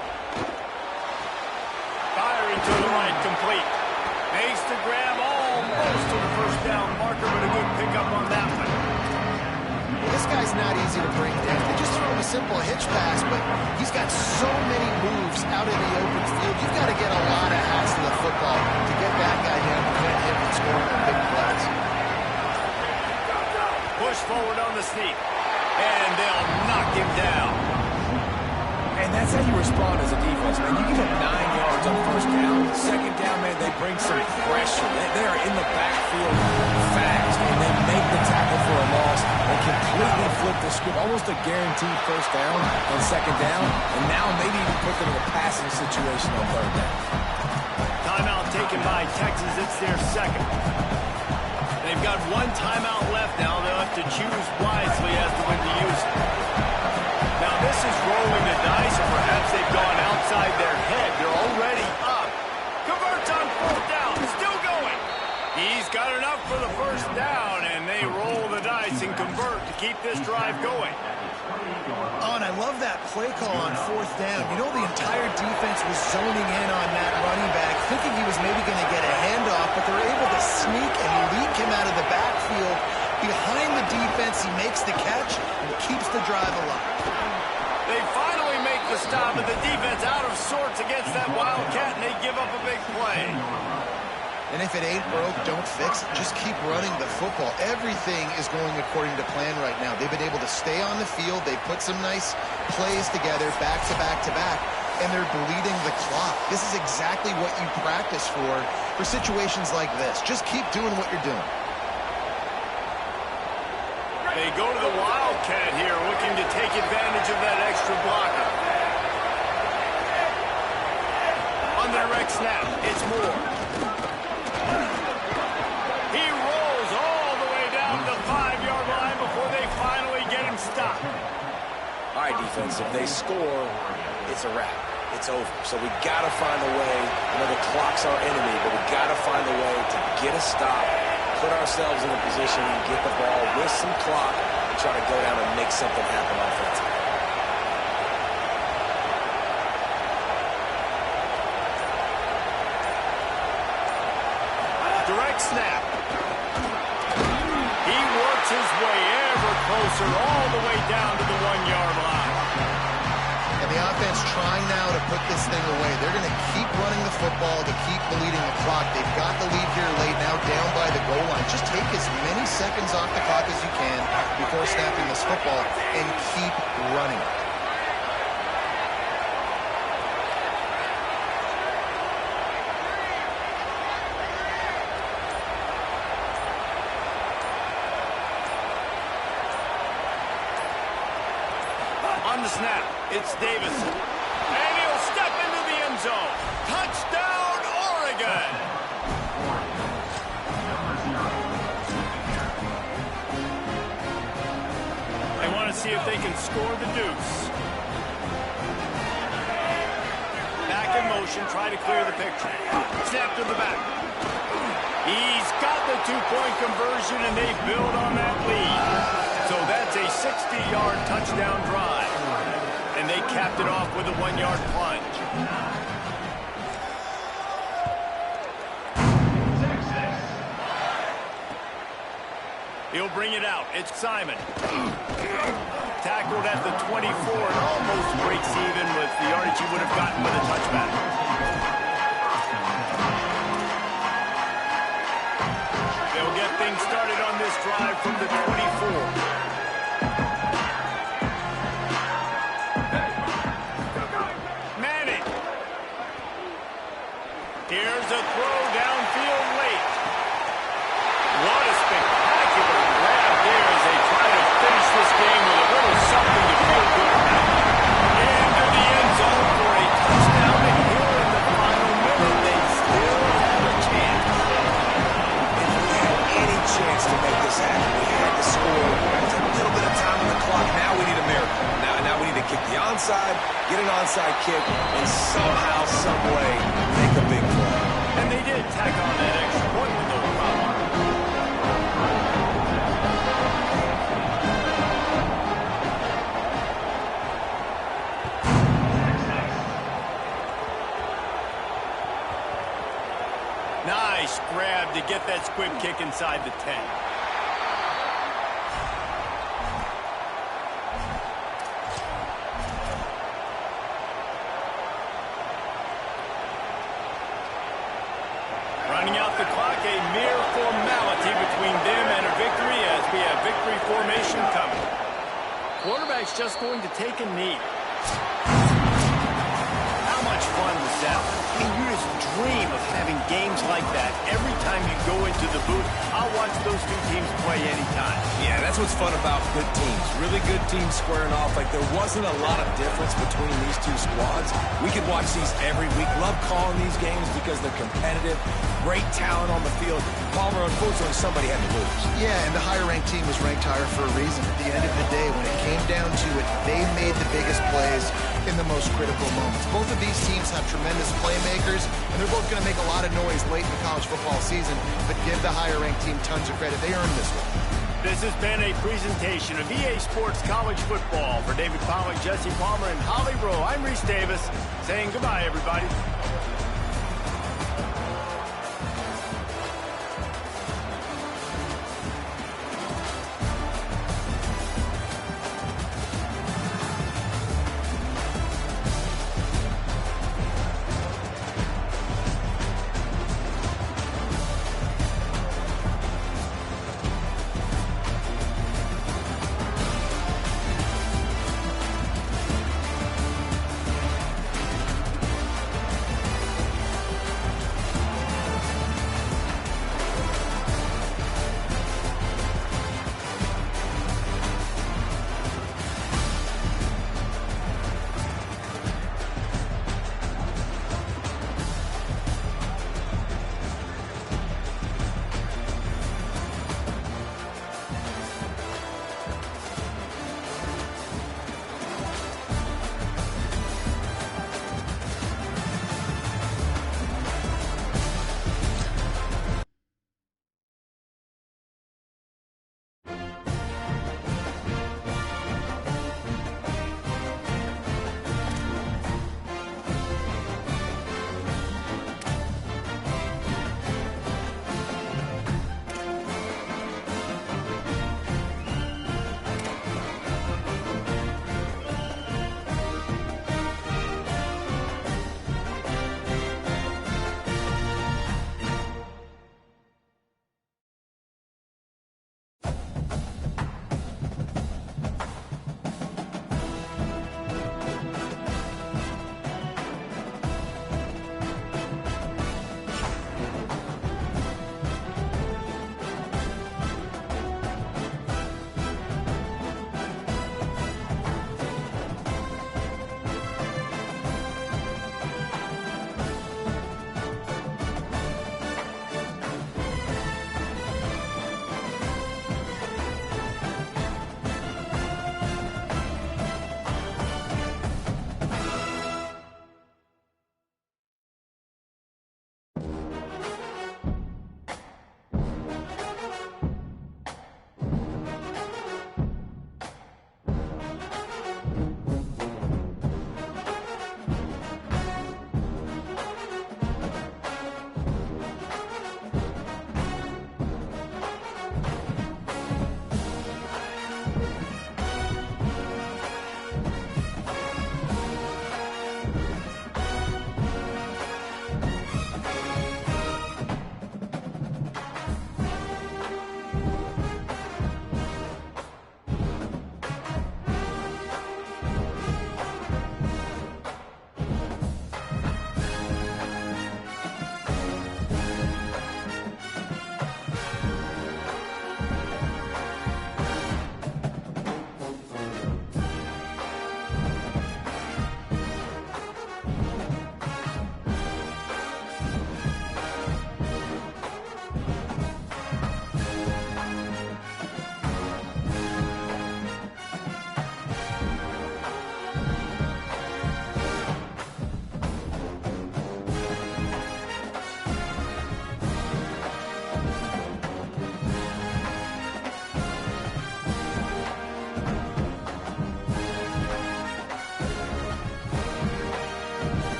Firing to the right, complete. Makes the grab almost to the 1st down marker, but a good pickup on that one. Well, this guy's not easy to bring down. They just throw him a simple hitch pass, but he's got so many moves out in the open field. You've got to get a lot of hats to the football to get that guy down and prevent him from scoring on big plays. Push forward on the sneak, and they'll knock him down. And that's how you respond as a defense, man. You give up 9 yards on 1st down. 2nd down, man, they bring some pressure. They are in the backfield fast, and they make the tackle for a loss. They completely flip the script, almost a guaranteed 1st down on 2nd down, and now maybe even put them in a passing situation on 3rd down. Timeout taken by Texas. It's their 2nd. They've got 1 timeout left now. They'll have to choose wisely as to when to use it. Now this is rolling the dice, or perhaps they've gone outside their head. They're already up. Converts on 4th down. Still going. He's got enough for the 1st down, and they roll the dice and convert to keep this drive going. Oh, and I love that play call on 4th down. The entire defense was zoning in on that running back, thinking he was maybe going to get a handoff, but they're able to sneak and leak him out of the backfield. Behind the defense, he makes the catch and keeps the drive alive. They finally make the stop, and the defense out of sorts against that Wildcat, and they give up a big play. And if it ain't broke, don't fix it. Just keep running the football. Everything is going according to plan right now. They've been able to stay on the field. They put some nice plays together, back to back to back. and they're bleeding the clock. This is exactly what you practice for situations like this. Just keep doing what you're doing. They go to the Wildcat here, looking to take advantage of that extra blocker. On the direct snap, it's Moore. He rolls all the way down the 5-yard line before they finally get him stopped. All right, defense, if they score, it's a wrap. It's over. So we got to find a way. I know the clock's our enemy, but we got to find a way to get a stop, put ourselves in a position and get the ball with some clock and try to go down and make something happen offensively. Direct snap. He works his way ever closer all the way down to the 1-yard line. And the offense trying now to put this thing away. They're going to keep running the football to keep bleeding the clock. They've got the lead here late, now down by the goal line. Just take as many seconds off the clock as you can before snapping this football and keep running. On the snap, it's Davison. And he'll step into the end zone. Touchdown, Oregon! They want to see if they can score the deuce. Back in motion, try to clear the picture. Snap to the back. He's got the 2-point conversion, and they build on that lead. So that's a 60-yard touchdown drive. And they capped it off with a 1-yard plunge. He'll bring it out. It's Simon. Tackled at the 24 and almost breaks even with the yardage he would have gotten with a touchback. They'll get things started on this drive from the 24. Here's a throw downfield late. What a spectacular grab there as they try to finish this game with a little something to feel good about. Into the end zone for a touchdown, and here in the final minute, they still have a chance. If we had any chance to make this happen, we had to score. There's a little bit of time on the clock. Now we need a miracle. Now we need to kick the onside, get an onside kick, and somehow, some way, make a big play. And they did tack on that extra point with no problem. Nice grab to get that squib kick inside the 10. Running out the clock, a mere formality between them and a victory as we have victory formation coming. Quarterback's just going to take a knee. How much fun was that? I mean, you just dream of having games like that every time you go into the booth. I'll watch those two teams play anytime. Yeah, that's what's fun about good teams. Really good teams squaring off. Like, there wasn't a lot of difference between these two squads. We could watch these every week. Love calling these games because they're competitive. Great talent on the field. Palmer, unfortunately, somebody had to lose. Yeah, and the higher-ranked team was ranked higher for a reason. At the end of the day, when it came down to it, they made the biggest plays in the most critical moments. Both of these teams have tremendous playmakers, and they're both going to make a lot of noise late in the college football season, but give the higher-ranked team tons of credit. They earned this one. This has been a presentation of EA Sports College Football. For David Pollack, Jesse Palmer, and Holly Rowe, I'm Reese Davis, saying goodbye, everybody.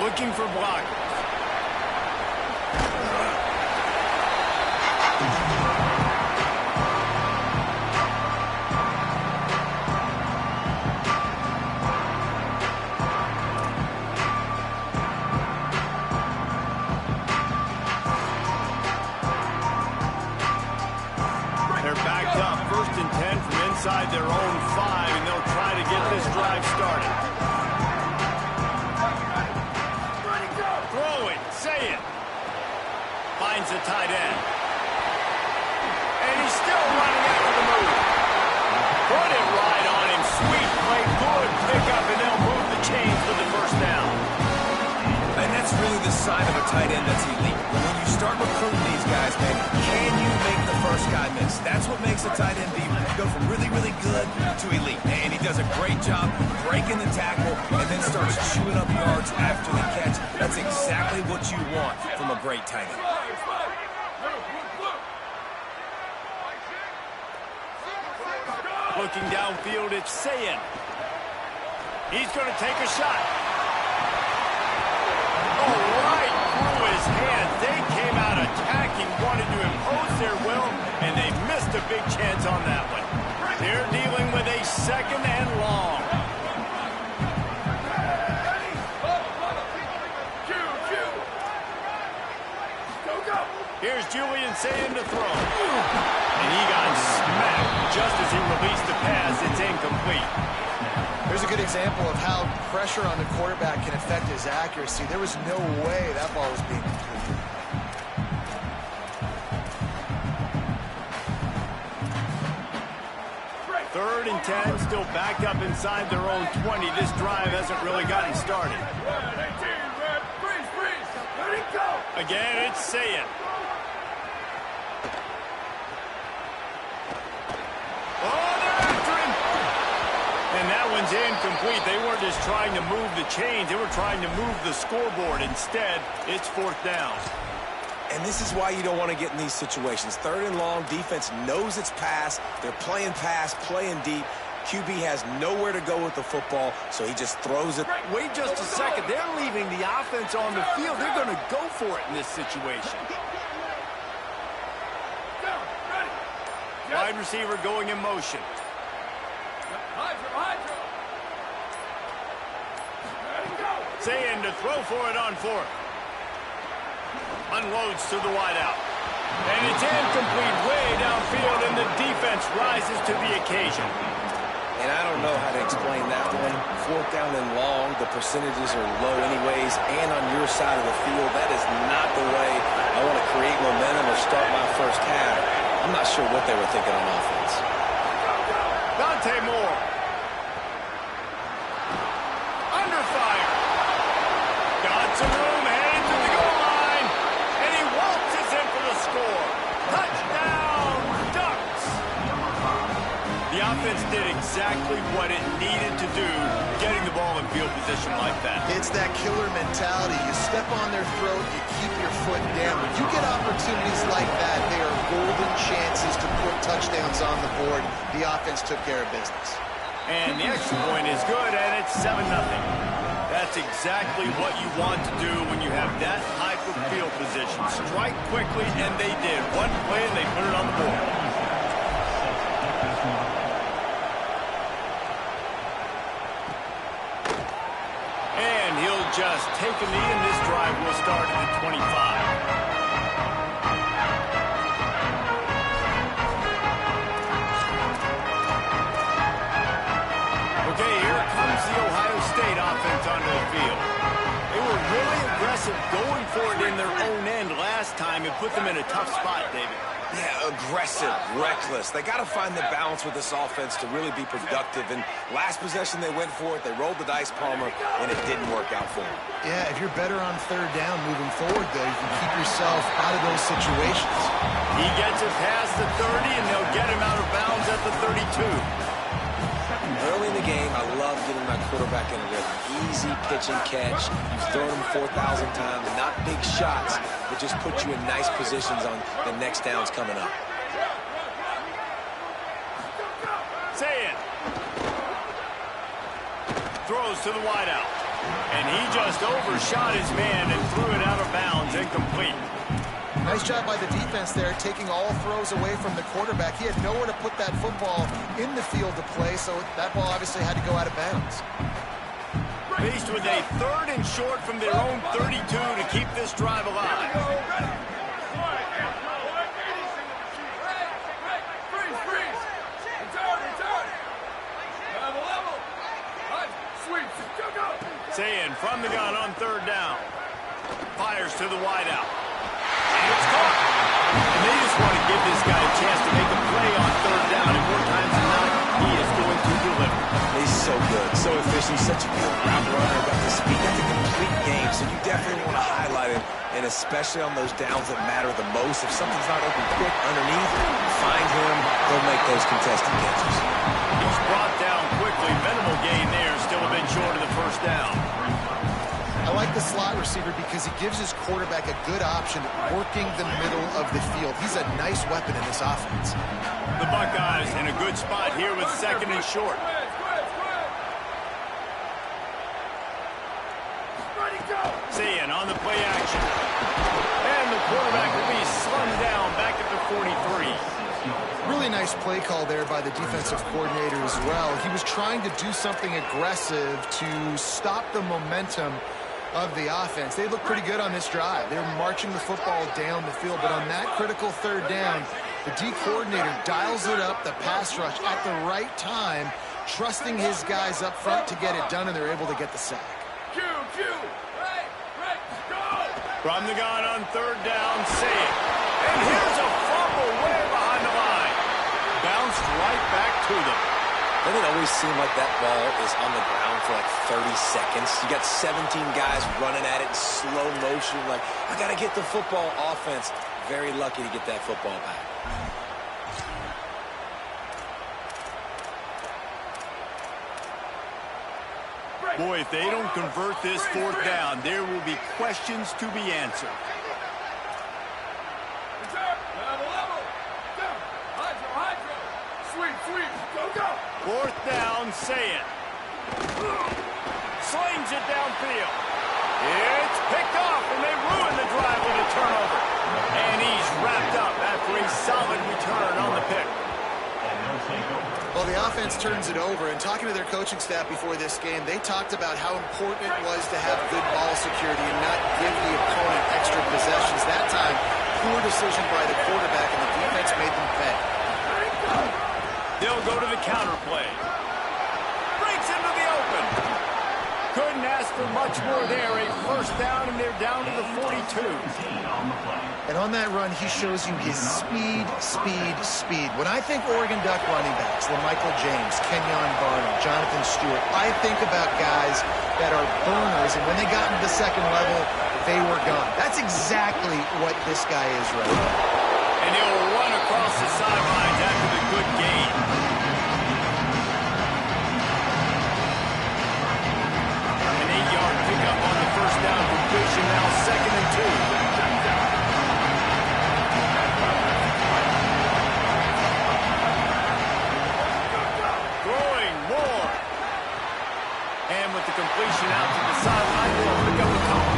looking for blockers. Inside their own 5, and they'll try to get this drive started. Throwing, say it. Finds the tight end. And he's still running after the move. Put it right on him. Sweet play, good pickup, and they'll move the chains for the first down. And that's really the sign of a tight end that's elite. When you start recruiting these guys, man, can you make the first guy miss? That's what makes a tight end be. Go from really, really good to elite. And he does a great job breaking the tackle and then starts chewing up yards after the catch. That's exactly what you want from a great tight end. Looking downfield, it's Sayin. He's going to take a shot. Oh, right through his hands. They came out attacking, wanted to impose their will, and they missed a big chance on that one. They're dealing with a second and long. Here's Julian Sayin to throw. And he got smacked just as he released the pass. It's incomplete. Here's a good example of how pressure on the quarterback can affect his accuracy. There was no way that ball was being completed. Third and 10, still backed up inside their own 20. This drive hasn't really gotten started. Again, it's Sayin. Oh, they're after him! And that one's incomplete. They weren't just trying to move the chains. They were trying to move the scoreboard. Instead, it's fourth down. And this is why you don't want to get in these situations. Third and long, defense knows it's pass. They're playing pass, playing deep. QB has nowhere to go with the football, so he just throws it. Wait just a second. They're leaving the offense on the field. They're going to go for it in this situation. Wide receiver going in motion. Sayin to throw for it on fourth. Unloads to the wideout. And it's incomplete way downfield, and the defense rises to the occasion. And I don't know how to explain that one. Fourth down and long, the percentages are low anyways, and on your side of the field, that is not the way I want to create momentum or start my first half. I'm not sure what they were thinking on offense. Dante Moore. Under fire. Got some room, heading to the goal line, and he waltzes in for the score. Touchdown, Ducks. The offense did exactly what it needed to do, getting the ball in field position like that. It's that killer mentality. You step on their throat, you keep your foot down. When you get opportunities like that, they are golden chances to put touchdowns on the board. The offense took care of business. And the extra point is good, and it's 7-0. That's exactly what you want to do when you have that type of field position. Strike quickly, and they did. One play, and they put it on the board. And he'll just take a knee, and this drive will start at the 25. Okay, here comes the Ohio State offense onto the field. They were really aggressive going for it in their own end last time and put them in a tough spot, David. Yeah, aggressive, reckless. They got to find the balance with this offense to really be productive. And last possession, they went for it. They rolled the dice, Palmer, and it didn't work out for them. Yeah, if you're better on third down moving forward, though, you can keep yourself out of those situations. He gets it past the 30, and they'll get him out of bounds at the 32. Early in the game, I love getting my quarterback in a rhythm. Easy pitch and catch. You've thrown him 4,000 times. Not big shots, but just put you in nice positions on the next downs coming up. Sayin. Throws to the wideout. And he just overshot his man and threw it out of bounds, incomplete. Nice job by the defense there, taking all throws away from the quarterback. He had nowhere to put that football in the field to play, so that ball obviously had to go out of bounds. Faced with a 3rd and short from their own 32 to keep this drive alive. Saying from the gun on 3rd down. Fires to the wideout. And it's caught. And they just want to give this guy a chance to make a play on 3rd down. And more times than not, he is going to deliver. He's so good, so efficient. He's such a good route runner. Got the speed, got the complete game. So you definitely want to highlight him. And especially on those downs that matter the most. If something's not open quick underneath, find him. He'll make those contested catches. He's brought down quickly. Minimal gain there. Still a bit short of the 1st down. I like the slot receiver because he gives his quarterback a good option working the middle of the field. He's a nice weapon in this offense. The Buckeyes in a good spot here with 2nd and short. Seeing on the play action. And the quarterback will be slung down back at the 43. Really nice play call there by the defensive coordinator as well. He was trying to do something aggressive to stop the momentum of the offense. They look pretty good on this drive. They're marching the football down the field, but on that critical 3rd down, the D coordinator dials it up, the pass rush at the right time, trusting his guys up front to get it done, and they're able to get the sack. From the gun on 3rd down, save. And here's a fumble way behind the line. Bounced right back to them. Doesn't it always seem like that ball is on the ground for like 30 seconds? You got 17 guys running at it in slow motion. Like, I got to get the football. Offense, very lucky to get that football back. Boy, if they don't convert this 4th down, there will be questions to be answered. Fourth down, saying. Slings it downfield. It's picked off, and they ruin the drive with a turnover. And he's wrapped up after a solid return on the pick. Well, the offense turns it over, and talking to their coaching staff before this game, they talked about how important it was to have good ball security and not give the opponent extra possessions. That time, poor decision by the quarterback, and the defense made them pay. They'll go to the counter play. Breaks into the open. Couldn't ask for much more there. A 1st down, and they're down to the 42. And on that run, he shows you his speed, speed, speed. When I think Oregon Duck running backs, LaMichael James, Kenyon Barnum, Jonathan Stewart, I think about guys that are burners, and when they got into the 2nd level, they were gone. That's exactly what this guy is right now. And he'll run across the sidelines after the good gain. An 8-yard pickup on the 1st down completion, now 2nd and 2. Completion out to the sideline. They'll pick up the couple.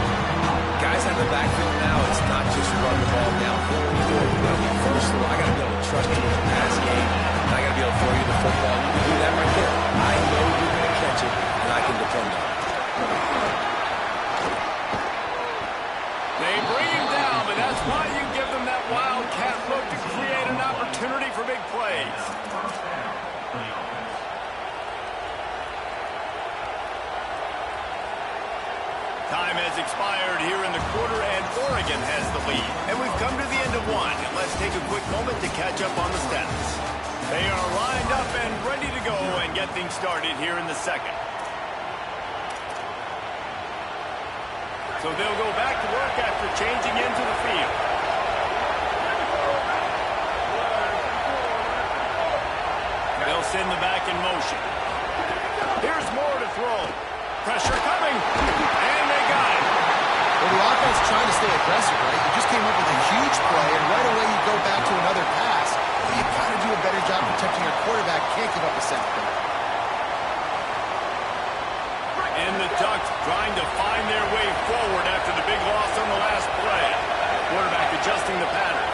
Guys in the backfield now, it's not just run the ball downfield anymore. You got to be versatile. I got to be able to trust you in the pass game. And I got to be able to throw you the football. You can do that right there. I know you're going to catch it, and I can depend on it. They bring him down, but that's why you give them that wildcat look to create an opportunity for big plays. Time has expired here in the quarter, and Oregon has the lead. And we've come to the end of one. And let's take a quick moment to catch up on the stats. They are lined up and ready to go and get things started here in the 2nd. So they'll go back to work after changing into the field. They'll send the back in motion. Here's more to throw. Pressure coming. And they got it. Well, the offense trying to stay aggressive, right? You just came up with a huge play, and right away you go back to another pass. Well, you've got to do a better job protecting your quarterback. Can't give up a sack there. And the Ducks trying to find their way forward after the big loss on the last play. Quarterback adjusting the pattern.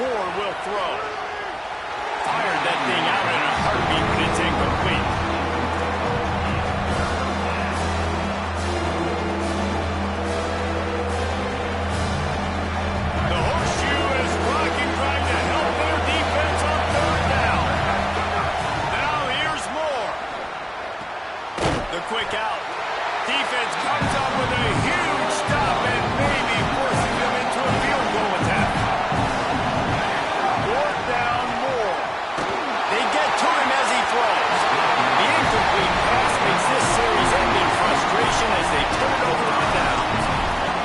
Moore will throw. Fired that thing out in a heartbeat, but it's incomplete. The horseshoe is rocking, trying to help their defense on third down. Now here's Moore. The quick out. Defense comes up with a huge stop and maybe forcing them into a field goal attempt. Fourth down, Moore. They get to him as he throws. The incomplete pass makes this series end in frustration as they turn it over on downs.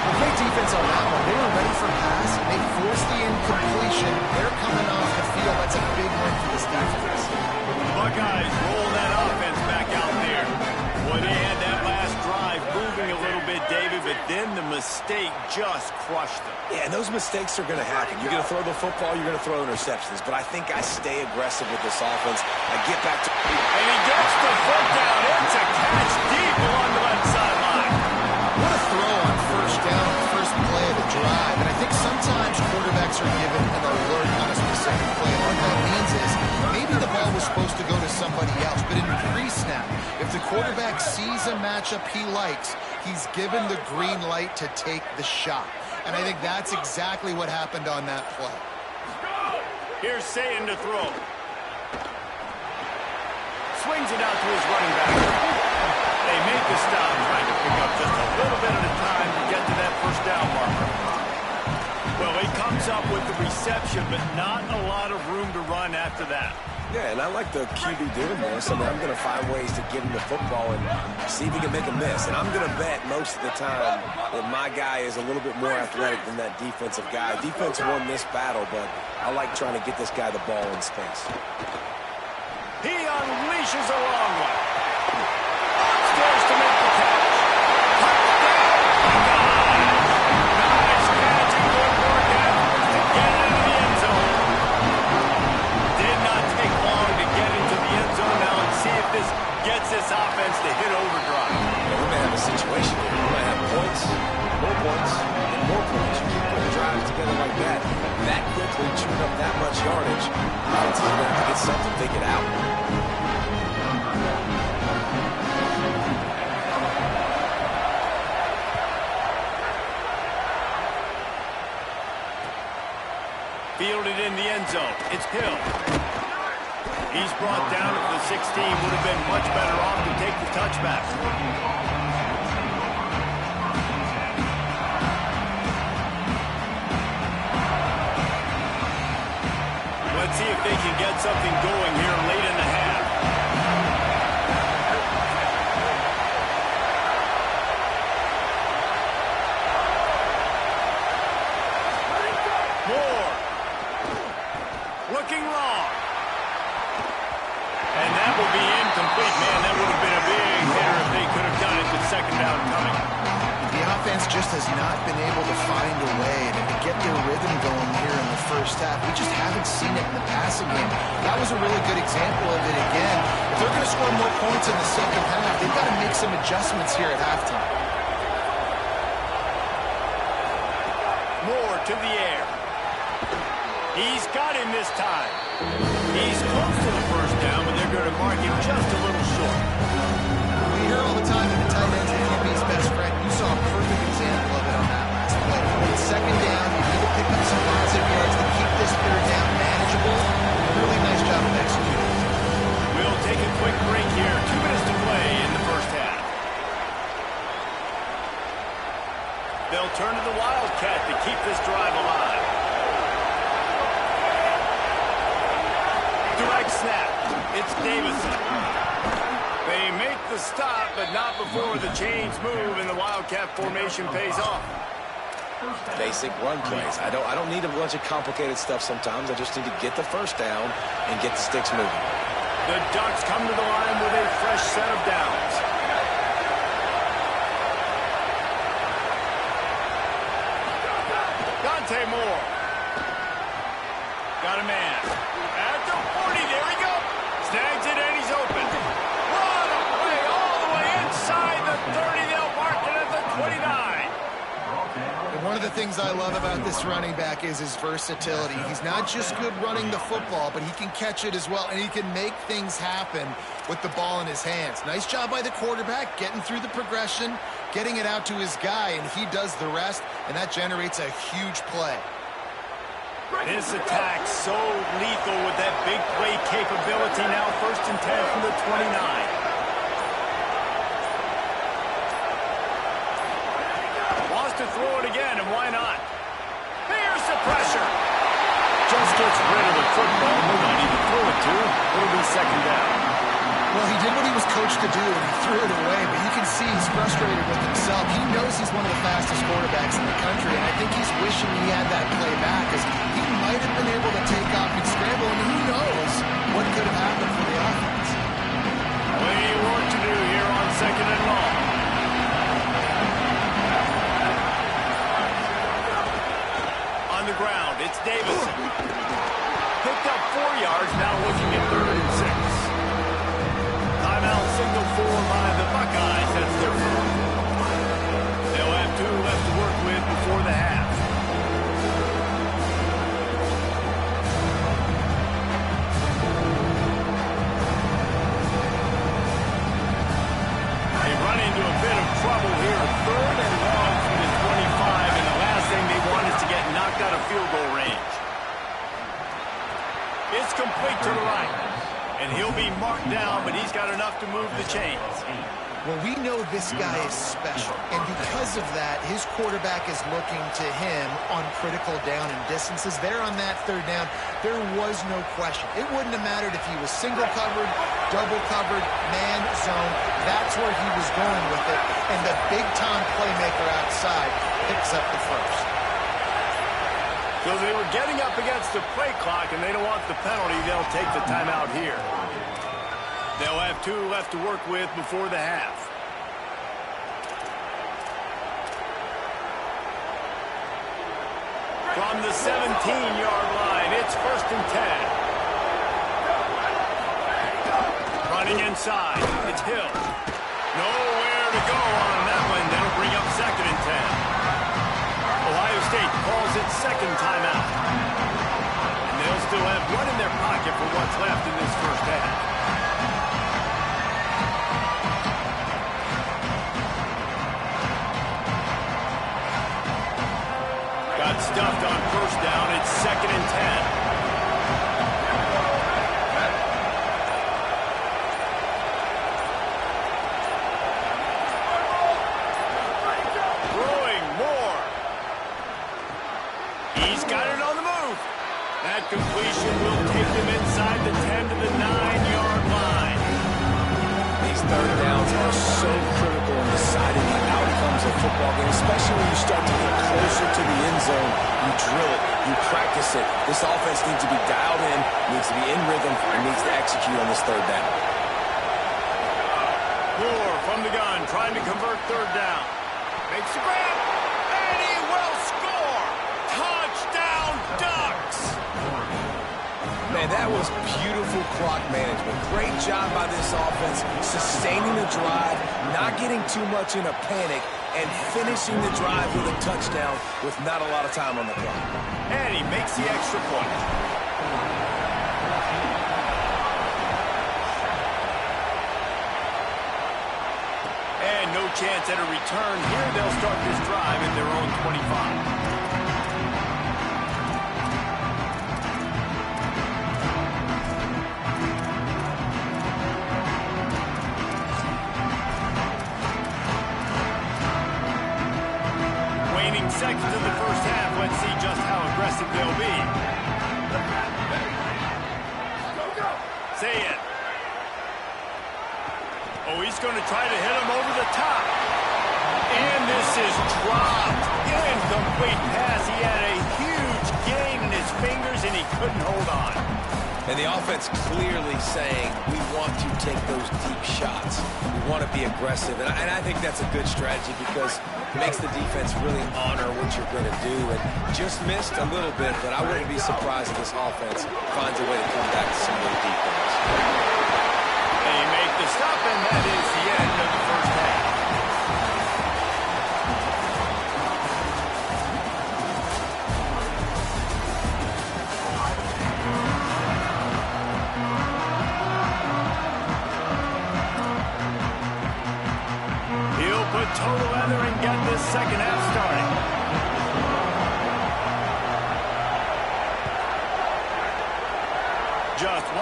Well, great defense on that one. They were ready for pass. They forced the incompletion. They're coming off the field. That's a big win for this defense. The Buckeyes roll that offense back out there. Boy, they had that last drive moving a little bit, David, but then the mistake just crushed them. Yeah, and those mistakes are going to happen. You're going to throw the football, you're going to throw interceptions. But I think I stay aggressive with this offense. I get back to... And he gets the foot down. It's a catch deep along the left sideline. What a throw on first down, first play of the drive. And I think sometimes quarterbacks are given an alert on a specific play. And what that means is maybe the ball was supposed to go to somebody else, but in pre-snap, if the quarterback sees a matchup he likes, he's given the green light to take the shot. And I think that's exactly what happened on that play. Here's Satan to throw. Swings it out to his running back. They make the stop, trying to pick up just a little bit at a time to get to that first down marker. Well, he comes up with the reception, but not a lot of room to run after that. Yeah, and I like the QB doing this. I mean, I'm going to find ways to give him the football and see if he can make a miss. And I'm going to bet most of the time that my guy is a little bit more athletic than that defensive guy. Defense won this battle, but I like trying to get this guy the ball in space. He unleashes a long one. Upstairs to make the catch. Nice catch and good work afterwards to get into the end zone. Did not take long to get into the end zone. Now let's see if this gets this offense to hit overdrive. Yeah, we may have a situation here. We might have points, and more points. You keep putting drives together like that quickly, chewing up that much yardage. Offense is going to have to get something figured out. Fielded in the end zone. It's Hill. He's brought down at the 16. Would have been much better off to take the touchback. Let's see if they can get something going here late in the half. Moore. Looking long. And that will be incomplete. Man, that would have been a big hitter if they could have done it with second down coming. The offense just has not been able to find a way to get their rhythm going here in the first half. We just haven't seen it in the passing game. That was a really good example of it again. If they're going to score more points in the second half, they've got to make some adjustments here at halftime. Moore to the air. He's got him this time. He's close to the first down, but they're going to mark him just a little short. We hear all the time that the tight end's the QB's best friend. You saw a perfect example of it on that last play. When it's second down, you need to pick up some positive yards to keep this third down manageable. Really nice job of executing. We'll take a quick break here. 2 minutes to play in the first half. They'll turn to the Wildcat to keep this drive alive. Direct snap. It's Davison. They make the stop, but not before the chains move and the Wildcat formation pays off. Basic run plays. I don't need a bunch of complicated stuff sometimes. I just need to get the first down and get the sticks moving. The Ducks come to the line with a fresh set of downs. Dante Moore. Got a man. At the 40, there he goes. Snags it and he's open. What a play things I love about this running back is his versatility. He's not just good running the football, but he can catch it as well, and he can make things happen with the ball in his hands. Nice job by the quarterback, getting through the progression, getting it out to his guy, and he does the rest, and that generates a huge play. This attack so lethal with that big play capability. Now 1st and 10 from the 29. To throw it again, and why not? Here's the pressure. Just gets rid of the football. Nobody to throw it to. It'll be 2nd down. Well, he did what he was coached to do, and he threw it away, but you can see he's frustrated with himself. He knows he's one of the fastest quarterbacks in the country, and I think he's wishing he had that play back, because he might have been able to take off and scramble, and who knows what could have happened for the offense. Plenty of work to do here on 2nd and long. On the ground, it's Davison. Picked up 4 yards, now looking at 3rd and 6. Timeout signal by the Buckeyes. That's their 4th. They'll have 2 left to work with before the half. They run into a bit of trouble here. 3rd and long from the 25, and the last thing they want is to get knocked out of field goal range. It's complete to the right. And he'll be marked down, but he's got enough to move the chains. Well, we know this guy is special, and because of that, his quarterback is looking to him on critical down and distances. There on that 3rd down, there was no question. It wouldn't have mattered if he was single covered, double covered, man zone. That's where he was going with it, and the big-time playmaker outside picks up the 1st. So they were getting up against the play clock, and they don't want the penalty. They'll take the timeout here. They'll have 2 left to work with before the half. From the 17-yard line, it's 1st and 10. Running inside, it's Hill. Nowhere to go on that one. That'll bring up 2nd and 10. Ohio State calls its 2nd timeout. And they'll still have 1 in their pocket for what's left in this 1st half. Got stuffed on 1st down. It's 2nd and 10. That completion will take them inside the 10 to the 9-yard line. These 3rd downs are so critical in deciding the outcomes of football games, especially when you start to get closer to the end zone. You drill it, you practice it. This offense needs to be dialed in, needs to be in rhythm, and needs to execute on this 3rd down. Moore from the gun, trying to convert 3rd down. Makes the grab, and he will score! Touchdown, Ducks! Man, that was beautiful clock management. Great job by this offense, sustaining the drive, not getting too much in a panic, and finishing the drive with a touchdown with not a lot of time on the clock. And he makes the extra point. And no chance at a return here. They'll start this drive at their own 25. Seconds in the 1st half. Let's see just how aggressive they'll be. Say it. Oh, he's going to try to hit him over the top. And this is dropped. Incomplete pass. He had a huge gain in his fingers, and he couldn't hold on. And the offense clearly saying, we want to take those deep shots. We want to be aggressive. And I think that's a good strategy because it makes the defense really honor what you're going to do. And just missed a little bit, but I wouldn't be surprised if this offense finds a way to come back to some really deep things. They make the stop, and that is the end of the 1st half.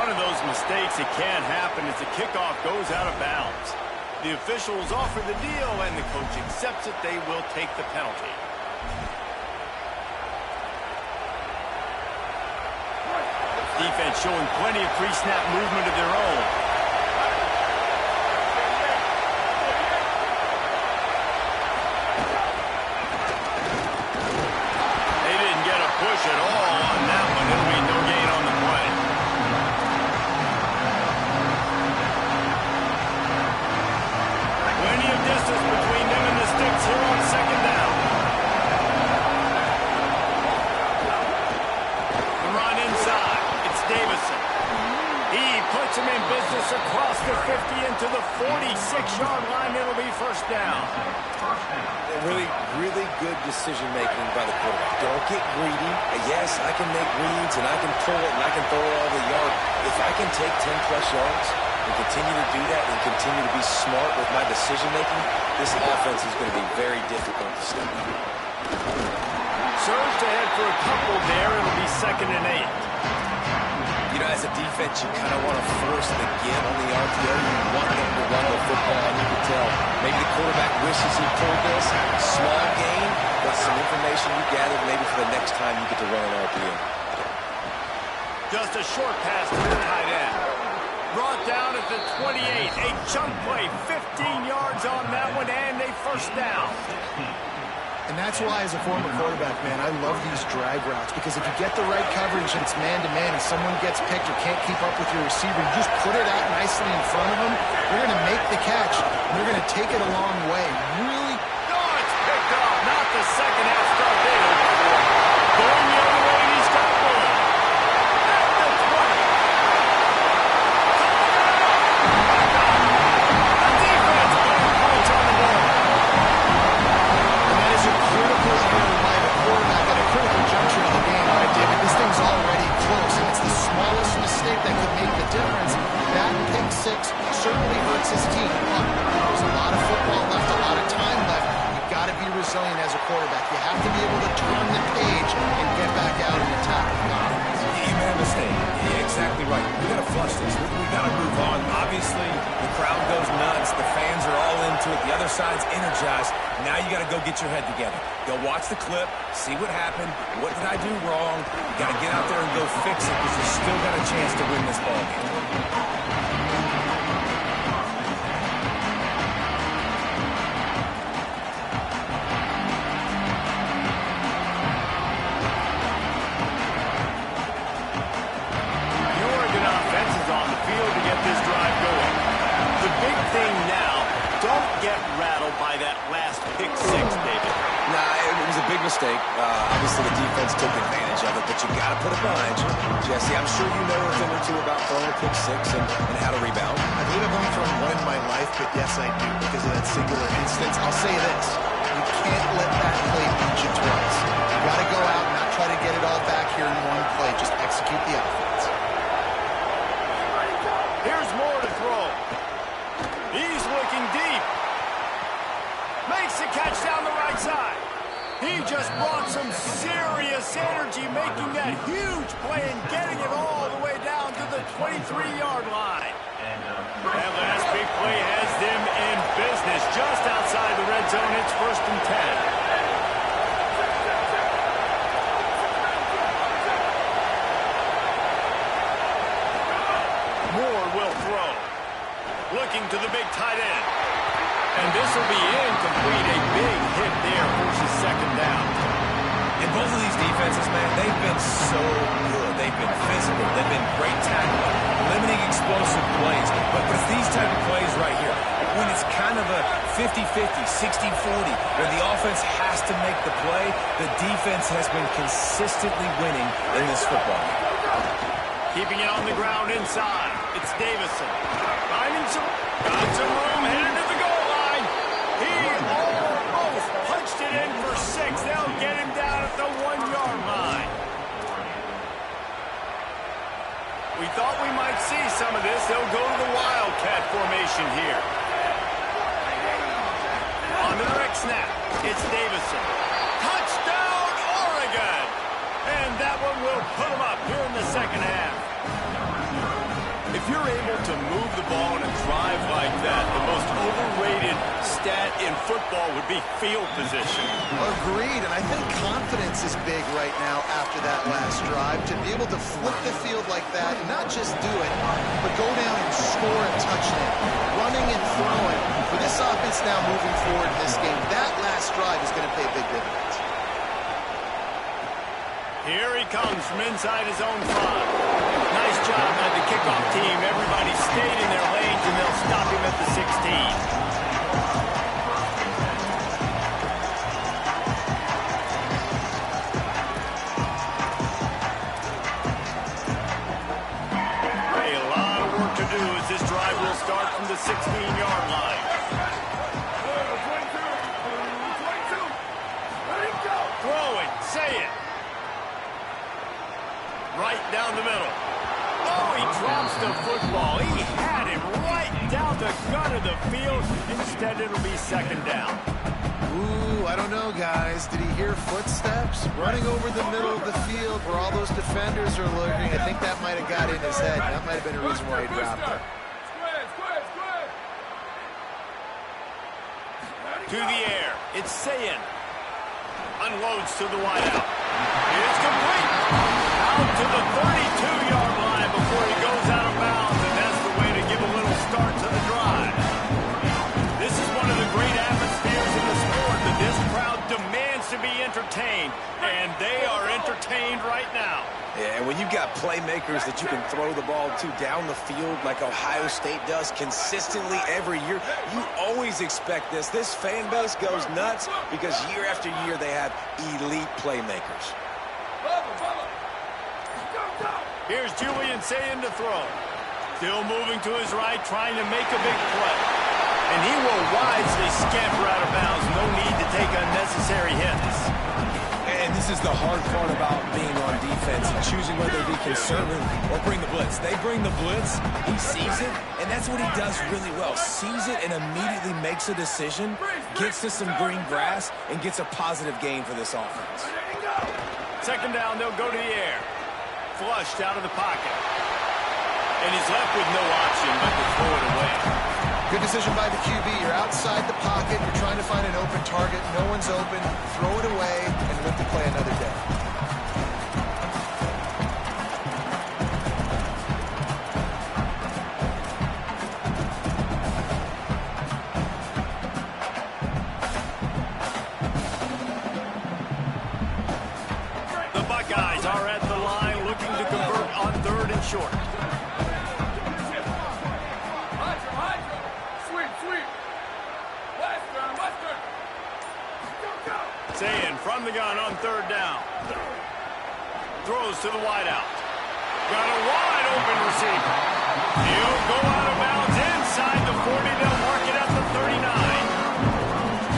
one of those mistakes that can happen as the kickoff goes out of bounds. The officials offer the deal, and the coach accepts it. They will take the penalty. Defense showing plenty of pre-snap movement of their own. They didn't get a push at all on that one. It'll be no gain on the play. Plenty of distance between them and the sticks here on second down. The run inside. It's Davison. He puts him in business across the 50 into the 46-yard line. It'll be first down. Really good decision-making by the quarterback. Don't get greedy. Yes, I can make reads, and I can pull it, and I can throw it all the yard. If I can take 10-plus yards and continue to do that and continue to be smart with my decision-making, this offense is going to be very difficult to stop. Surge ahead for a couple there. It'll be 2nd and 8. You know, as a defense, you kind of want to force the give on the RPO. You want them to run the football, and you can tell maybe the quarterback wishes he pulled this. Small gain, but some information you gathered maybe for the next time you get to run an RPO. Just a short pass to the tight end. Brought down at the 28. A chunk play, 15 yards on that one, and a first down. And that's why, as a former quarterback, man, I love these drag routes, because if you get the right coverage and it's man-to-man and someone gets picked or can't keep up with your receiver, you just put it out nicely in front of them, they're going to make the catch, and they're going to take it a long way. Really? Oh, it's picked off. Not the second half start they hoped for. Going the other way, and he's got one. At the 20. The defense putting points on the board. Critical error by the quarterback at a critical juncture of the game, right, David? This thing's already close, and it's the smallest mistake that could make the difference. That pick six certainly hurts his team. There's a lot of football left, a lot of time left. You've got to be resilient as a quarterback. You have to be able to turn the page and get back out and attack the offense. You made a mistake. Yeah, exactly right. We got to flush this. We got to move on. Obviously, the crowd goes nuts. The fans are all into it. The other side's energized. Now you got to go get your head together. Go watch the clip, see what happened. What did I do wrong? You got to get out there and go fix it, because you still got a chance to win this ball game. By that last pick six, David. Nah, it was a big mistake. Obviously, the defense took advantage of it, but you got to put it behind you. Jesse, I'm sure you know a thing or two about throwing a pick six and how to rebound. I believe I've only thrown one in my life, but yes, I do, because of that singular instance. I'll say this. You can't let that play beat you twice. You got to go out and not try to get it all back here in one play. Just execute the offense. Here's more to throw. He's looking deep. Makes the catch down the right side. He just brought some serious energy, making that huge play and getting it all the way down to the 23-yard line. That last big play has them in business just outside the red zone. It's 1st and 10. Moore will throw. Looking to the big tight end. And this will be incomplete. A big hit there, forces 2nd down. And both of these defenses, man, they've been so good. They've been physical. They've been great tackling, limiting explosive plays. But it's these type of plays right here, when it's kind of a 50-50, 60-40, where the offense has to make the play, the defense has been consistently winning in this football game. Keeping it on the ground inside. It's Davison. Finding got some room, headed to the goal line. He almost punched it in for 6. They'll get him down at the 1-yard line. We thought we might see some of this. They'll go to the Wildcat formation here. On the direct snap, it's Davison. Touchdown, Oregon! And that one will put them up here in the second half. you're able to move the ball in a drive like that, the most overrated stat in football would be field position. Agreed, and I think confidence is big right now after that last drive. To be able to flip the field like that, and not just do it, but go down and score a touchdown. Running and throwing. For this offense now moving forward in this game, that last drive is going to pay big dividends. Here he comes from inside his own 5. Nice job by the kickoff team. Everybody stayed in their lanes, and they'll stop him at the 16. This drive will start from the 16-yard line. 22. Ready, go. Throw it. Say it. Right down the middle. Oh, he drops the football. He had him right down the gut of the field. Instead, it'll be second down. Ooh, I don't know, guys. Did he hear footsteps? Running over the middle of the field where all those defenders are lurking. I think that might have got in his head. That might have been a reason why he dropped it. To the air. It's Sayin. Unloads to the wideout. It's complete. Out to the 32-yard line before he goes out of bounds, and that's the way to give a little start to the drive. This is one of the great atmospheres in the sport, that this crowd demands to be entertained, and they are entertained right now. Yeah, and when you've got playmakers that you can throw the ball to down the field like Ohio State does consistently every year, you always expect this. This fan base goes nuts because year after year they have elite playmakers. Here's Julian Sayin to throw. Still moving to his right, trying to make a big play. And he will wisely scamper out of bounds. No need to take unnecessary hits. And this is the hard part about being on defense and choosing whether to be conservative or bring the blitz. They bring the blitz, he sees it, and that's what he does really well. Sees it and immediately makes a decision, gets to some green grass, and gets a positive gain for this offense. Second down, they'll go to the air. Flushed out of the pocket. And he's left with no option but to throw it away. Good decision by the QB. You're outside the pocket. You're trying to find an open target. No one's open. Throw it away and live to play another day. The Buckeyes are at the line looking to convert on 3rd and short. Sayin from the gun on 3rd down. Throws to the wideout. Got a wide open receiver. He'll go out of bounds inside the 40. They'll mark it at the 39.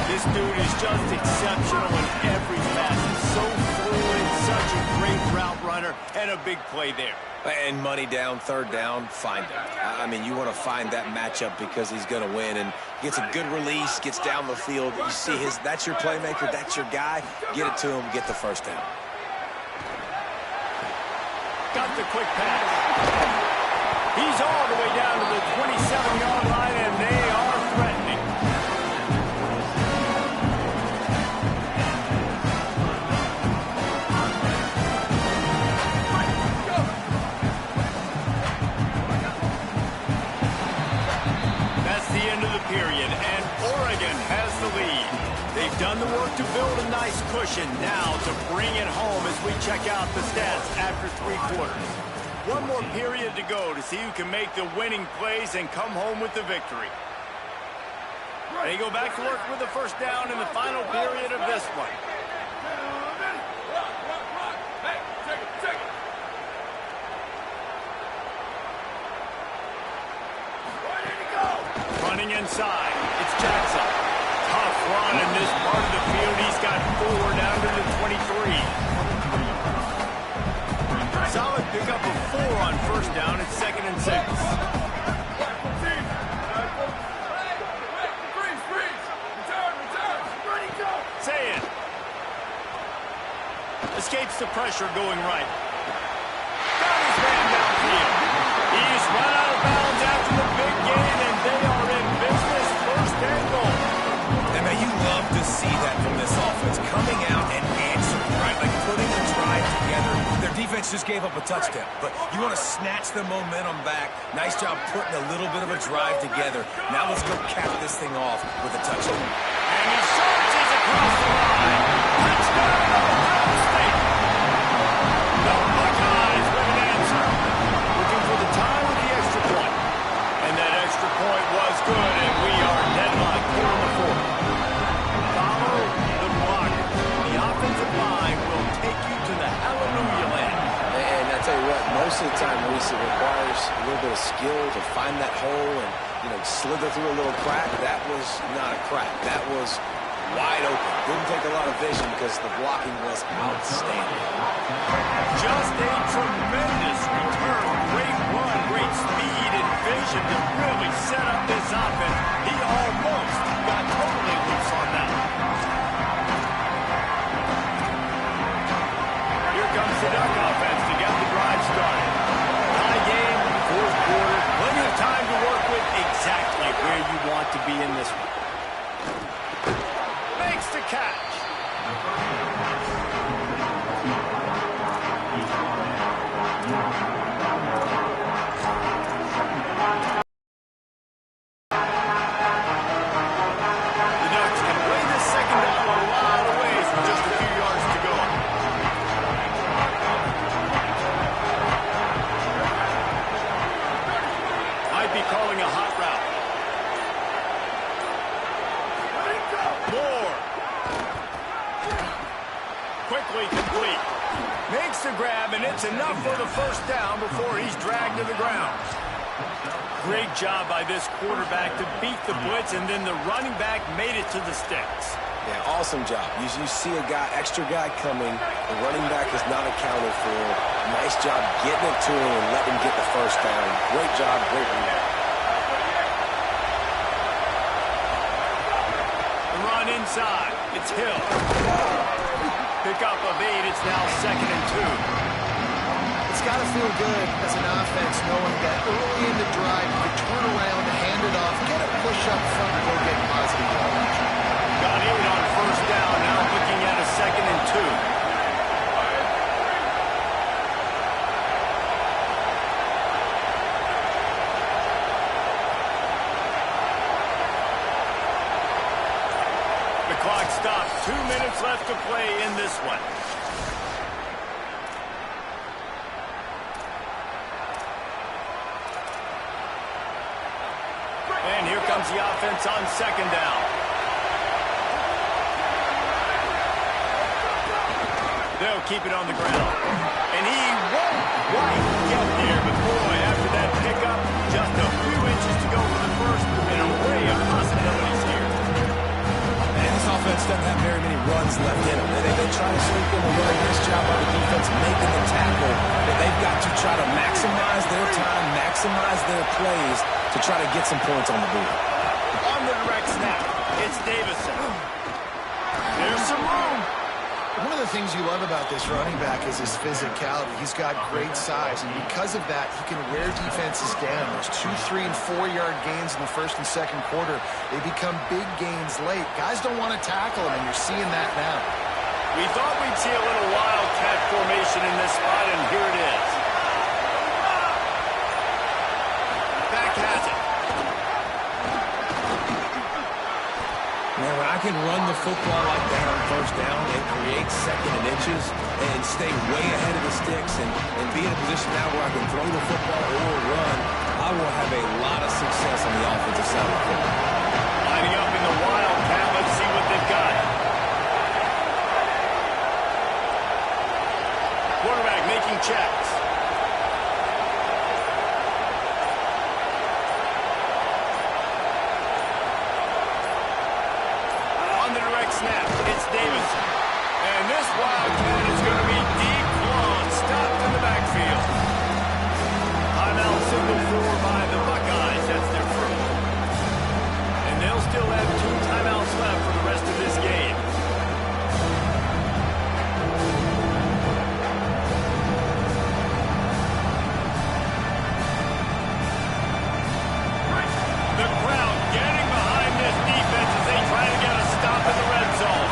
This dude is just exceptional in every facet. So fluid, such a great route runner, and a big play there. And money down, 3rd down, find him. I mean, you want to find that matchup because he's going to win, and gets a good release, gets down the field. You see that's your playmaker, that's your guy. Get it to him, get the 1st down. Got the quick pass. He's all the way down to the 27-yard line, and they are threatening. Period, and Oregon has the lead. They've done the work to build a nice cushion. Now to bring it home as we check out the stats after 3 quarters. One more period to go to see who can make the winning plays and come home with the victory. They go back to work with the 1st down in the final period of this one. Running inside, it's Jackson. Tough run in this part of the field. He's got 4 down to the 23. Solid pickup of 4 on 1st down. It's 2nd and 6. Sayin. Escapes the pressure going right. Got his man downfield. He's run out of bounds. defense just gave up a touchdown, but you want to snatch the momentum back. Nice job putting a little bit of a drive together. Now let's go cap this thing off with a touchdown. And he surges across the line. Touchdown, Ohio State. The Buckeyes with an answer. Looking for the tie with the extra point. And that extra point was good, and we are deadlocked here in the fourth. Follow the blocker. The offensive line will take you to the hallelujah land. And I tell you what, most of the time, Reese, it requires a little bit of skill to find that hole and, slither through a little crack. That was not a crack. That was wide open. Didn't take a lot of vision because the blocking was outstanding. Just a tremendous return. Great run, great speed and vision to really set up this offense. He almost got totally loose on that. Here comes the Duck offense to get the drive started. Tie game, fourth quarter. Plenty of time to work with exactly where you want to be in this one. Makes the catch. The Ducks can play this second down a lot of ways with just a few yards to go. Might be calling a hot route. Moore. Quickly complete. Makes the grab, and it's enough for the first down before he's dragged to the ground. Great job by this quarterback to beat the blitz, and then the running back made it to the sticks. Yeah, awesome job. You see a extra guy coming. The running back is not accounted for. Nice job getting it to him and letting him get the first down. Great job, great run. The run inside. It's Hill. Pickup of 8. It's now 2nd and 2. It's got to feel good as an offense knowing that early in the drive you can turn around, hand it off, get a push up front, and go get positive yardage. Got 8 on first down. Now looking at a 2nd and 2. The clock stops. 2 minutes left to play in this one. And here comes the offense on 2nd down. They'll keep it on the ground. And he won't quite get there, but boy, after that pickup, just a few inches to go for the first, an array of possibilities here. And this offense doesn't have very many runs left in them. They've been trying to sneak in a really nice job by the defense making the tackle, but they've got to try to maximize their time, maximize their plays to try to get some points on the board. On the direct snap, it's Davison. There's some room. One of the things you love about this running back is his physicality. He's got great size, and because of that, he can wear defenses down. Those 2, 3, and 4-yard gains in the first and second quarter, they become big gains late. Guys don't want to tackle him, and you're seeing that now. We thought we'd see a little wildcat formation in this spot, and here it is. Back has it. Man, when I can run the football like that on first down and create 2nd and inches and stay way ahead of the sticks and be in a position now where I can throw the football or run, I will have a lot of success on the offensive side of the football. Lining up in the wildcat. Let's see what they've got. Quarterback making checks. Snap. It's Davison. And this wildcat is going to be deep long, stopped in the backfield. Timeout signal for by the Buckeyes. That's their first. And they'll still have 2 timeouts left for the rest of this game. The crowd getting behind this defense as they try to get a stop in the red zone.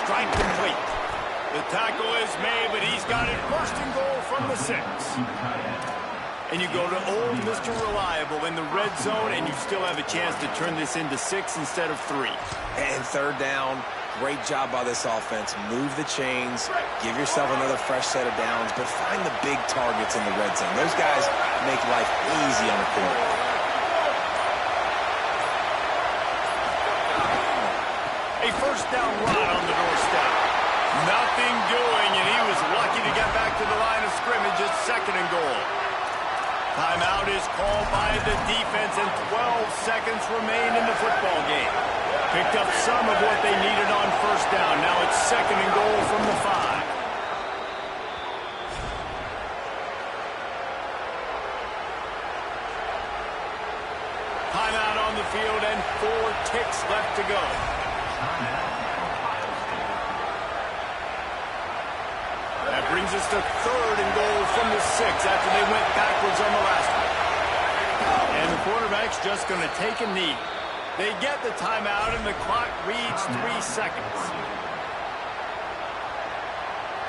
strike complete. The tackle is made, but he's got it first and goal from the 6. And you go to old Mr. Reliable in the red zone, and you still have a chance to turn this into 6 instead of 3. And third down, great job by this offense. Move the chains, give yourself another fresh set of downs, but find the big targets in the red zone. Those guys make life easy on the quarterback. A first down run on the doorstep. Nothing doing, and he was lucky to get back to the line of scrimmage at 2nd and goal. Timeout is called by the defense, and 12 seconds remain in the football game. Picked up some of what they needed on first down. Now it's 2nd and goal from the 5. Timeout on the field, and 4 ticks left to go. That brings us to 3rd and goal from the 6 after they went backwards on the last one. And the quarterback's just going to take a knee. They get the timeout, and the clock reads 3 seconds.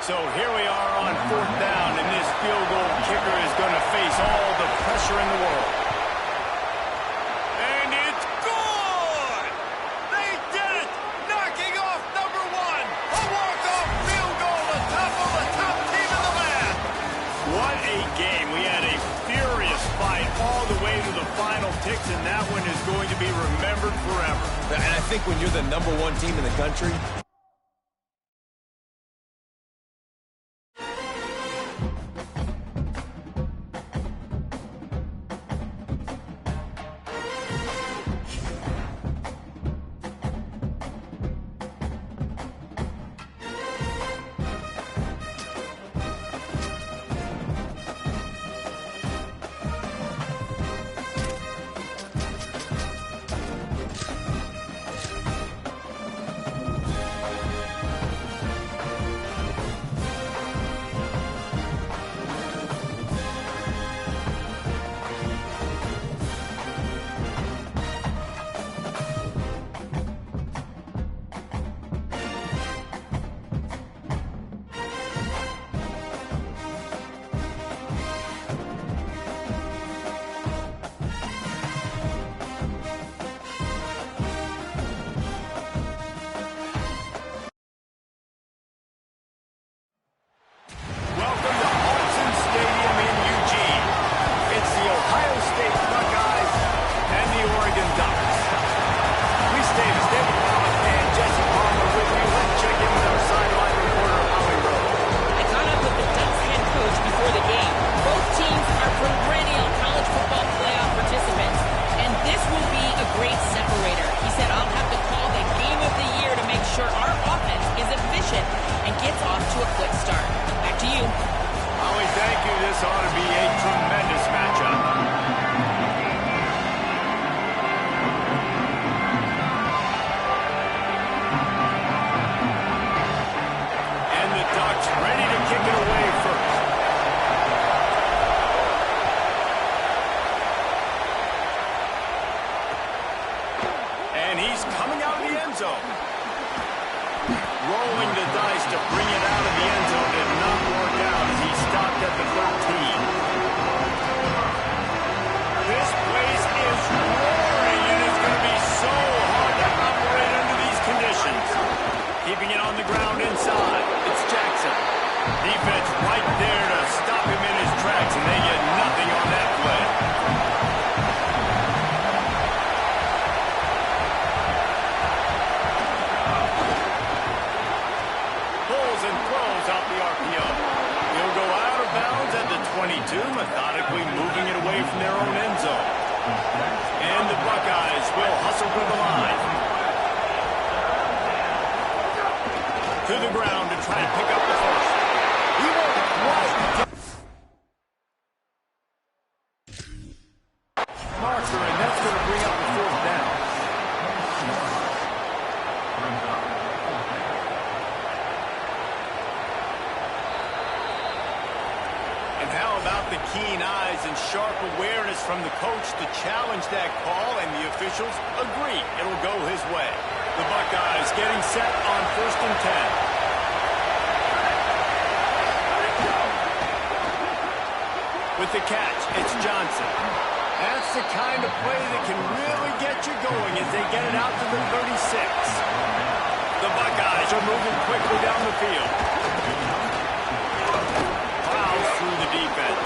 So here we are on 4th down, and this field goal kicker is going to face all the pressure in the world. And it's good! They did it! Knocking off number 1! A walk-off field goal to topple the top team in the land! What a game. We had a furious fight all the way to the final ticks, and that one is going to be remembered forever. And I think when you're the number 1 team in the country, methodically moving it away from their own end zone. And the Buckeyes will hustle to the line. To the ground to try and pick up the first. He won't quite marker, and that's going to bring up the 4th down. And how about the keen eyes and sharp awareness from the coach to challenge that call, and the officials agree it'll go his way. The Buckeyes getting set on 1st and 10. With the catch, it's Johnson. That's the kind of play that can really get you going as they get it out to the 36. The Buckeyes are moving quickly down the field. Fouls through the defense.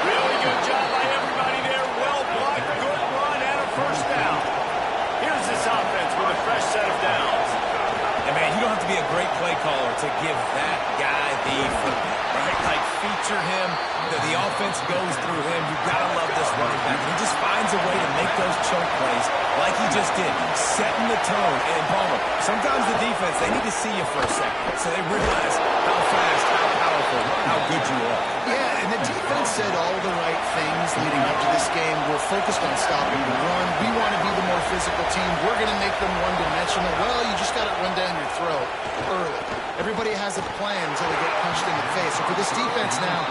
Really good job by everybody there. Well blocked, good run, and a 1st down. Here's this offense with a fresh set of downs. And, man, you don't have to be a great play caller to give that guy the football, right? Like, feature him. The offense goes through him. You've got to love this running back. He just finds a way to make those choke plays like he just did, setting the tone. And, Palmer, sometimes the defense, they need to see you for a second so they realize how fast, how powerful, how good you are. Yeah, and the defense said all the right things leading up to this game. We're focused on stopping the run. We want to be the more physical team. We're going to make them one-dimensional. Well, you just got to run down your throat early. Everybody has a plan until they get punched in the face. So for this defense now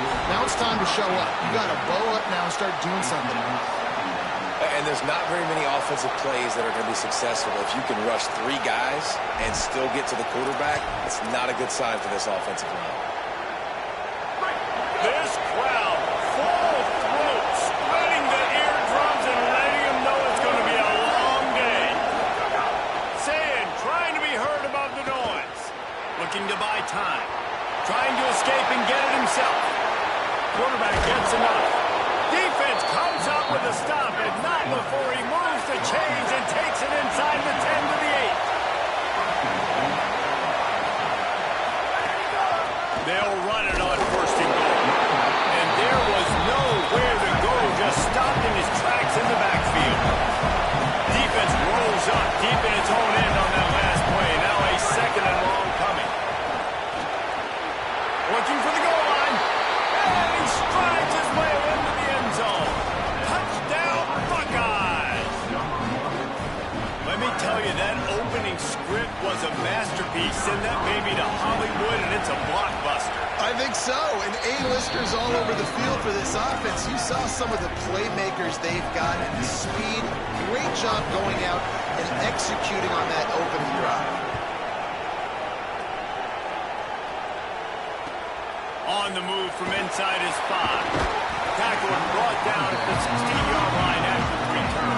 it's time to show up. You got to bow up now and start doing something. And there's not very many offensive plays that are going to be successful if you can rush 3 guys and still get to the quarterback. It's not a good sign for this offensive line. This crowd, full throat, spreading the eardrums and letting them know it's going to be a long day. Saying, trying to be heard above the noise. Looking to buy time. Trying to escape and get it himself. Quarterback gets enough. Defense comes up with a stop, and not before he moves the chains and takes it inside the 10 to the 8. They'll run it on 1st and goal. And there was nowhere to go, just stopped in his tracks in the backfield. Defense rolls up deep in its own end on that last play. Now a 2nd and long coming. Looking for the goal line. And he strides his way into the end zone. Touchdown, Buckeyes! Let me tell you, that opening script was a masterpiece. Send that baby to Hollywood, and it's a blockbuster. I think so, and A-listers all over the field for this offense. You saw some of the playmakers they've got and the speed. Great job going out and executing on that opening drive. On the move from inside his 5. Tackle and brought down at the 16-yard line after the return.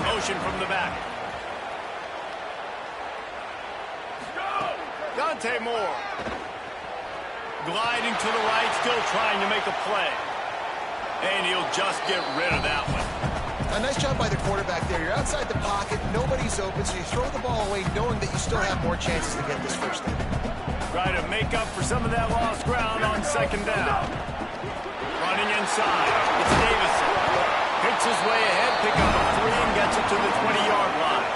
Motion from the back. Dante Moore. Gliding to the right, still trying to make a play. And he'll just get rid of that one. A nice job by the quarterback there. You're outside the pocket, nobody's open, so you throw the ball away knowing that you still have more chances to get this 1st down. Try to make up for some of that lost ground on 2nd down. Running inside, it's Davison. Picks his way ahead, pick up a 3 and gets it to the 20-yard line.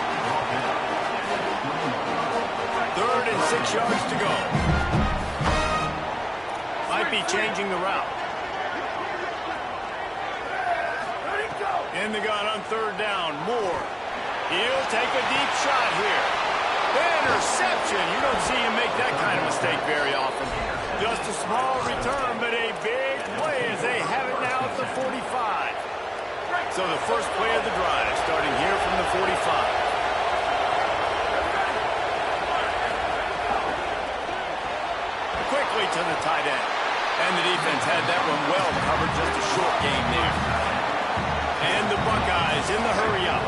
3rd and 6 yards to go. Might be changing the route. In the gun on 3rd down, Moore. He'll take a deep shot here. Interception. You don't see him make that kind of mistake very often. Just a small return, but a big play as they have it now at the 45. So the first play of the drive, starting here from the 45. Quickly to the tight end. And the defense had that one well covered, just a short game there. And the Buckeyes in the hurry-up.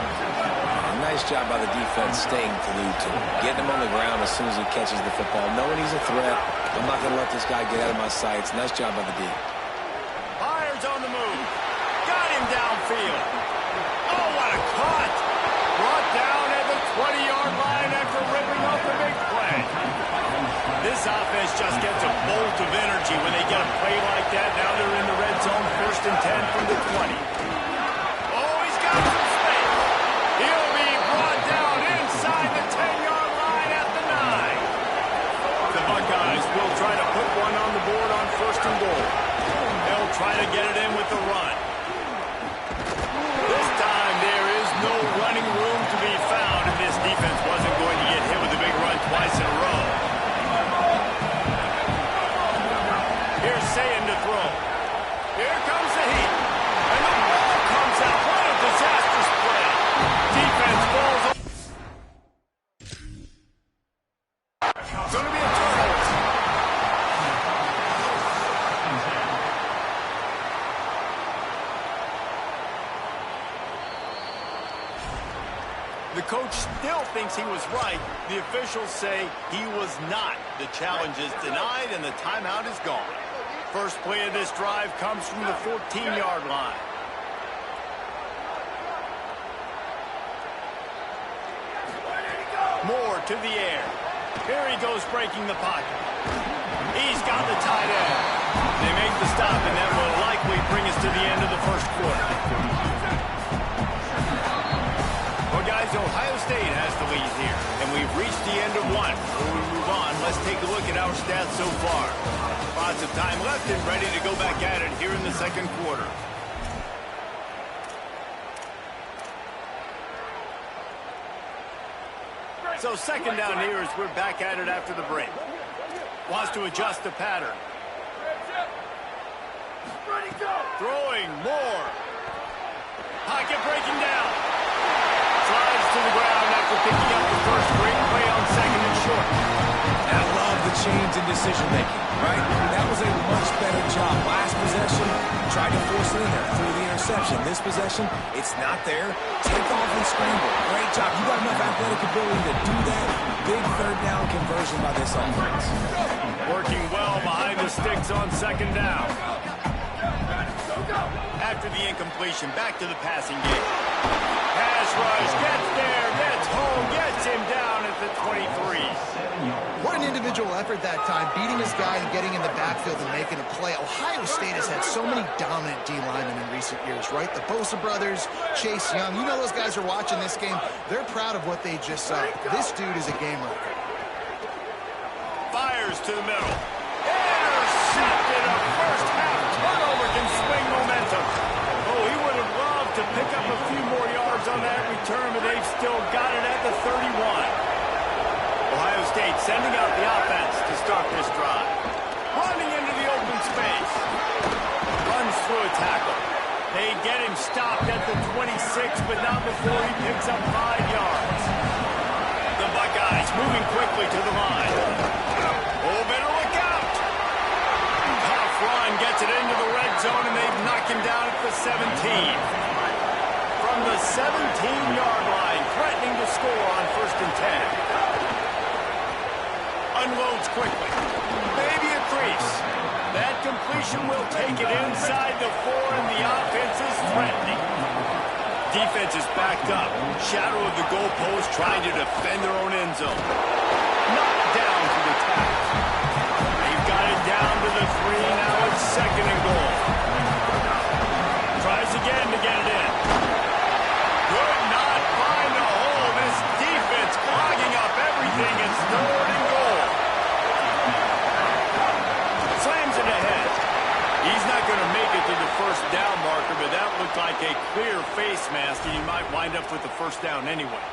Nice job by the defense staying glued to him. Getting him on the ground as soon as he catches the football. Knowing he's a threat. I'm not going to let this guy get out of my sights. Nice job by the D. Byers on the move. Got him downfield. Oh, what a cut. Brought down at the 20-yard line after ripping off the big play. This offense just gets a bolt of energy when they get a play like that. Now they're in the red zone, 1st and 10 from the 20. Oh, he's got some space. He'll be brought down inside the 10-yard line at the 9. The Buckeyes will try to put one on the board on 1st and goal. They'll try to get it in with the run. This time there is no running room to be found if this defense wasn't going to get hit with a big run twice in a row. Here's Sayin to throw. The coach still thinks he was right. The officials say he was not. The challenge is denied, and the timeout is gone. First play of this drive comes from the 14-yard line. Moore to the air. Here he goes breaking the pocket. He's got the tight end. They make the stop, and that will likely bring us to the end of the first quarter. Well, guys, Ohio State has the lead here, and we've reached the end of one. Before we move on, let's take a look at our stats so far. Lots of time left and ready to go back at it here in the second quarter. So second down here as we're back at it after the break. Wants to adjust the pattern. Throwing more. Pocket breaking down. Slides to the ground after picking up the first. Great play on second and short. I love the change in decision-making, right? That was a much better job. Last possession, tried to force it in there through the interception. This possession, it's not there. Take off and scramble. Great job. You got enough athletic ability to do that. Big third down conversion by this offense. Working well behind the sticks on second down. After the incompletion, back to the passing game. Pass rush, gets there, gets home, gets him down at the 23. What an individual effort that time, beating his guy and getting in the backfield and making a play. Ohio State has had so many dominant D-linemen in recent years, right? The Bosa brothers, Chase Young, you know those guys are watching this game. They're proud of what they just saw. This dude is a game wrecker. Fires to the middle. Intercepted. A first half turnover can swing momentum. Oh, he would have loved to pick up a few more yards on that return, but they've still got it at the 31. Ohio State sending out the offense to start this drive. Running into the open space. Runs through a tackle. They get him stopped at the 26, but not before he picks up 5 yards. The Buckeyes moving quickly to the line. Oh, better look out. Tough run gets it into the red zone, and they've knocked him down at the 17. From the 17-yard line, threatening to score on 1st and 10. Unloads quickly. Maybe a crease. That completion will take it inside the 4, and the offense is threatening. Defense is backed up. Shadow of the goalpost trying to defend their own end zone. Knocked down to the tackle. They've got it down to the 3. Now it's 2nd and goal. Tries again to get it in. Could not find a hole. This defense clogging up everything. It's 3rd and goal. Slams it ahead. He's not going to make it to the first down marker, but that looked like a clear face mask, and he might wind up with the first down anyway.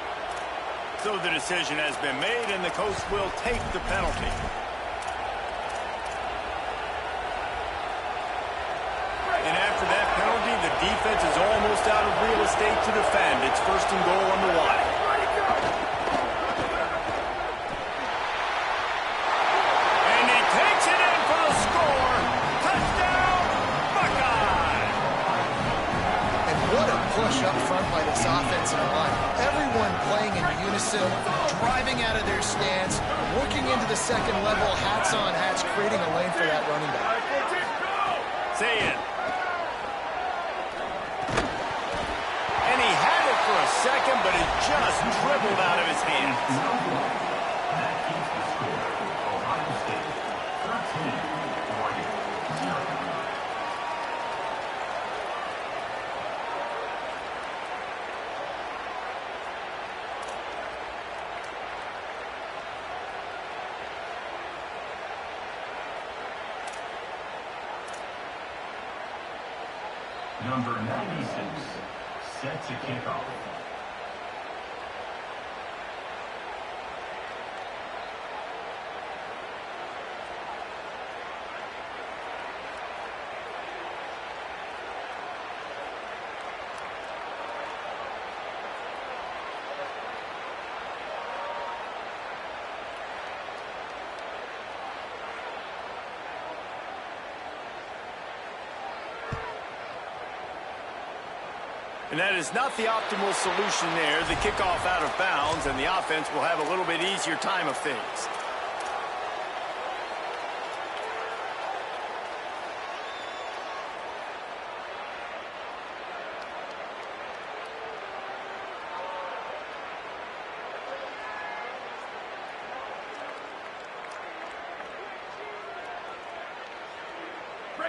So the decision has been made, and the Coast will take the penalty. And after that penalty, the defense is almost out of real estate to defend. It's 1st and goal on the Y. And he takes it in for the score. Touchdown, Buckeye! And what a push up front by this offensive line. Everyone playing in unison, driving out of their stance, working into the second level, hats on hats, creating a lane for that running back. Say it. And he had it for a second, but it just dribbled out of his hands. That keeps the score. Ohio State 13, Oregon 0. Number 96, set to kick off. And that is not the optimal solution there. The kickoff out of bounds, and the offense will have a little bit easier time of things.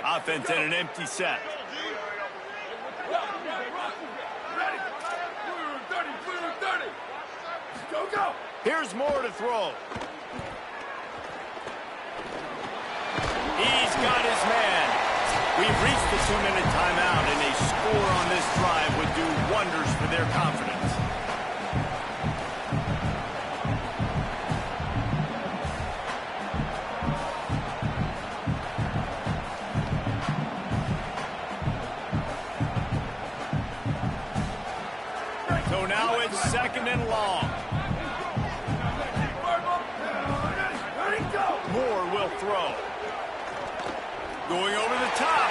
Offense in an empty set. Here's Moore to throw. He's got his man. We've reached the 2-minute timeout, and a score on this drive would do wonders for their confidence. So now it's 2nd and long. Moore will throw. Going over the top.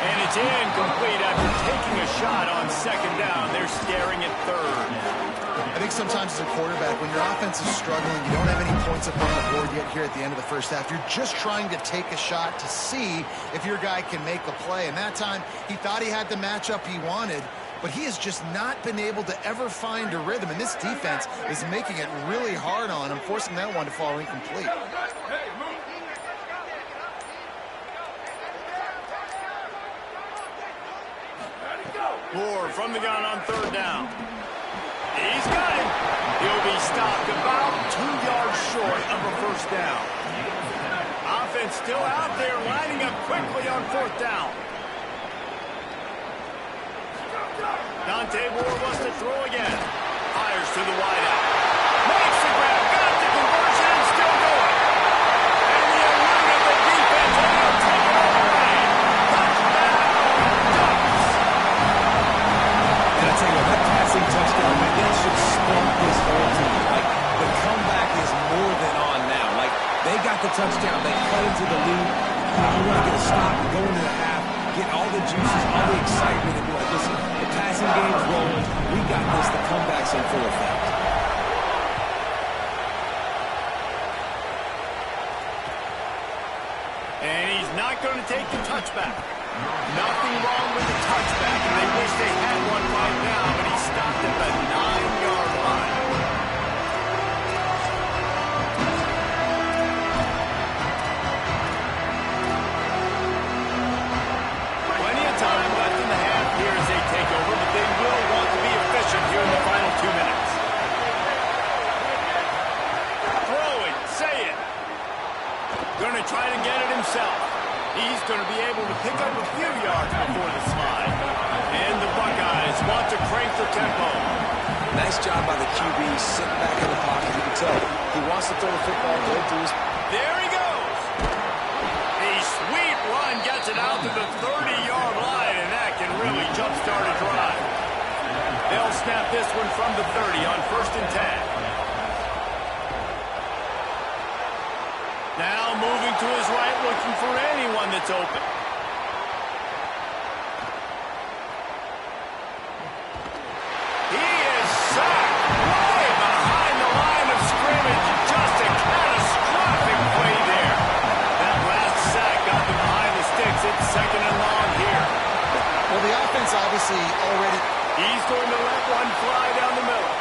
And it's incomplete after taking a shot on 2nd down. They're staring at 3rd. I think sometimes as a quarterback, when your offense is struggling, you don't have any points up on the board yet here at the end of the first half. You're just trying to take a shot to see if your guy can make a play. And that time, he thought he had the matchup he wanted, but he has just not been able to ever find a rhythm. And this defense is making it really hard on him, forcing that one to fall incomplete. Moore from the gun on 3rd down. He's got him. He'll be stopped about 2 yards short of a 1st down. Offense still out there lining up quickly on 4th down. Dante Moore wants to throw again. Fires to the wideout. Makes the grab. Got the conversion and still going. And the elude of the defense. And they'll take it all away. Touchdown, Ducks. And I tell you what, that passing touchdown, man, that should spark this whole team. Like, the comeback is more than on now. Like, they got the touchdown. They cut into the lead. You want to get a stop and go into the half, get all the juices, all the excitement, and be like, listen, the passing game's rolling. We got this. The comeback's in full effect. And he's not going to take the touchback. Nothing wrong with the touchback, and I wish they had one right now, but he stopped at the 9-yard line. Plenty of time left in the half here as they take over, but they will want to be efficient here in the final 2 minutes. Throw it, say it. Going to try to get it himself. He's going to be able to pick up a few yards before the slide. And the Buckeyes want to crank the tempo. Nice job by the QB sitting back in the pocket. You can tell he wants to throw the football, go through his... There he goes. A sweet run gets it out to the 30-yard line, and that can really jumpstart a drive. They'll snap this one from the 30 on 1st and 10. Now moving to his right, looking for anyone that's open. He is sacked way behind the line of scrimmage. Just a catastrophic play there. That last sack got them behind the sticks. It's 2nd and long here. Well, the offense obviously already... He's going to let one fly down the middle.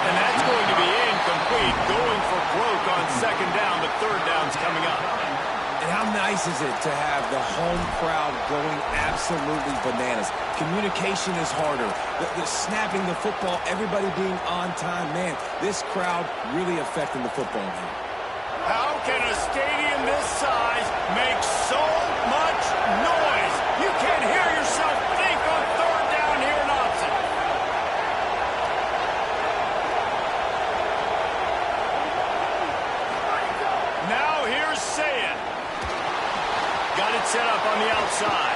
And that's going to be incomplete. Going for broke on 2nd down, but 3rd down's coming up. And how nice is it to have the home crowd going absolutely bananas? Communication is harder. The snapping the football, everybody being on time. Man, this crowd really affecting the football game. How can a stadium this size make so much noise? You can't hear yourself think on 3rd down here in Austin. Now here's Sayed. Got it set up on the outside.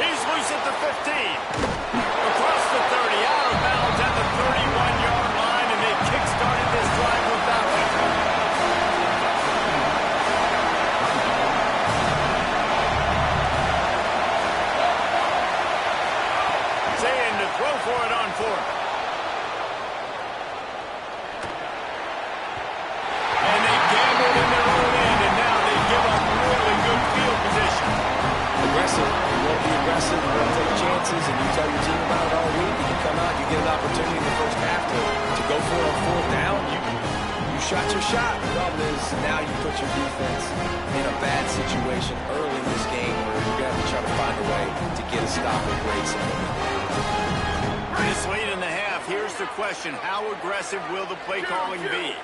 He's loose at the 15. Across the 30, out of bounds at the 31-yard line, and they kick-started this drive without him. for it on fourth. And they gambled in their own end, and now they give up really good field position. Aggressive. You want to be aggressive. You want to take chances, and you tell your team about it all week. And you come out, you get an opportunity in the first half to go for it on fourth down. You shot your shot. The problem is now you put your defense in a bad situation early in this game where you're going to have to try to find a way to get a stop and create some momentum. This late in the half, here's the question. How aggressive will the play calling be?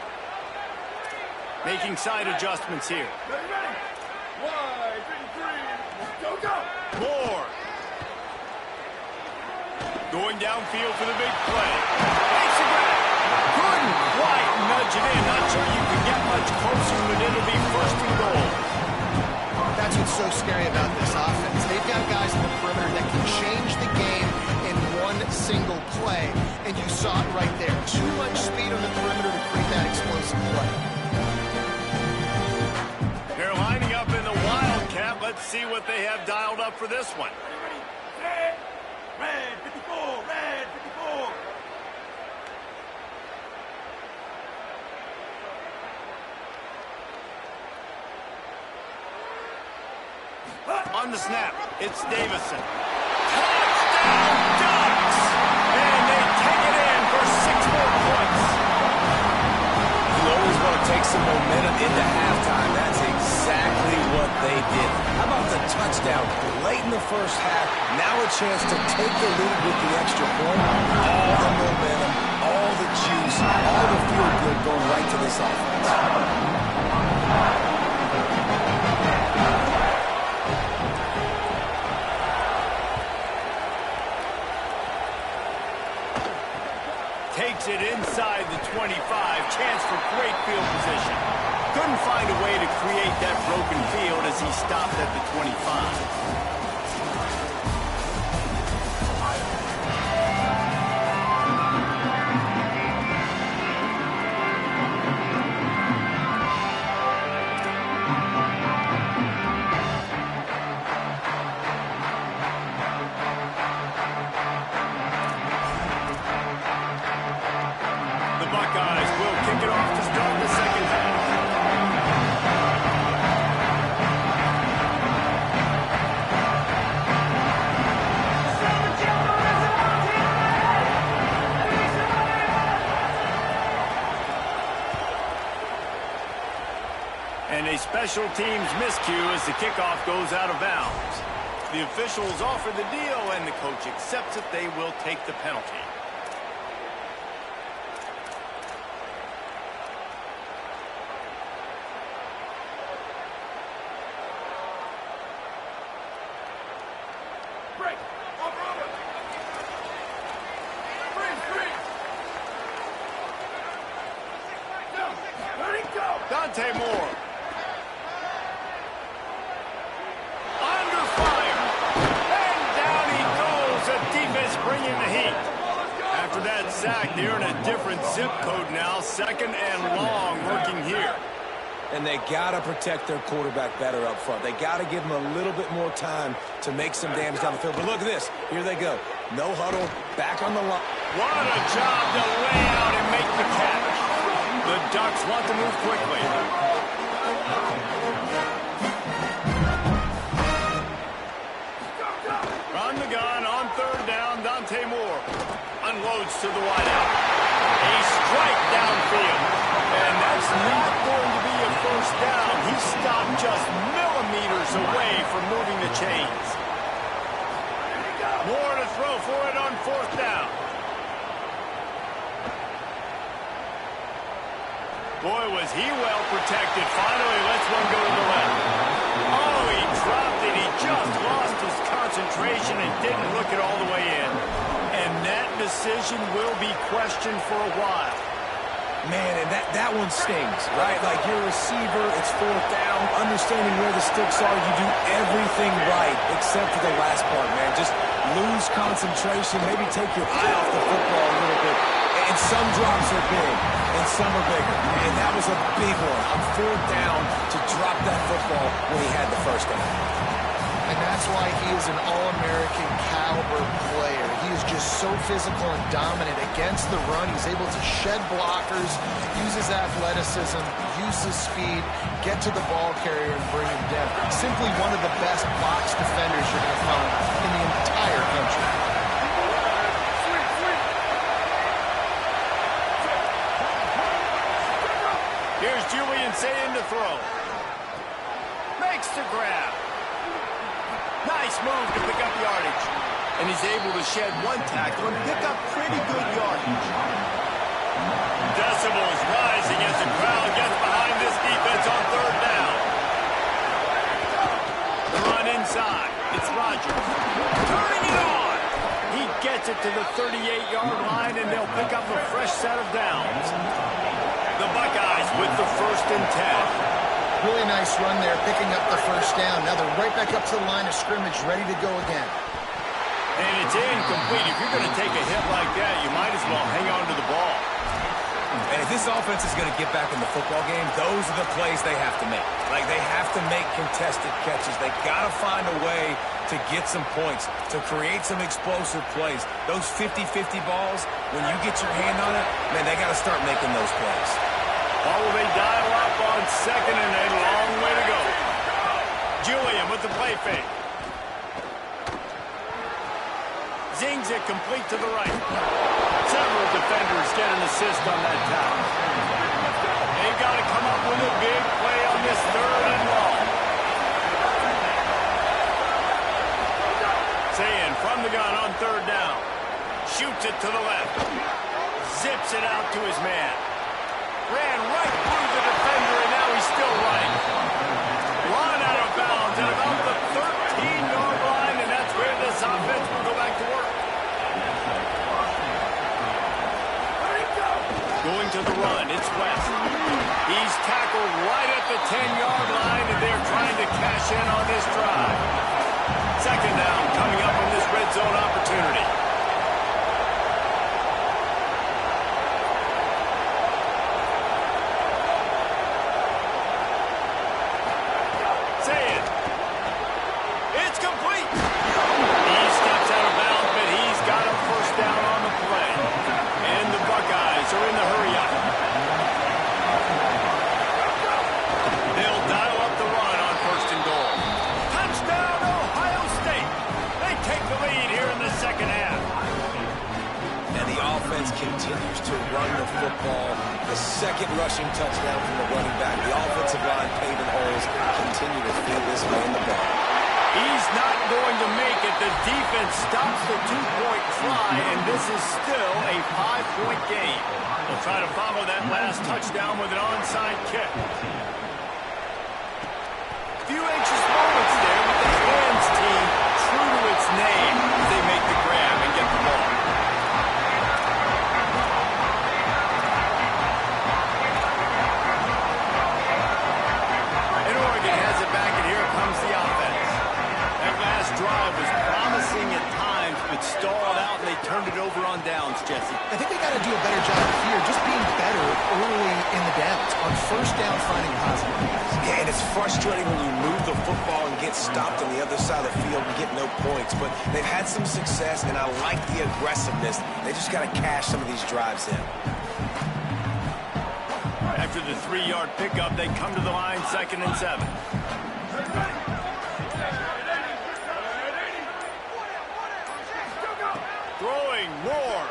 Making side adjustments here. Ready? Wide, 3, go, go! Moore. Going downfield for the big play. Makes a grab. Couldn't quite nudge it in. Not sure you can get much closer, but it'll be first and goal. That's what's so scary about this offense. They've got guys in the perimeter that can change the game in one single play, and you saw it right there. Too much speed on the perimeter to create that explosive play. They're lining up in the Wildcat. Let's see what they have dialed up for this one. Red, red, 54, red, 54. On the snap, it's Davison. Touchdown, Ducks! And they take it in for 6 more points. You always want to take some momentum into halftime. That's exactly what they did. How about the touchdown late in the first half? Now a chance to take the lead with the extra point. All the momentum, all the juice, all the feel good going right to this offense. Takes it inside the 25. Chance for great field position. Couldn't find a way to create that broken field as he stopped at the 25. And a special teams miscue as the kickoff goes out of bounds. The officials offer the deal, and the coach accepts it. They will take the penalty. Break, off Robert. Freeze. Down, ready, go. Dante Moore. Under fire. And down he goes. The defense bringing the heat. After that sack, they're in a different zip code now. Second and long working here. And they got to protect their quarterback better up front. They got to give him a little bit more time to make some damage down the field. But look at this. Here they go. No huddle. Back on the line. What a job to lay out and make the catch. The Ducks want to move quickly. On the gun, on third down, Dante Moore unloads to the wideout. A strike downfield. And that's not going to be a first down. He stopped just millimeters away from moving the chains. Moore to throw for it on fourth down. Boy, was he well protected. Finally lets one go to the left. Oh, he dropped it. He just lost his concentration and didn't look it all the way in. And that decision will be questioned for a while. Man, and that one stings, right? Like, you're a receiver, it's fourth down, understanding where the sticks are, you do everything right except for the last part, man. Just lose concentration, maybe take your eye off the football a little bit. And some drops are big, and some are bigger. And that was a big one. On fourth down to drop that football when he had the first down. And that's That's why he is an All-American caliber player. He is just so physical and dominant against the run. He's able to shed blockers, use his athleticism, use his speed, get to the ball carrier and bring him down. Simply one of the best box defenders you're going to find in the entire country. Here's Julian saying to throw. Makes the grab. Nice move to pick up yardage. And he's able to shed one tackle and pick up pretty good yardage. Decibels rising as the crowd gets behind this defense on third down. The run inside. It's Rodgers. Turning it on. He gets it to the 38-yard line, and they'll pick up a fresh set of downs. The Buckeyes with the 1st and 10. Really nice run there, picking up the first down. Now they're right back up to the line of scrimmage, ready to go again. And it's incomplete. If you're going to take a hit like that, you might as well hang on to the ball. And if this offense is going to get back in the football game, those are the plays they have to make. Like, they have to make contested catches. They got to find a way to get some points, to create some explosive plays. Those 50-50 balls, when you get your hand on it, man, they got to start making those plays. Or will they dial up on 2nd and a long way to go? Julian with the play fake. Zings it complete to the right. Several defenders get an assist on that tackle. They've got to come up with a big play on this 3rd and long. Saying from the gun on 3rd down. Shoots it to the left. Zips it out to his man. Ran right through the defender, and now he's still running. Run out of bounds at about the 13-yard line, and that's where this offense will go back to work. Going to the run, it's West. He's tackled right at the 10-yard line, and they're trying to cash in on this drive. 2nd down coming up on this red zone opportunity. Continues to run the football. The 2nd rushing touchdown from the running back. The offensive line paving holes. Continue to feed this man the ball. He's not going to make it. The defense stops the 2-point try, and this is still a 5-point game. They'll try to follow that last touchdown with an onside kick. Few anxious moments there with the hands team true to its name as they make the grab and get the ball. Drive was promising at times, but stalled out, and they turned it over on downs, Jesse. I think they got to do a better job here, just being better early in the downs. On 1st down, finding positive plays. Yeah, and it's frustrating when you move the football and get stopped on the other side of the field and get no points. But they've had some success, and I like the aggressiveness. They just got to cash some of these drives in. After the 3-yard pickup, they come to the line 2nd and 7. Throwing Roar.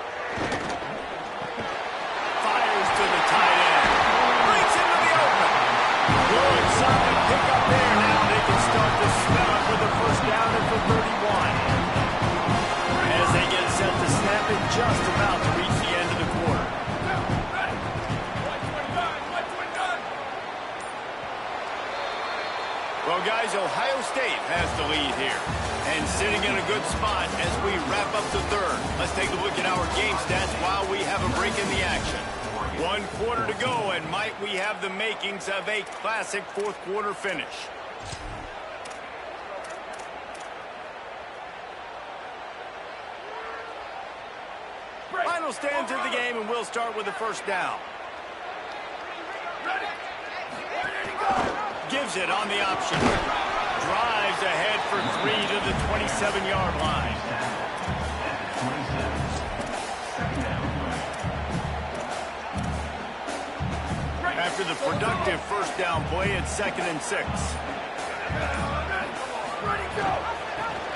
Fires to the tight end. Breaks into the open. Good solid pickup there. Now they can start to smell it for the 1st down at the 31. As they get set to snap it, just about to reach the end of the quarter. Well, guys, Ohio State has the lead here. And sitting in a good spot as we wrap up the 3rd. Let's take a look at our game stats while we have a break in the action. 1 quarter to go, and might we have the makings of a classic 4th quarter finish. Final stands of the game, and we'll start with the 1st down. Gives it on the option. Drive drives ahead for 3 to the 27-yard line. After the productive first down play, it's 2nd and 6.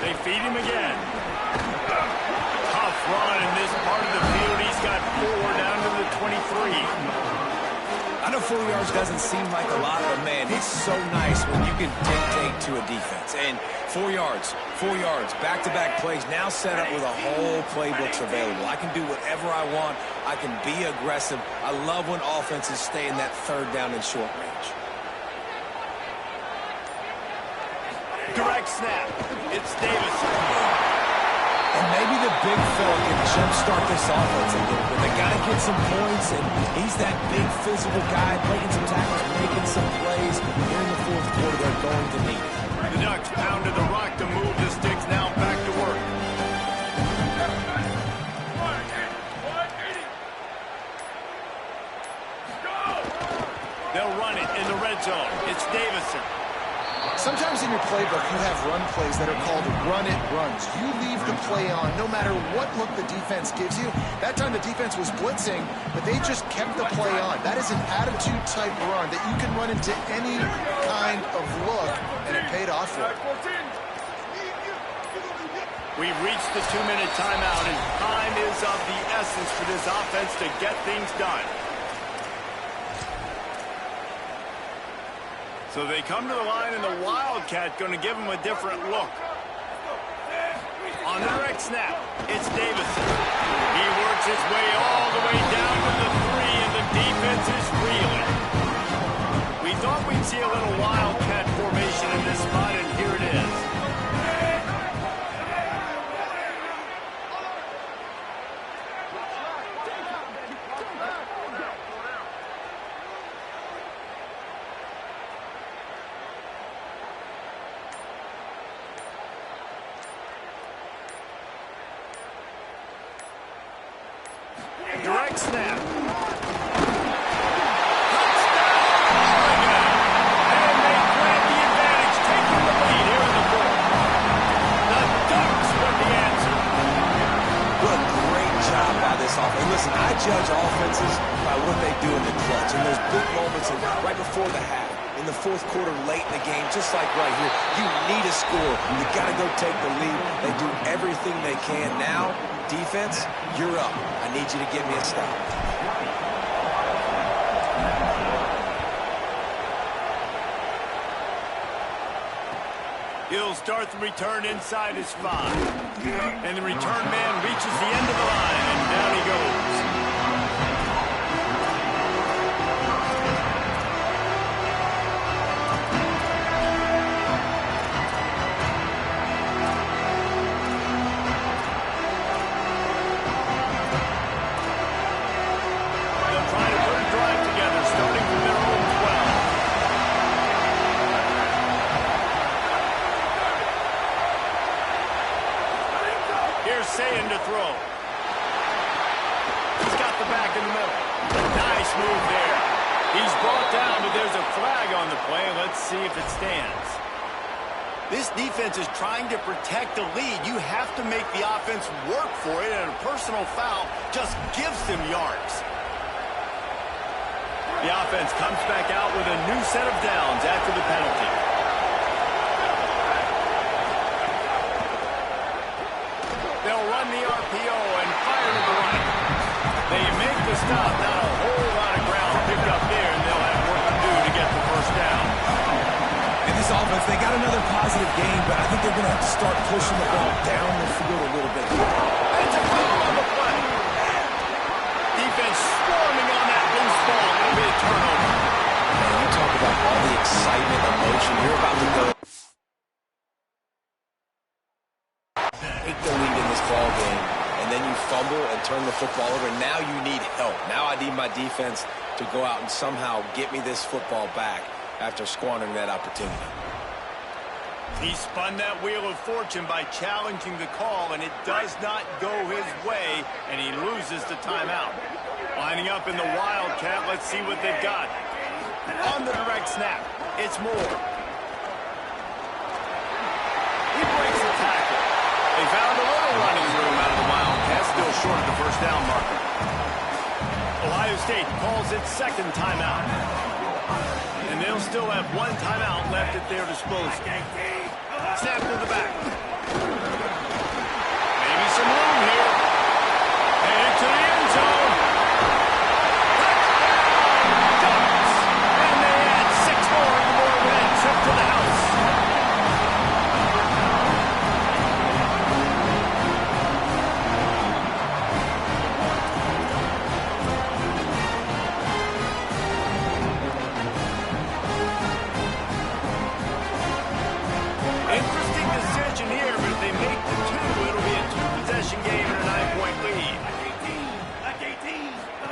They feed him again. Tough run in this part of the field. He's got 4 down to the 23. I know 4 yards doesn't seem like a lot, but man, it's so nice when you can dictate to a defense. And 4 yards, back-to-back plays, now set up with a whole playbooks available. I can do whatever I want. I can be aggressive. I love when offenses stay in that 3rd down and short range. Direct snap. It's Davison. And maybe the big fella can jumpstart this offense a little bit. They got to get some points, and he's that big physical guy, breaking some tackles, making some plays. Here in the 4th quarter, they're going to need it. The Ducks pounded the rock to move the sticks. Now back to work. They'll run it in the red zone. It's Davison. Sometimes in your playbook, you have run plays that are called run-it runs. You leave the play on no matter what look the defense gives you. That time the defense was blitzing, but they just kept the play on. That is an attitude-type run that you can run into any kind of look, and it paid off for it. We've reached the 2-minute timeout, and time is of the essence for this offense to get things done. So they come to the line, and the Wildcat going to give them a different look. On the direct snap, it's Davison. He works his way all the way down to the 3, and the defense is reeling. We thought we'd see a little Wildcat formation in this spot, and here it is. Direct snap. Touchdown! And they grab the advantage, taking the lead here in the 4th. The Ducks with the answer. What a great job by this offense. Listen, I judge offenses by what they do in the clutch. In those big moments right before the half, in the 4th quarter, late in the game, just like right here, you need a score. You got to go take the lead. They do everything they can now. Defense, you're up. I need you to get me a stop. He'll start the return inside his 5. And the return man reaches the end of the line, and down he goes. Saying to throw. He's got the back in the middle. Nice move there. He's brought down, but there's a flag on the play. Let's see if it stands. This defense is trying to protect the lead. You have to make the offense work for it, and a personal foul just gives them yards. The offense comes back out with a new set of downs after the penalty. They'll run the RPO and fire to the right. They make the stop. Not a whole lot of ground picked up there, and they'll have work to do to get the first down. And this offense, they got another positive game, but I think they're going to have to start pushing the ball down the field a little bit. It's a foul on the play. Defense swarming on that loose ball. It'll be a turnover. Man, you talk about all the excitement, emotion. You're about to go. Take the lead in this ball game, and then you fumble and turn the football over. Now you need help. Now I need my defense to go out and somehow get me this football back after squandering that opportunity. He spun that wheel of fortune by challenging the call, and it does not go his way, and he loses the timeout. Lining up in the Wildcat, let's see what they've got. On the direct snap, it's Moore. State calls its second timeout. And they'll still have one timeout left at their disposal. Snap to the back. Maybe some room here. Headed to the end zone. Touchdown, Ducks! And they add 6 more with a trip to the house. Interesting decision here, but if they make the 2, it'll be a 2-possession game and a 9-point lead.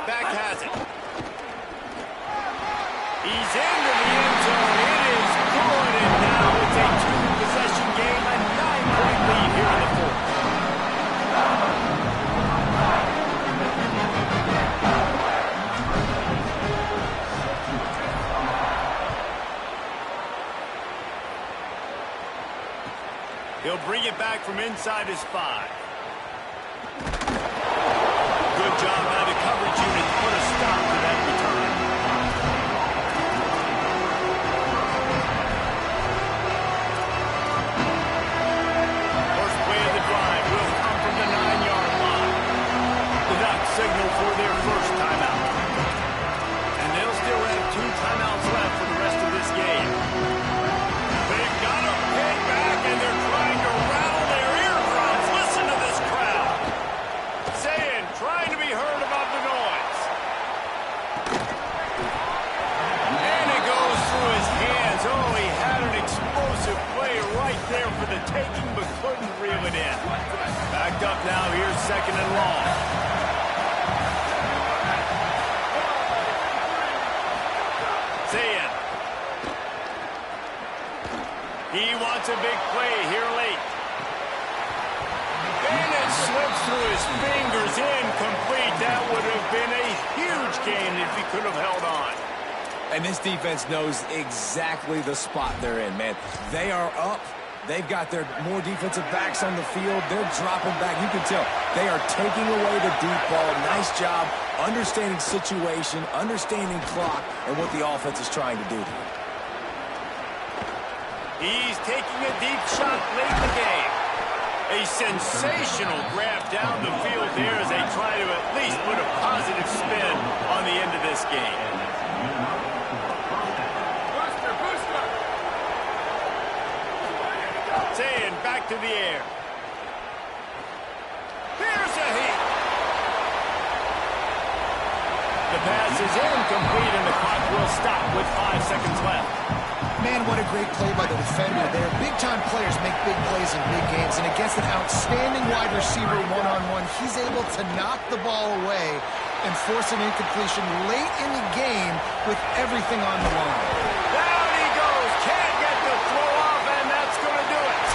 Back has it. He's into the end zone. It is good, and now it's a 2-possession game, a 9-point lead here in the 4th. He'll bring it back from inside his 5. Good job by the coverage unit to put a stop to that return. First play of the drive will come from the 9-yard line. The Ducks signal for their first timeout. And they'll still have 2 timeouts left for the rest of this game. They've got to pay back, and they're trying to rattle their eardrums. Listen to this crowd. Trying to be heard above the noise. And it goes through his hands. Oh, he had an explosive play right there for the taking, but couldn't reel it in. Backed up now. Here's 2nd and long. Zayn. He wants a big play here late. And it slips through his fingers, incomplete. That would have been a huge gain if he could have held on. And this defense knows exactly the spot they're in, man. They are up. They've got their more defensive backs on the field. They're dropping back. You can tell they are taking away the deep ball. Nice job understanding situation, understanding clock, and what the offense is trying to do. He's taking a deep shot late in the game. A sensational grab down the field there as they try to at least put a positive spin on the end of this game. Booster. Zayn back to the air. Here's a hit. The pass is incomplete and the clock will stop with 5 seconds left. Man, what a great play by the defender there. Big-time players make big plays in big games, and against an outstanding wide receiver one-on-one, he's able to knock the ball away and force an incompletion late in the game with everything on the line. Down he goes. Can't get the throw off, and that's going to do it.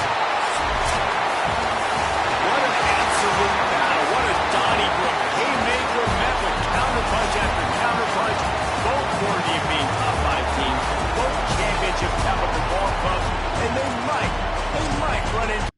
What an absolute battle. What a Donnybrook haymaker met with counterpunch after counterpunch. Both core team being top 5 teams. Both championship caliber ball clubs, and they might run into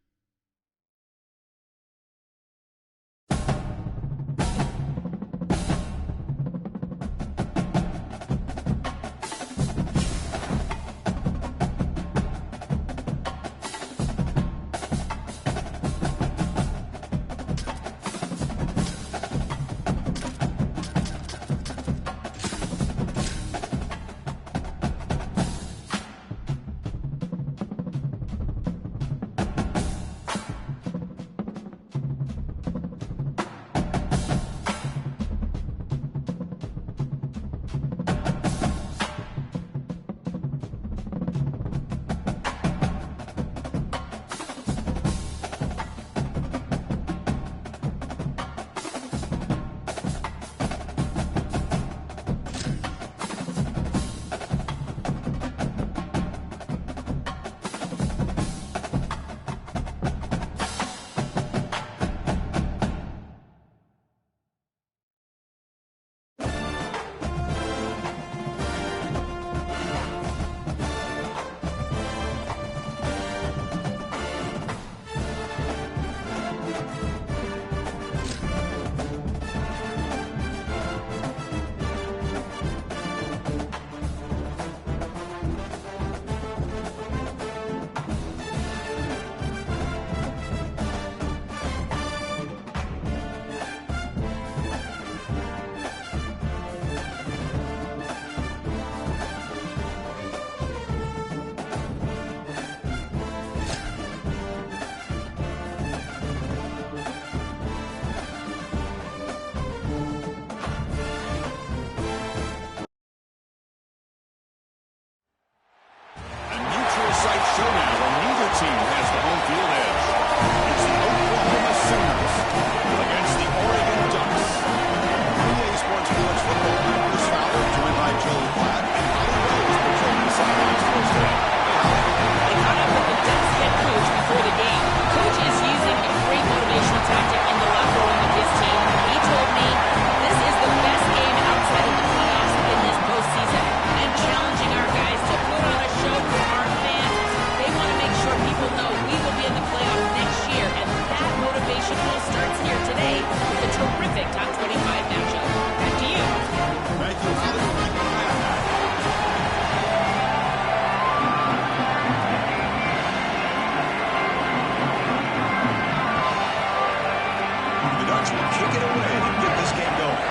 Browns will kick it away to get this game going.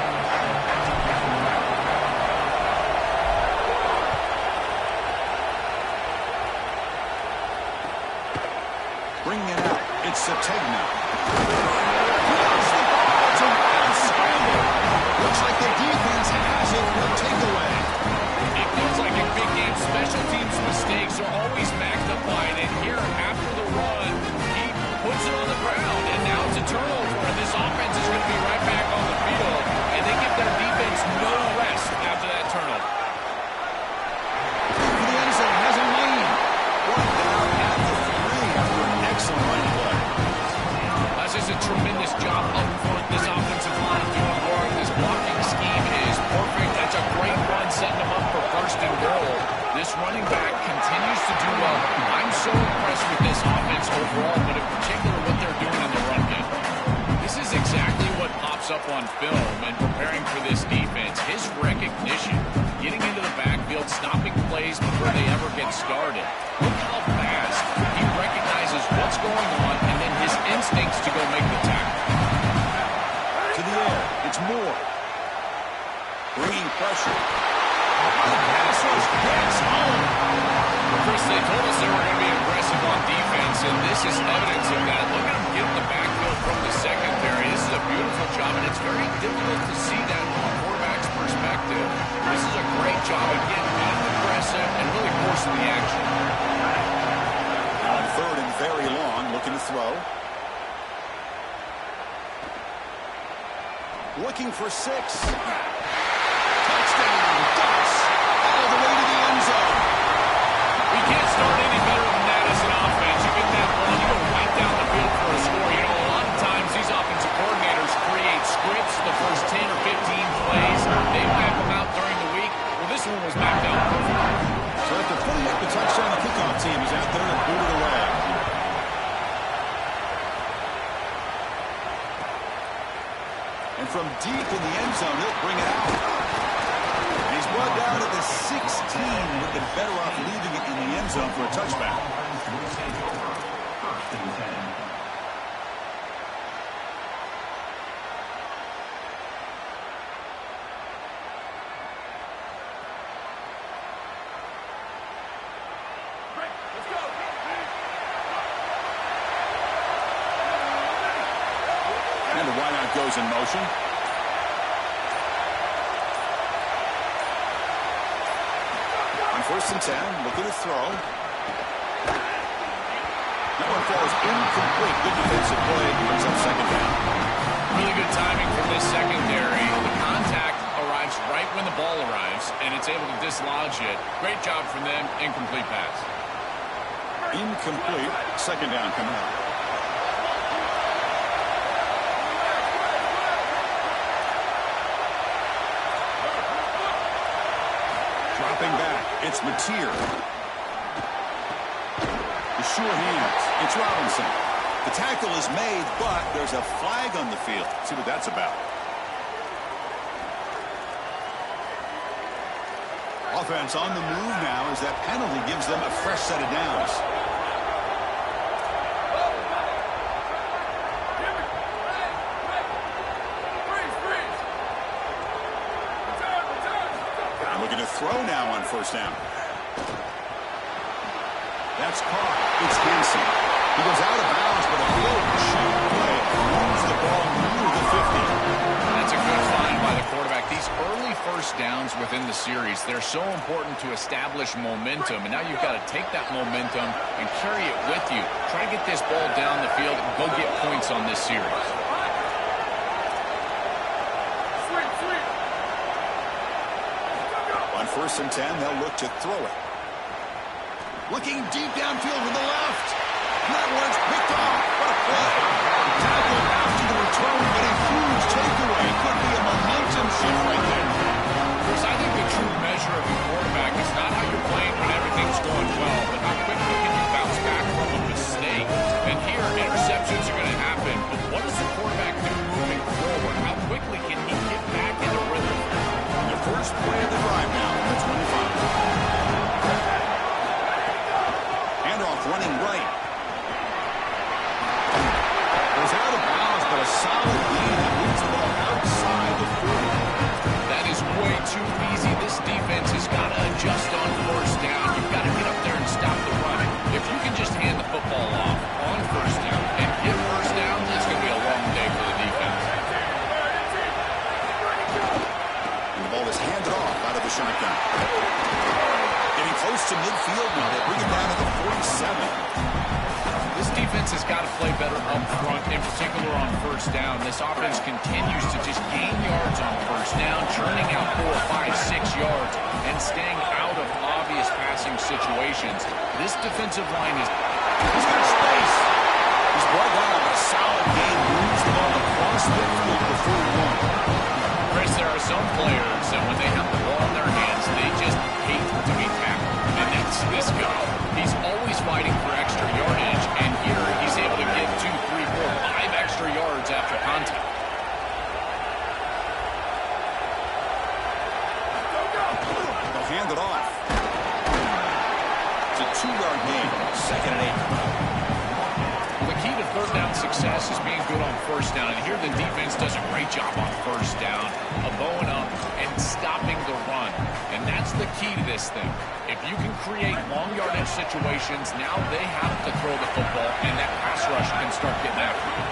Bringing it out. It's Sategna. Lost the ball. It's a wild scramble. Looks like the defense has it. No takeaway. It feels like in big games, special teams mistakes are always magnified. And here, after the run, he puts it on the ground. And now it's a turnover. And this offense is going to be right back on the field. And they give their defense no rest after that turnover. For the end zone, has a lane. Brought down at the 3 after an excellent run play. That's just a tremendous job up front. This offensive line doing work. This blocking scheme is perfect. That's a great run, setting them up for first and goal. This running back continues to do well. I'm so impressed with this offense overall, but in particular what they're doing in the run game. This is exactly what pops up on film and preparing for this defense. His recognition, getting into the backfield, stopping plays before they ever get started. Look how fast he recognizes what's going on and then his instincts to go make the tackle. To the air. It's Moore. Bringing pressure. The pass rush gets home. Chris, they told us they were going to be aggressive on defense, and this is evidence of that. Look at them get in the backfield from the secondary. This is a beautiful job, and it's very difficult to see that from a quarterback's perspective. This is a great job of getting aggressive and really forcing the action. Now on 3rd and very long, looking to throw. Looking for 6. Touchdown, Ducks, all the way to the end zone. We can't start any better than that as an offense. You get that ball, you go right down the field for a score. You know, a lot of times these offensive coordinators create scripts the first 10 or 15 plays. They map them out during the week. Well, this one was mapped out perfectly. So after putting up the touchdown, the kickoff team is out there to boot it away. And from deep in the end zone, he'll bring it out. And he's brought down to the 16. Would been better off leaving it in the end zone for a touchback. And the wideout goes in motion. On 1st and 10, looking to throw. That one falls incomplete. Good defensive play. Brings up 2nd down. Really good timing from this secondary. The contact arrives right when the ball arrives, and it's able to dislodge it. Great job from them. Incomplete pass. Incomplete. 2nd down coming up. Dropping back. It's Mateer. The sure hands. It's Robinson. The tackle is made, but there's a flag on the field. Let's see what that's about. Offense on the move now as that penalty gives them a fresh set of downs. Looking to throw now on 1st down. That's caught. It's Hansen. He goes out of bounds, but a good cheap play moves the ball near the 50. That's a good find by the quarterback. These early first downs within the series, they're so important to establish momentum. And now you've got to take that momentum and carry it with you. Try to get this ball down the field and go get points on this series. On 1st and 10, they'll look to throw it. Looking deep downfield with the left. That one's picked off. What a play. Tackle after the return, but a huge takeaway. Could be a momentum shift right there. Chris, I think the true measure of a quarterback is not how you're playing when everything's going well, but how quickly can you bounce back from a mistake. And here, interceptions are going to happen, but what does the quarterback do moving forward? How quickly can he get back into rhythm? The first play of the drive now, number 25. Handoff running right. Goes out of bounds, but a solid lead midfield now. They bring it down to the 47. This defense has got to play better up front, in particular on first down. This offense continues to just gain yards on first down, churning out 4, 5, 6 yards, and staying out of obvious passing situations. This defensive line is... He's got space. He's brought down a solid game, moves the ball across midfield before one. Chris, there are some players that when they have the ball in their hands, they just hate to be tackled. And that's this guy. He's always fighting for extra yardage, and here he's able to get 2, 3, 4, 5 extra yards after contact. They'll hand it off. It's a 2-yard gain, 2nd and 8. The key to third down success is being good on first down, and here the defense does a great job on first down of bowing up and stopping the run. And that's the key to this thing. If you can create long yardage situations, now they have to throw the football, and that pass rush can start getting after you.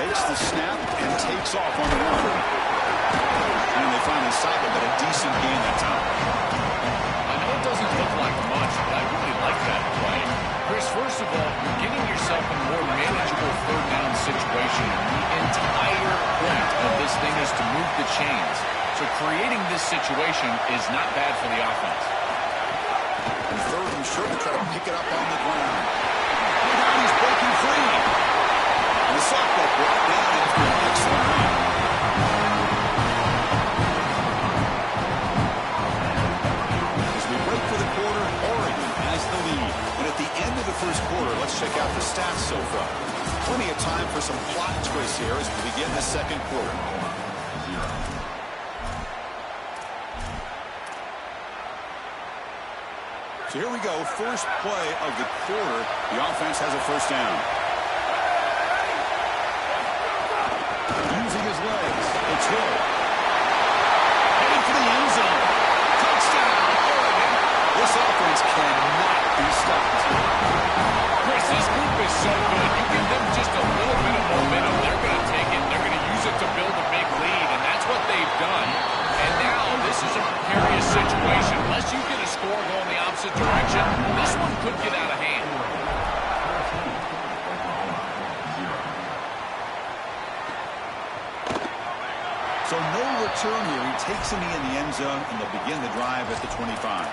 Takes the snap and takes off on the run. And they finally stop it, but a decent gain that time. I know it doesn't look like much, but I really like that play. Chris, first of all, you're getting yourself in a more manageable third down situation. The entire point of this thing is to move the chains. So creating this situation is not bad for the offense. And third and short to try to pick it up on the ground. And now he's breaking free. And the softball brought down after an excellent run. As we break for the quarter, Oregon has the lead. And at the end of the first quarter, let's check out the stats so far. Plenty of time for some plot twists here as we begin the second quarter. So here we go, first play of the quarter. The offense has a first down. Using his legs, it's Hill. Heading for the end zone. Touchdown, Oregon. This offense cannot be stopped. Chris, this group is so good. You give them just a little bit of momentum, they're going to take it. They're going to use it to build a big lead, and that's what they've done. And now this is a precarious situation. Unless you get a score going the opposite direction, this one could get out of hand. So no return here. He takes a knee in the end zone, and they'll begin the drive at the 25.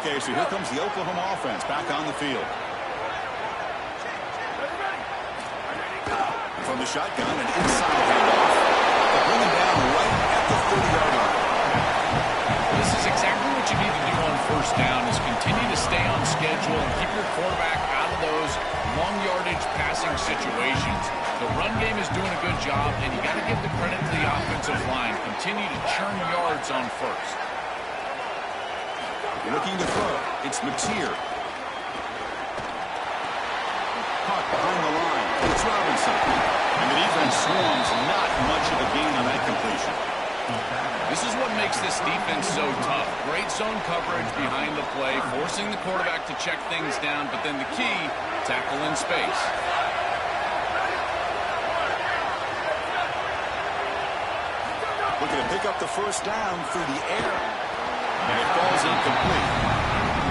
Okay, so here comes the Oklahoma offense back on the field. From the shotgun, an inside handoff. They bring him down right at the 30-yard line. This is exactly what you need to do on first down, is continue to stay on schedule and keep your quarterback out of those long yardage passing situations. The run game is doing a good job, and you got to give the credit to the offensive line. Continue to churn yards on first. Looking to throw. It's Mateer. Caught behind the line. It's Robinson. And the defense swarms. Not much of a gain on that completion. This is what makes this defense so tough. Great zone coverage behind the play, forcing the quarterback to check things down, but then the key, tackle in space. Looking to pick up the first down through the air. And it falls incomplete.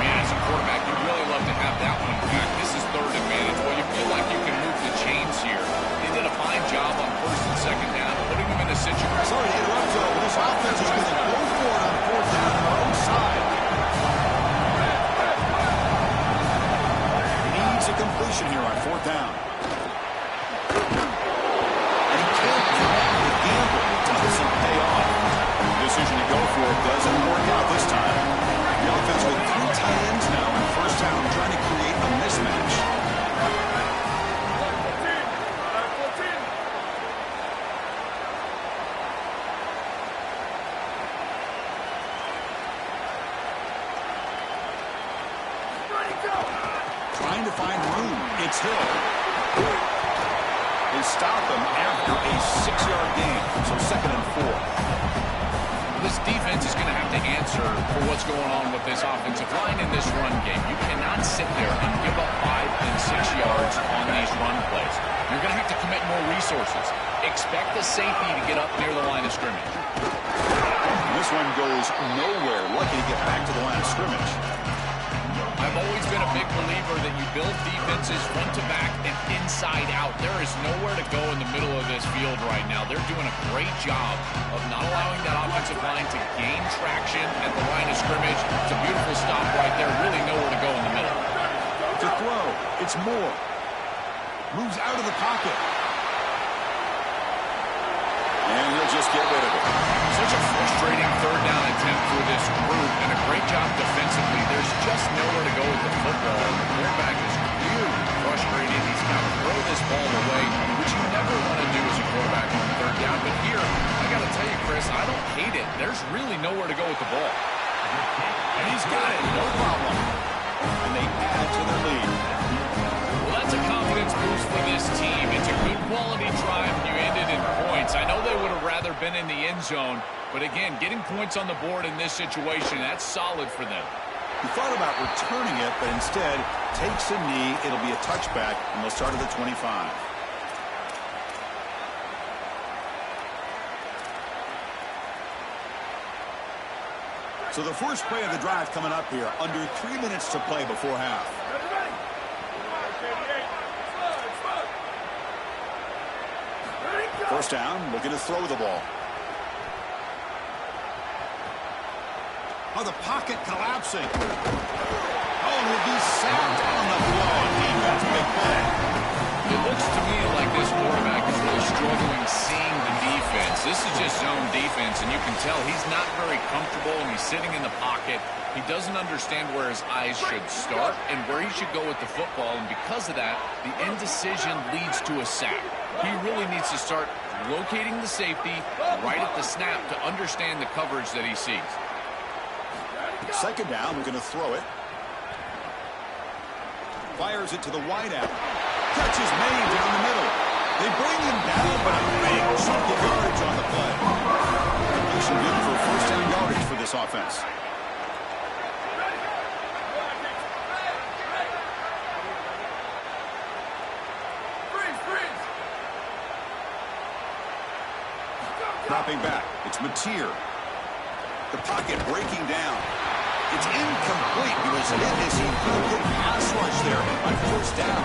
Man, as a quarterback, you'd really love to have that one back. This is third advantage. Well, you feel like you can move the chains here. They did a fine job on first and second down, putting them in a situation. Sorry to interrupt, Joe. This offense is going to go for it on fourth down on their own side. Needs a completion here on fourth down. And he can't connect with the gamble. Doesn't pay off. Decision to go for it doesn't work out this time. The offense with 3 tight ends now in first down, trying to create a mismatch. Trying to find room. It's Hill. They stop him after a 6-yard gain. So 2nd and 4. This defense is going to have to answer for what's going on with this offensive line in this run game. You cannot sit there and give up 5 and 6 yards on these run plays. You're going to have to commit more resources. Expect the safety to get up near the line of scrimmage. This one goes nowhere. Lucky to get back to the line of scrimmage. I've always been a big believer that you build defenses front to back and inside out. There is nowhere to go in the middle of this field right now. They're doing a great job of not allowing that offensive line to gain traction at the line of scrimmage. It's a beautiful stop right there. Really nowhere to go in the middle. To throw, it's Moore. Moves out of the pocket. And he'll just get rid of it. Such a frustrating third down attempt for this group, and a great job defensively. There's just nowhere to go with the football. The quarterback is really frustrated. He's got to throw this ball away, which you never want to do as a quarterback on third down. But here, I got to tell you, Chris, I don't hate it. There's really nowhere to go with the ball. And he's got it, no problem. And they add to their lead. Well, that's a confidence boost for this team. It's a good quality drive, and you ended in points. I know they would have rather been in the end zone, but again, getting points on the board in this situation, that's solid for them. He thought about returning it, but instead takes a knee. It'll be a touchback, and they'll start at the 25. So the first play of the drive coming up here, under 3 minutes to play before half. First down, looking to throw the ball. Oh, the pocket collapsing. Oh, and he'll be sacked on the blow. Defense, big play. It looks to me like this quarterback is really struggling seeing the defense. This is just zone defense, and you can tell he's not very comfortable, and he's sitting in the pocket. He doesn't understand where his eyes should start and where he should go with the football, and because of that, the indecision leads to a sack. He really needs to start locating the safety right at the snap to understand the coverage that he sees. Second down, we're going to throw it. Fires it to the wideout. Catch is made down the middle. They bring him down, but a big chunk of yardage on the play. Completion good for first down yardage for this offense. Dropping back, it's Mateer. The pocket breaking down. It's incomplete because it is a good pass rush there on first down.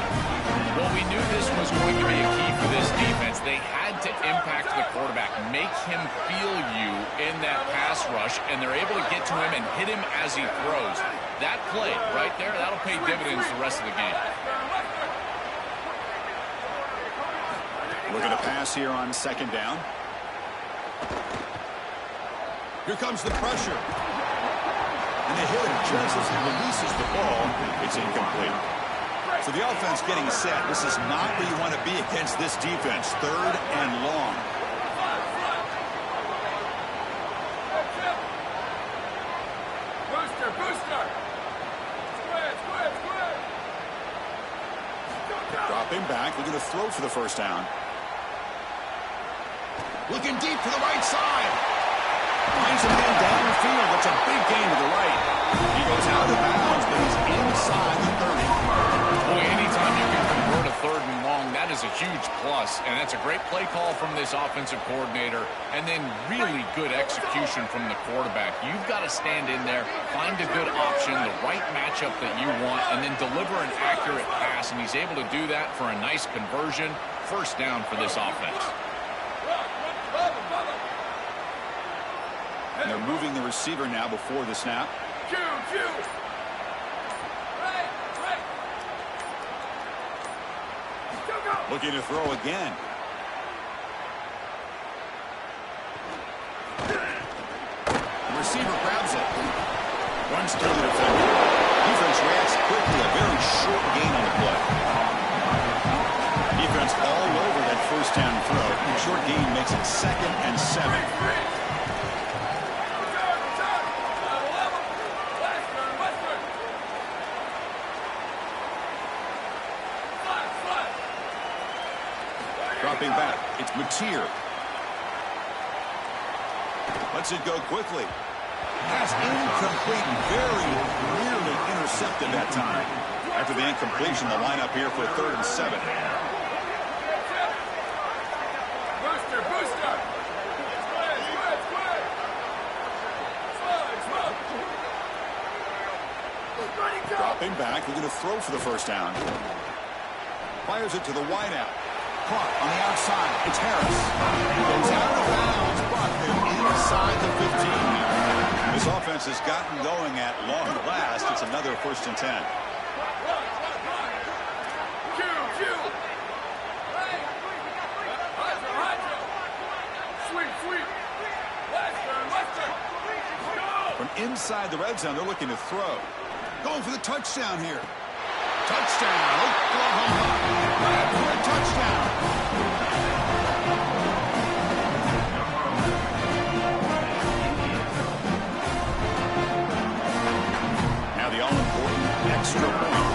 Well, we knew this was going to be a key for this defense. They had to impact the quarterback, make him feel you in that pass rush, and they're able to get to him and hit him as he throws. That play right there, that'll pay dividends the rest of the game. Looking to pass here on second down. Here comes the pressure. And they hit him just as he releases the ball. It's incomplete. So the offense getting set. This is not where you want to be against this defense. Third and long. Booster. Dropping back. Looking to throw for the first down. Looking deep to the right side. Finds a man downfield. That's a big gain to the right. He goes out of bounds, but he's inside the 30. Boy, anytime you can convert a third and long, that is a huge plus. And that's a great play call from this offensive coordinator. And then really good execution from the quarterback. You've got to stand in there, find a good option, the right matchup that you want, and then deliver an accurate pass. And he's able to do that for a nice conversion. First down for this offense. And they're moving the receiver now before the snap. Looking to throw again. The receiver grabs it. Runs through the defender. Defense reacts quickly. A very short gain on the play. Defense all over that first down throw. And short gain makes it 2nd and 7. Dropping back, it's Mateer. Lets it go quickly. That's incomplete. Very nearly intercepted that time. After the incompletion, the lineup here for 3rd and 7. Dropping back, looking to throw for the first down. Fires it to the wideout. Caught on the outside. It's Harris. Goes out of bounds. Brought them inside the 15. This offense has gotten going at long last. It's another 1st and 10. From inside the red zone, they're looking to throw. Going for the touchdown here. Touchdown, Oklahoma. Back for a touchdown. Now the all-important extra point.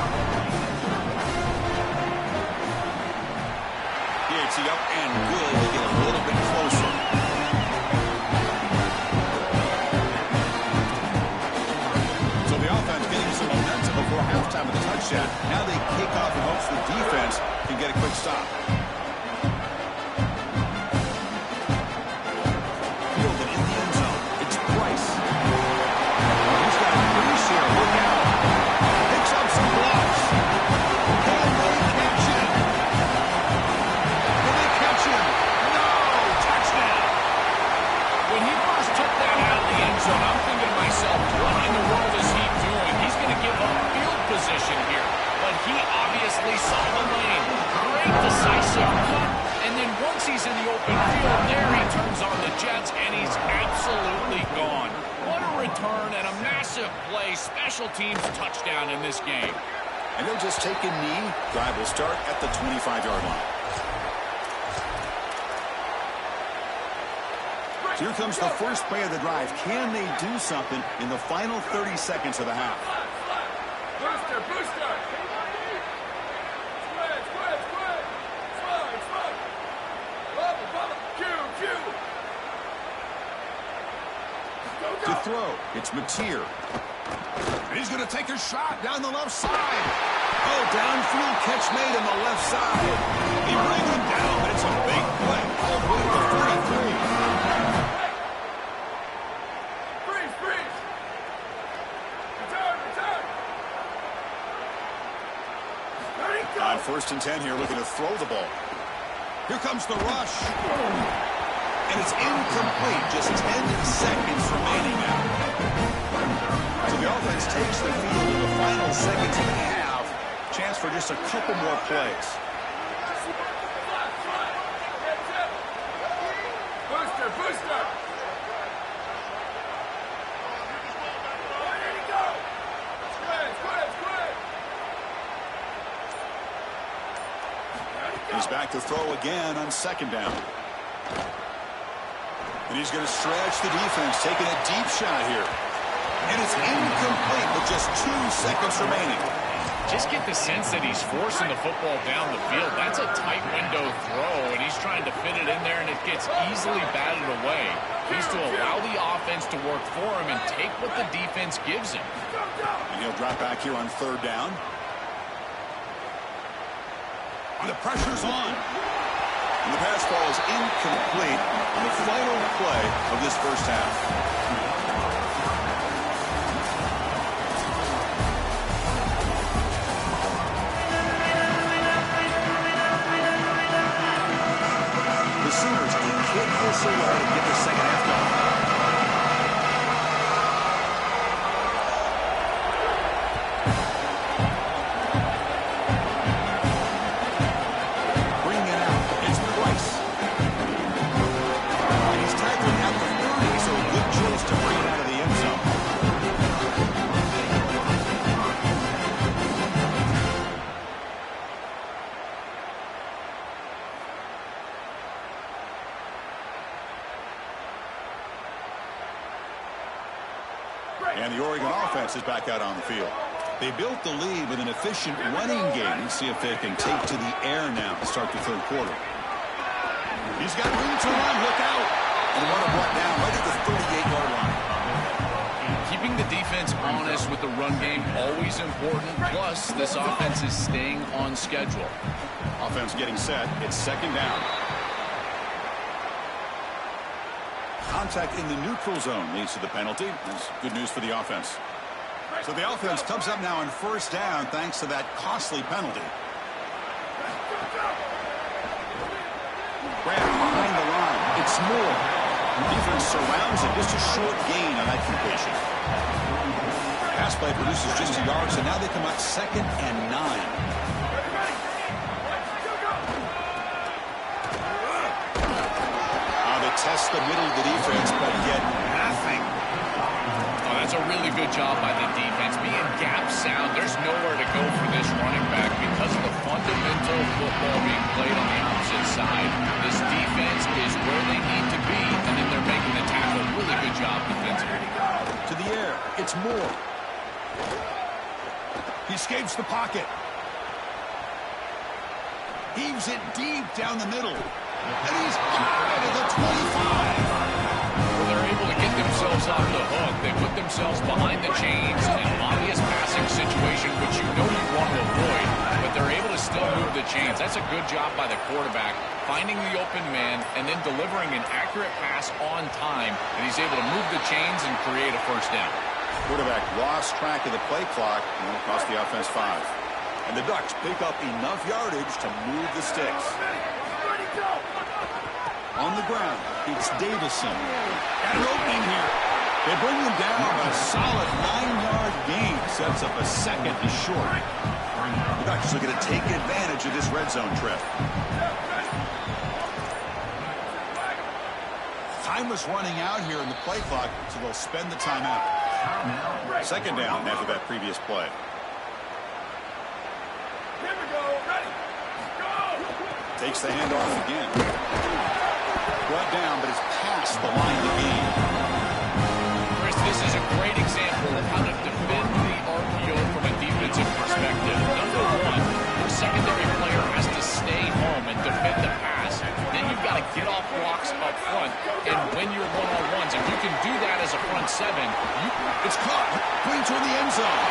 It's up and good to get a little bit closer. Before halftime with a touchdown. Now they kick off in hopes the defense can get a quick stop. Fielded in the end zone. It's Price. He's got a crease here. Look out. Picks up some blocks. Can they catch him? Can they catch him? No! Touchdown! When he first took that out of the end zone, I'm thinking to myself, what in the world is he doing? He's going to give up field position here. But he obviously saw the lane. Great decisive cut. And then once he's in the open field, there he turns on the Jets, and he's absolutely gone. What a return and a massive play. Special teams touchdown in this game. And they'll just take a knee. Drive will start at the 25-yard line. So here comes the first play of the drive. Can they do something in the final 30 seconds of the half? Booster. To throw, it's Mateer. And he's going to take a shot down the left side. Oh, downfield catch made on the left side. He brings him down, but it's a big play. All the way to the 43. On 1st and 10 here, looking to throw the ball. Here comes the rush. And it's incomplete. Just 10 seconds remaining now. So the offense takes the field in the final seconds of the half. Chance for just a couple more plays. Booster. He's back to throw again on 2nd down. And he's going to stretch the defense, taking a deep shot here. And it's incomplete with just 2 seconds remaining. Just get the sense that he's forcing the football down the field. That's a tight window throw, and he's trying to fit it in there, and it gets easily batted away. He's to allow the offense to work for him and take what the defense gives him. And he'll drop back here on 3rd down. And the pressure's on. And the pass ball is incomplete on the final play of this first half. The Sooners can kick this away and get the second half going. And the Oregon offense is back out on the field. They built the lead with an efficient running game. Let's see if they can take to the air now to start the 3rd quarter. He's got room to run. Look out. And the runner brought down right at the 38-yard line. the run game, always important. Plus, this offense is staying on schedule. Offense getting set. It's second down. Contact in the neutral zone leads to the penalty. That's good news for the offense. So the offense comes up now on first down thanks to that costly penalty. Grab behind the line. It's Moore. The defense surrounds it. Just a short gain on that completion. Pass play produces just a yard, so now they come out second and 9. Test the middle of the defense, but get nothing. Oh, that's a really good job by the defense. Being gap sound, there's nowhere to go for this running back because of the fundamental football being played on the opposite side. This defense is where they need to be, and then they're making the tackle. Really good job defensively. To the air, it's Moore. He escapes the pocket. Heaves it deep down the middle. And he's out of the 25. Well, they're able to get themselves off the hook. They put themselves behind the chains in an obvious passing situation, which you know you want to avoid, but they're able to still move the chains. That's a good job by the quarterback, finding the open man and then delivering an accurate pass on time, and he's able to move the chains and create a first down. Quarterback lost track of the play clock, and it cost the offense 5. And the Ducks pick up enough yardage to move the sticks. On the ground, it's Davison. Got an opening here. They bring him down by a solid 9-yard gain. Sets up a second and short. The Ducks are going to take advantage of this red zone trip. Time was running out here in the play clock, so they'll spend the timeout. Second down after that previous play. Here we go. Ready. Go. Takes the handoff again. Brought down, but it's past the line of the game. Chris, this is a great example of how to defend the RPO from a defensive perspective. Number one, your secondary player has to stay home and defend the pass. Then you've got to get off blocks up front and win your one-on-ones. If you can do that as a front seven, it's caught. Going toward the end zone.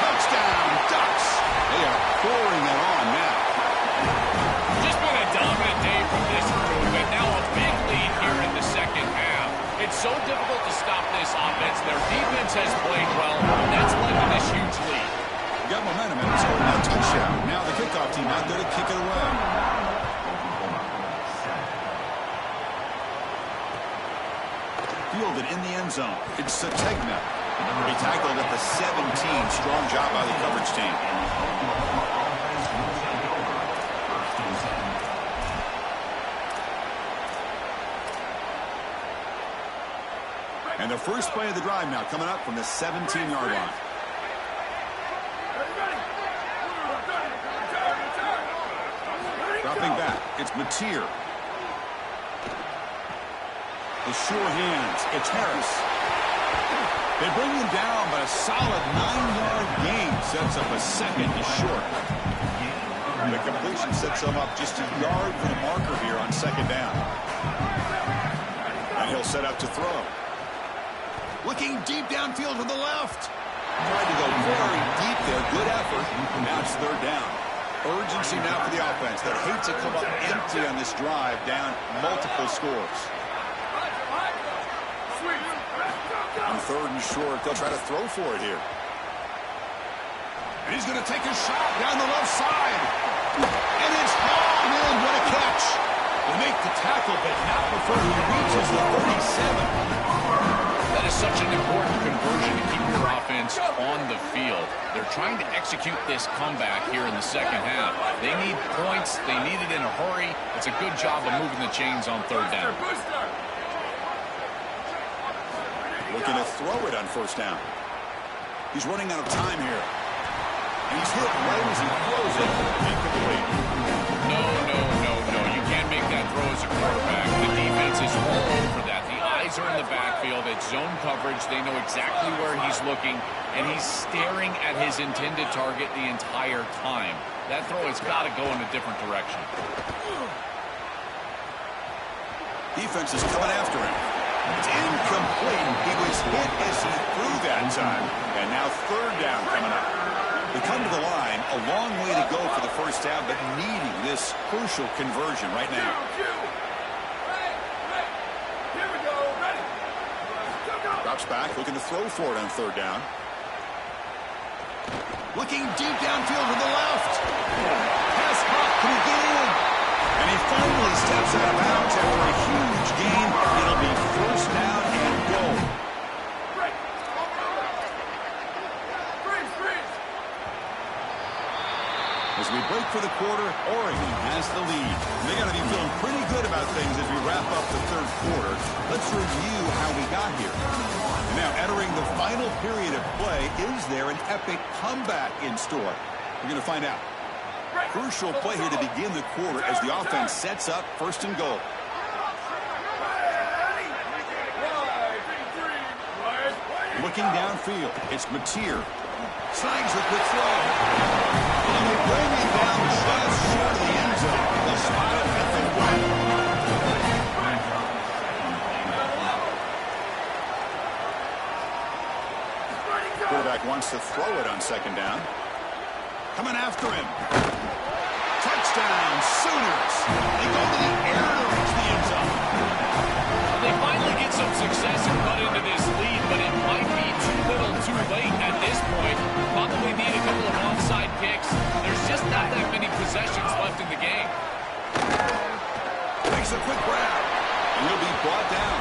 Touchdown, Ducks. They are pouring it on now. Just been a dominant day from this group, and now a big lead here in the second half. It's so difficult to stop this offense. Their defense has played well. That's led to this huge lead. Got momentum and it's a touchdown. Now the kickoff team out there to kick it away. Fielded in the end zone. It's Sategna. He tackled at the 17. Strong job by the coverage team. And the first play of the drive now coming up from the 17-yard line. Dropping back, it's Mateer. The sure hands, it's Harris. They bring him down, but a solid 9-yard gain sets up a second and short. The completion sets him up just a yard from the marker here on second down. And he'll set up to throw. Looking deep downfield to the left. Tried to go very deep there. Good effort. Now it's third down. Urgency now for the offense that hates to come up empty on this drive, down multiple scores. On third and short, they'll try to throw for it here. And he's going to take a shot down the left side. And it's hauled in. What a catch. They make the tackle, but not before he reaches the 37. That is such an important conversion to keep your offense on the field. They're trying to execute this comeback here in the second half. They need points. They need it in a hurry. It's a good job of moving the chains on third down. Looking to throw it on first down. He's running out of time here. And he's hit right as he throws it. Incomplete. No. You can't make that throw as a quarterback. The defense is all over that. The eyes are in the backfield. It's zone coverage. They know exactly where he's looking, and he's staring at his intended target the entire time. That throw has got to go in a different direction. Defense is coming after him. It's incomplete. He was hit as he threw that time. And now third down coming up. They come to the line, a long way to go for the first down, but needing this crucial conversion right now. Drops back, looking to throw for it on third down. Looking deep downfield to the left. Pass caught. Can he get in? And he finally steps out of bounds after a huge gain. It'll be first down and goal. As we break for the quarter, Oregon has the lead. They got to be feeling pretty good about things as we wrap up the third quarter. Let's review how we got here. Now, entering the final period of play, is there an epic comeback in store? We're going to find out. Crucial play here to begin the quarter as the offense sets up first and goal. Looking downfield, it's Mateer. Signs a quick throw. And they bring him down just short of the end zone. They'll spot it at the 1. Quarterback wants to throw it on second down. Coming after him. Touchdown, Sooners. They go to the air to reach the end zone. They finally get some success and cut into this lead, but it might be too little too late at this point. Probably need a couple of onside kicks. There's just not that many possessions left in the game. Makes a quick grab, and he'll be brought down.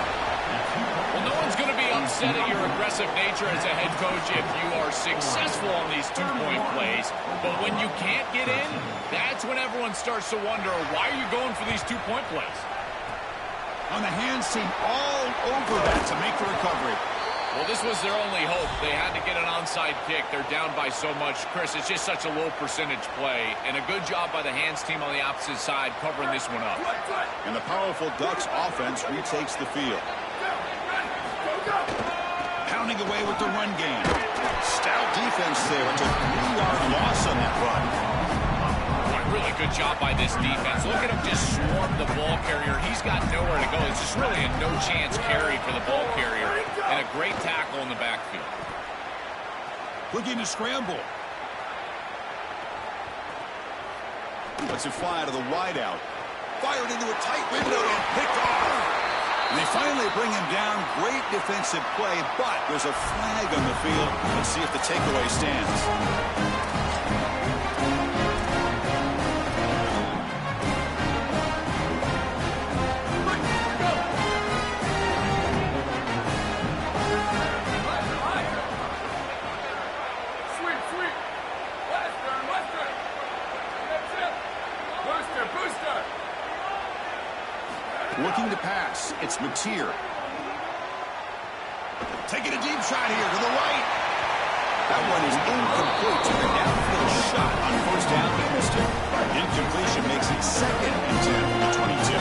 Well, no one's going to be upset at your aggressive nature as a head coach if you are successful on these two-point plays. But when you can't get in, that's when everyone starts to wonder, why are you going for these two-point plays? On the hands team all over that to make the recovery. Well, this was their only hope. They had to get an onside kick. They're down by so much. Chris, it's just such a low percentage play. And a good job by the hands team on the opposite side covering this one up. And the powerful Ducks offense retakes the field. Pounding away with the run game. Stout defense there. It's a 3-yard loss on that run. Really good job by this defense. Look at him just swarm the ball carrier. He's got nowhere to go. It's just really a no-chance carry for the ball carrier. And a great tackle in the backfield. Looking to scramble. Lets it fly to the wideout. Fired into a tight window and picked off. And they finally bring him down. Great defensive play, but there's a flag on the field. Let's see if the takeaway stands. Looking to pass. It's Mateer. Taking a deep shot here to the right. That one is incomplete. Took a downfield shot on first down, but missed it. Incompletion makes it 2nd and 10 from the 22.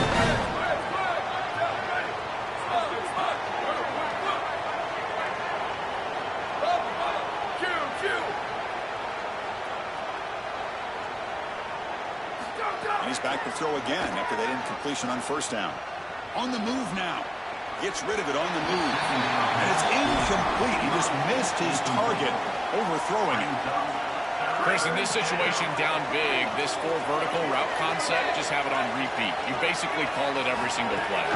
And he's back to throw again after that incompletion on first down. On the move now. Gets rid of it on the move. And it's incomplete. He just missed his target, overthrowing it. Chris, in this situation, down big, this 4 vertical route concept, just have it on repeat. You basically call it every single play.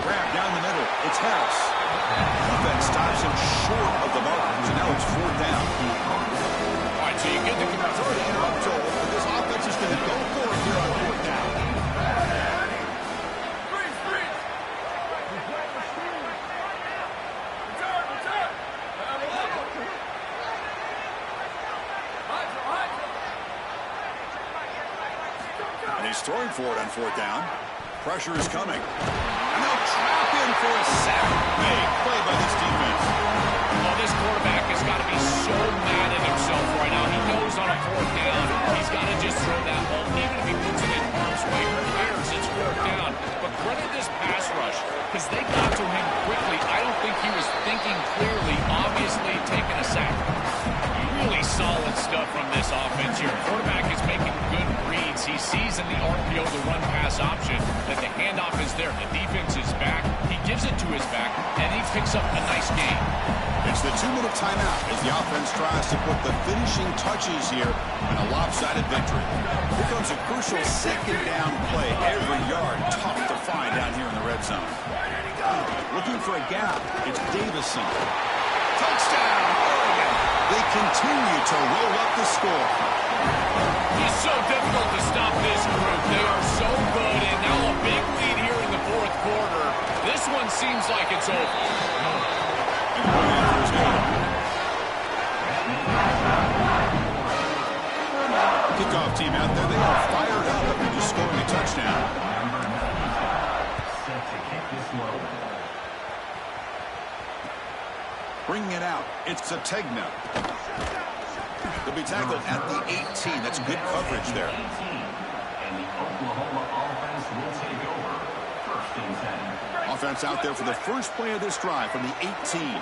Grab down the middle. It's Harris. Defense stops him short of the mark. So now it's 4th down. All right, so you get the conversion. I'm told that this offense is going to go for it here on 4th down. And he's throwing for it on 4th down. Pressure is coming. And they'll trap him for a sack. Big play by this defense. Well, this quarterback has got to be so mad at himself right now. He knows on a 4th down, he's got to just throw that ball. Even if he puts it in harm's way, who cares? It's 4th down. But credit this pass rush, because they got to him quickly. I don't think he was thinking clearly, obviously taking a sack. Really solid stuff from this offense here. Quarterback is making good reads. He sees in the RPO the run-pass option that the there. The defense is back. He gives it to his back, and he picks up a nice gain. It's the 2-minute timeout as the offense tries to put the finishing touches here in a lopsided victory. Here comes a crucial second down play. Every yard tough to find down here in the red zone. Looking for a gap. It's Davison. Touchdown, Oregon. They continue to roll up the score. It's so difficult to stop this group. They are so good, and now a big lead here in the fourth quarter. This one seems like it's over. Kickoff team out there. They are fired up after just scoring a touchdown. Set to kick this one. Bringing it out. It's Sategna. They'll be tackled at the 18. That's good coverage there. And the Oklahoma offense will take over. First and 10. Offense out there for the first play of this drive from the 18.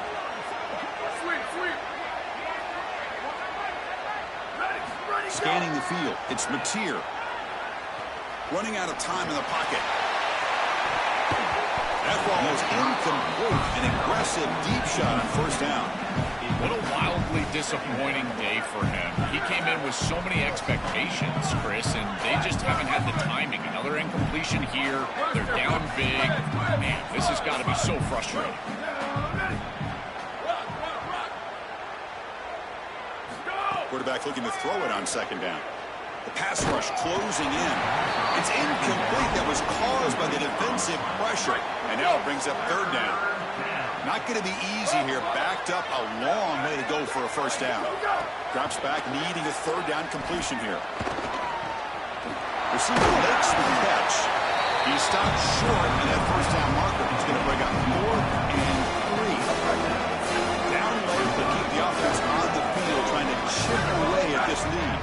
Scanning the field. It's Mateer. Running out of time in the pocket. That ball is incomplete. An aggressive deep shot on first down. What a wildly disappointing day for him. He came in with so many expectations, Chris, and they just haven't had the timing. Another incompletion here. They're down big. Man, this has got to be so frustrating. Quarterback looking to throw it on second down. The pass rush closing in. It's incomplete. That was caused by the defensive pressure. And now it brings up third down. Not going to be easy here. Backed up a long way to go for a first down. Drops back, needing a third down completion here. Receiver Lakes with the catch. He stopped short of that first down marker. He's going to bring up 4th and 3. Down low to keep the offense on the field, trying to chip away at this lead.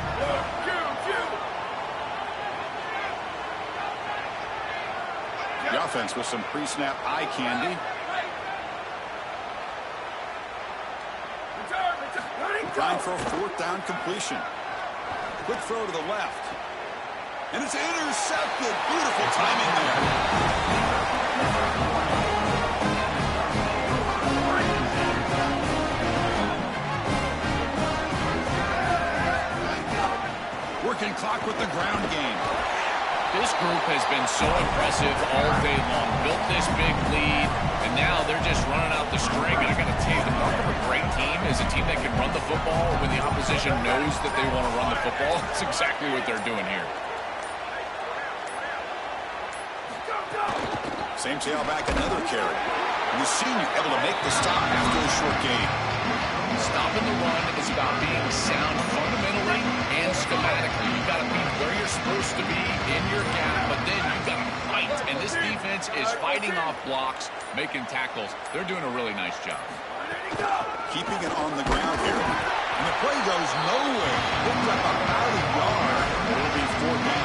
The offense with some pre-snap eye candy. Trying for a 4th down completion. Quick throw to the left. And it's intercepted. Beautiful timing there. Working clock with the ground game. This group has been so impressive all day long. Built this big lead, and now they're just running out the string. And I got to tell you, the mark of a great team is a team that can run the football when the opposition knows that they want to run the football. That's exactly what they're doing here. Same tailback, another carry. And the senior able to make the stop after a short gain. Stopping the run is about being sound fundamentally and schematically. You've got to be where you're supposed to be in your gap, but then you've got to fight. And this defense is fighting off blocks, making tackles. They're doing a really nice job. Keeping it on the ground here. And the play goes nowhere. Picked up about a yard. It'll be 4th down.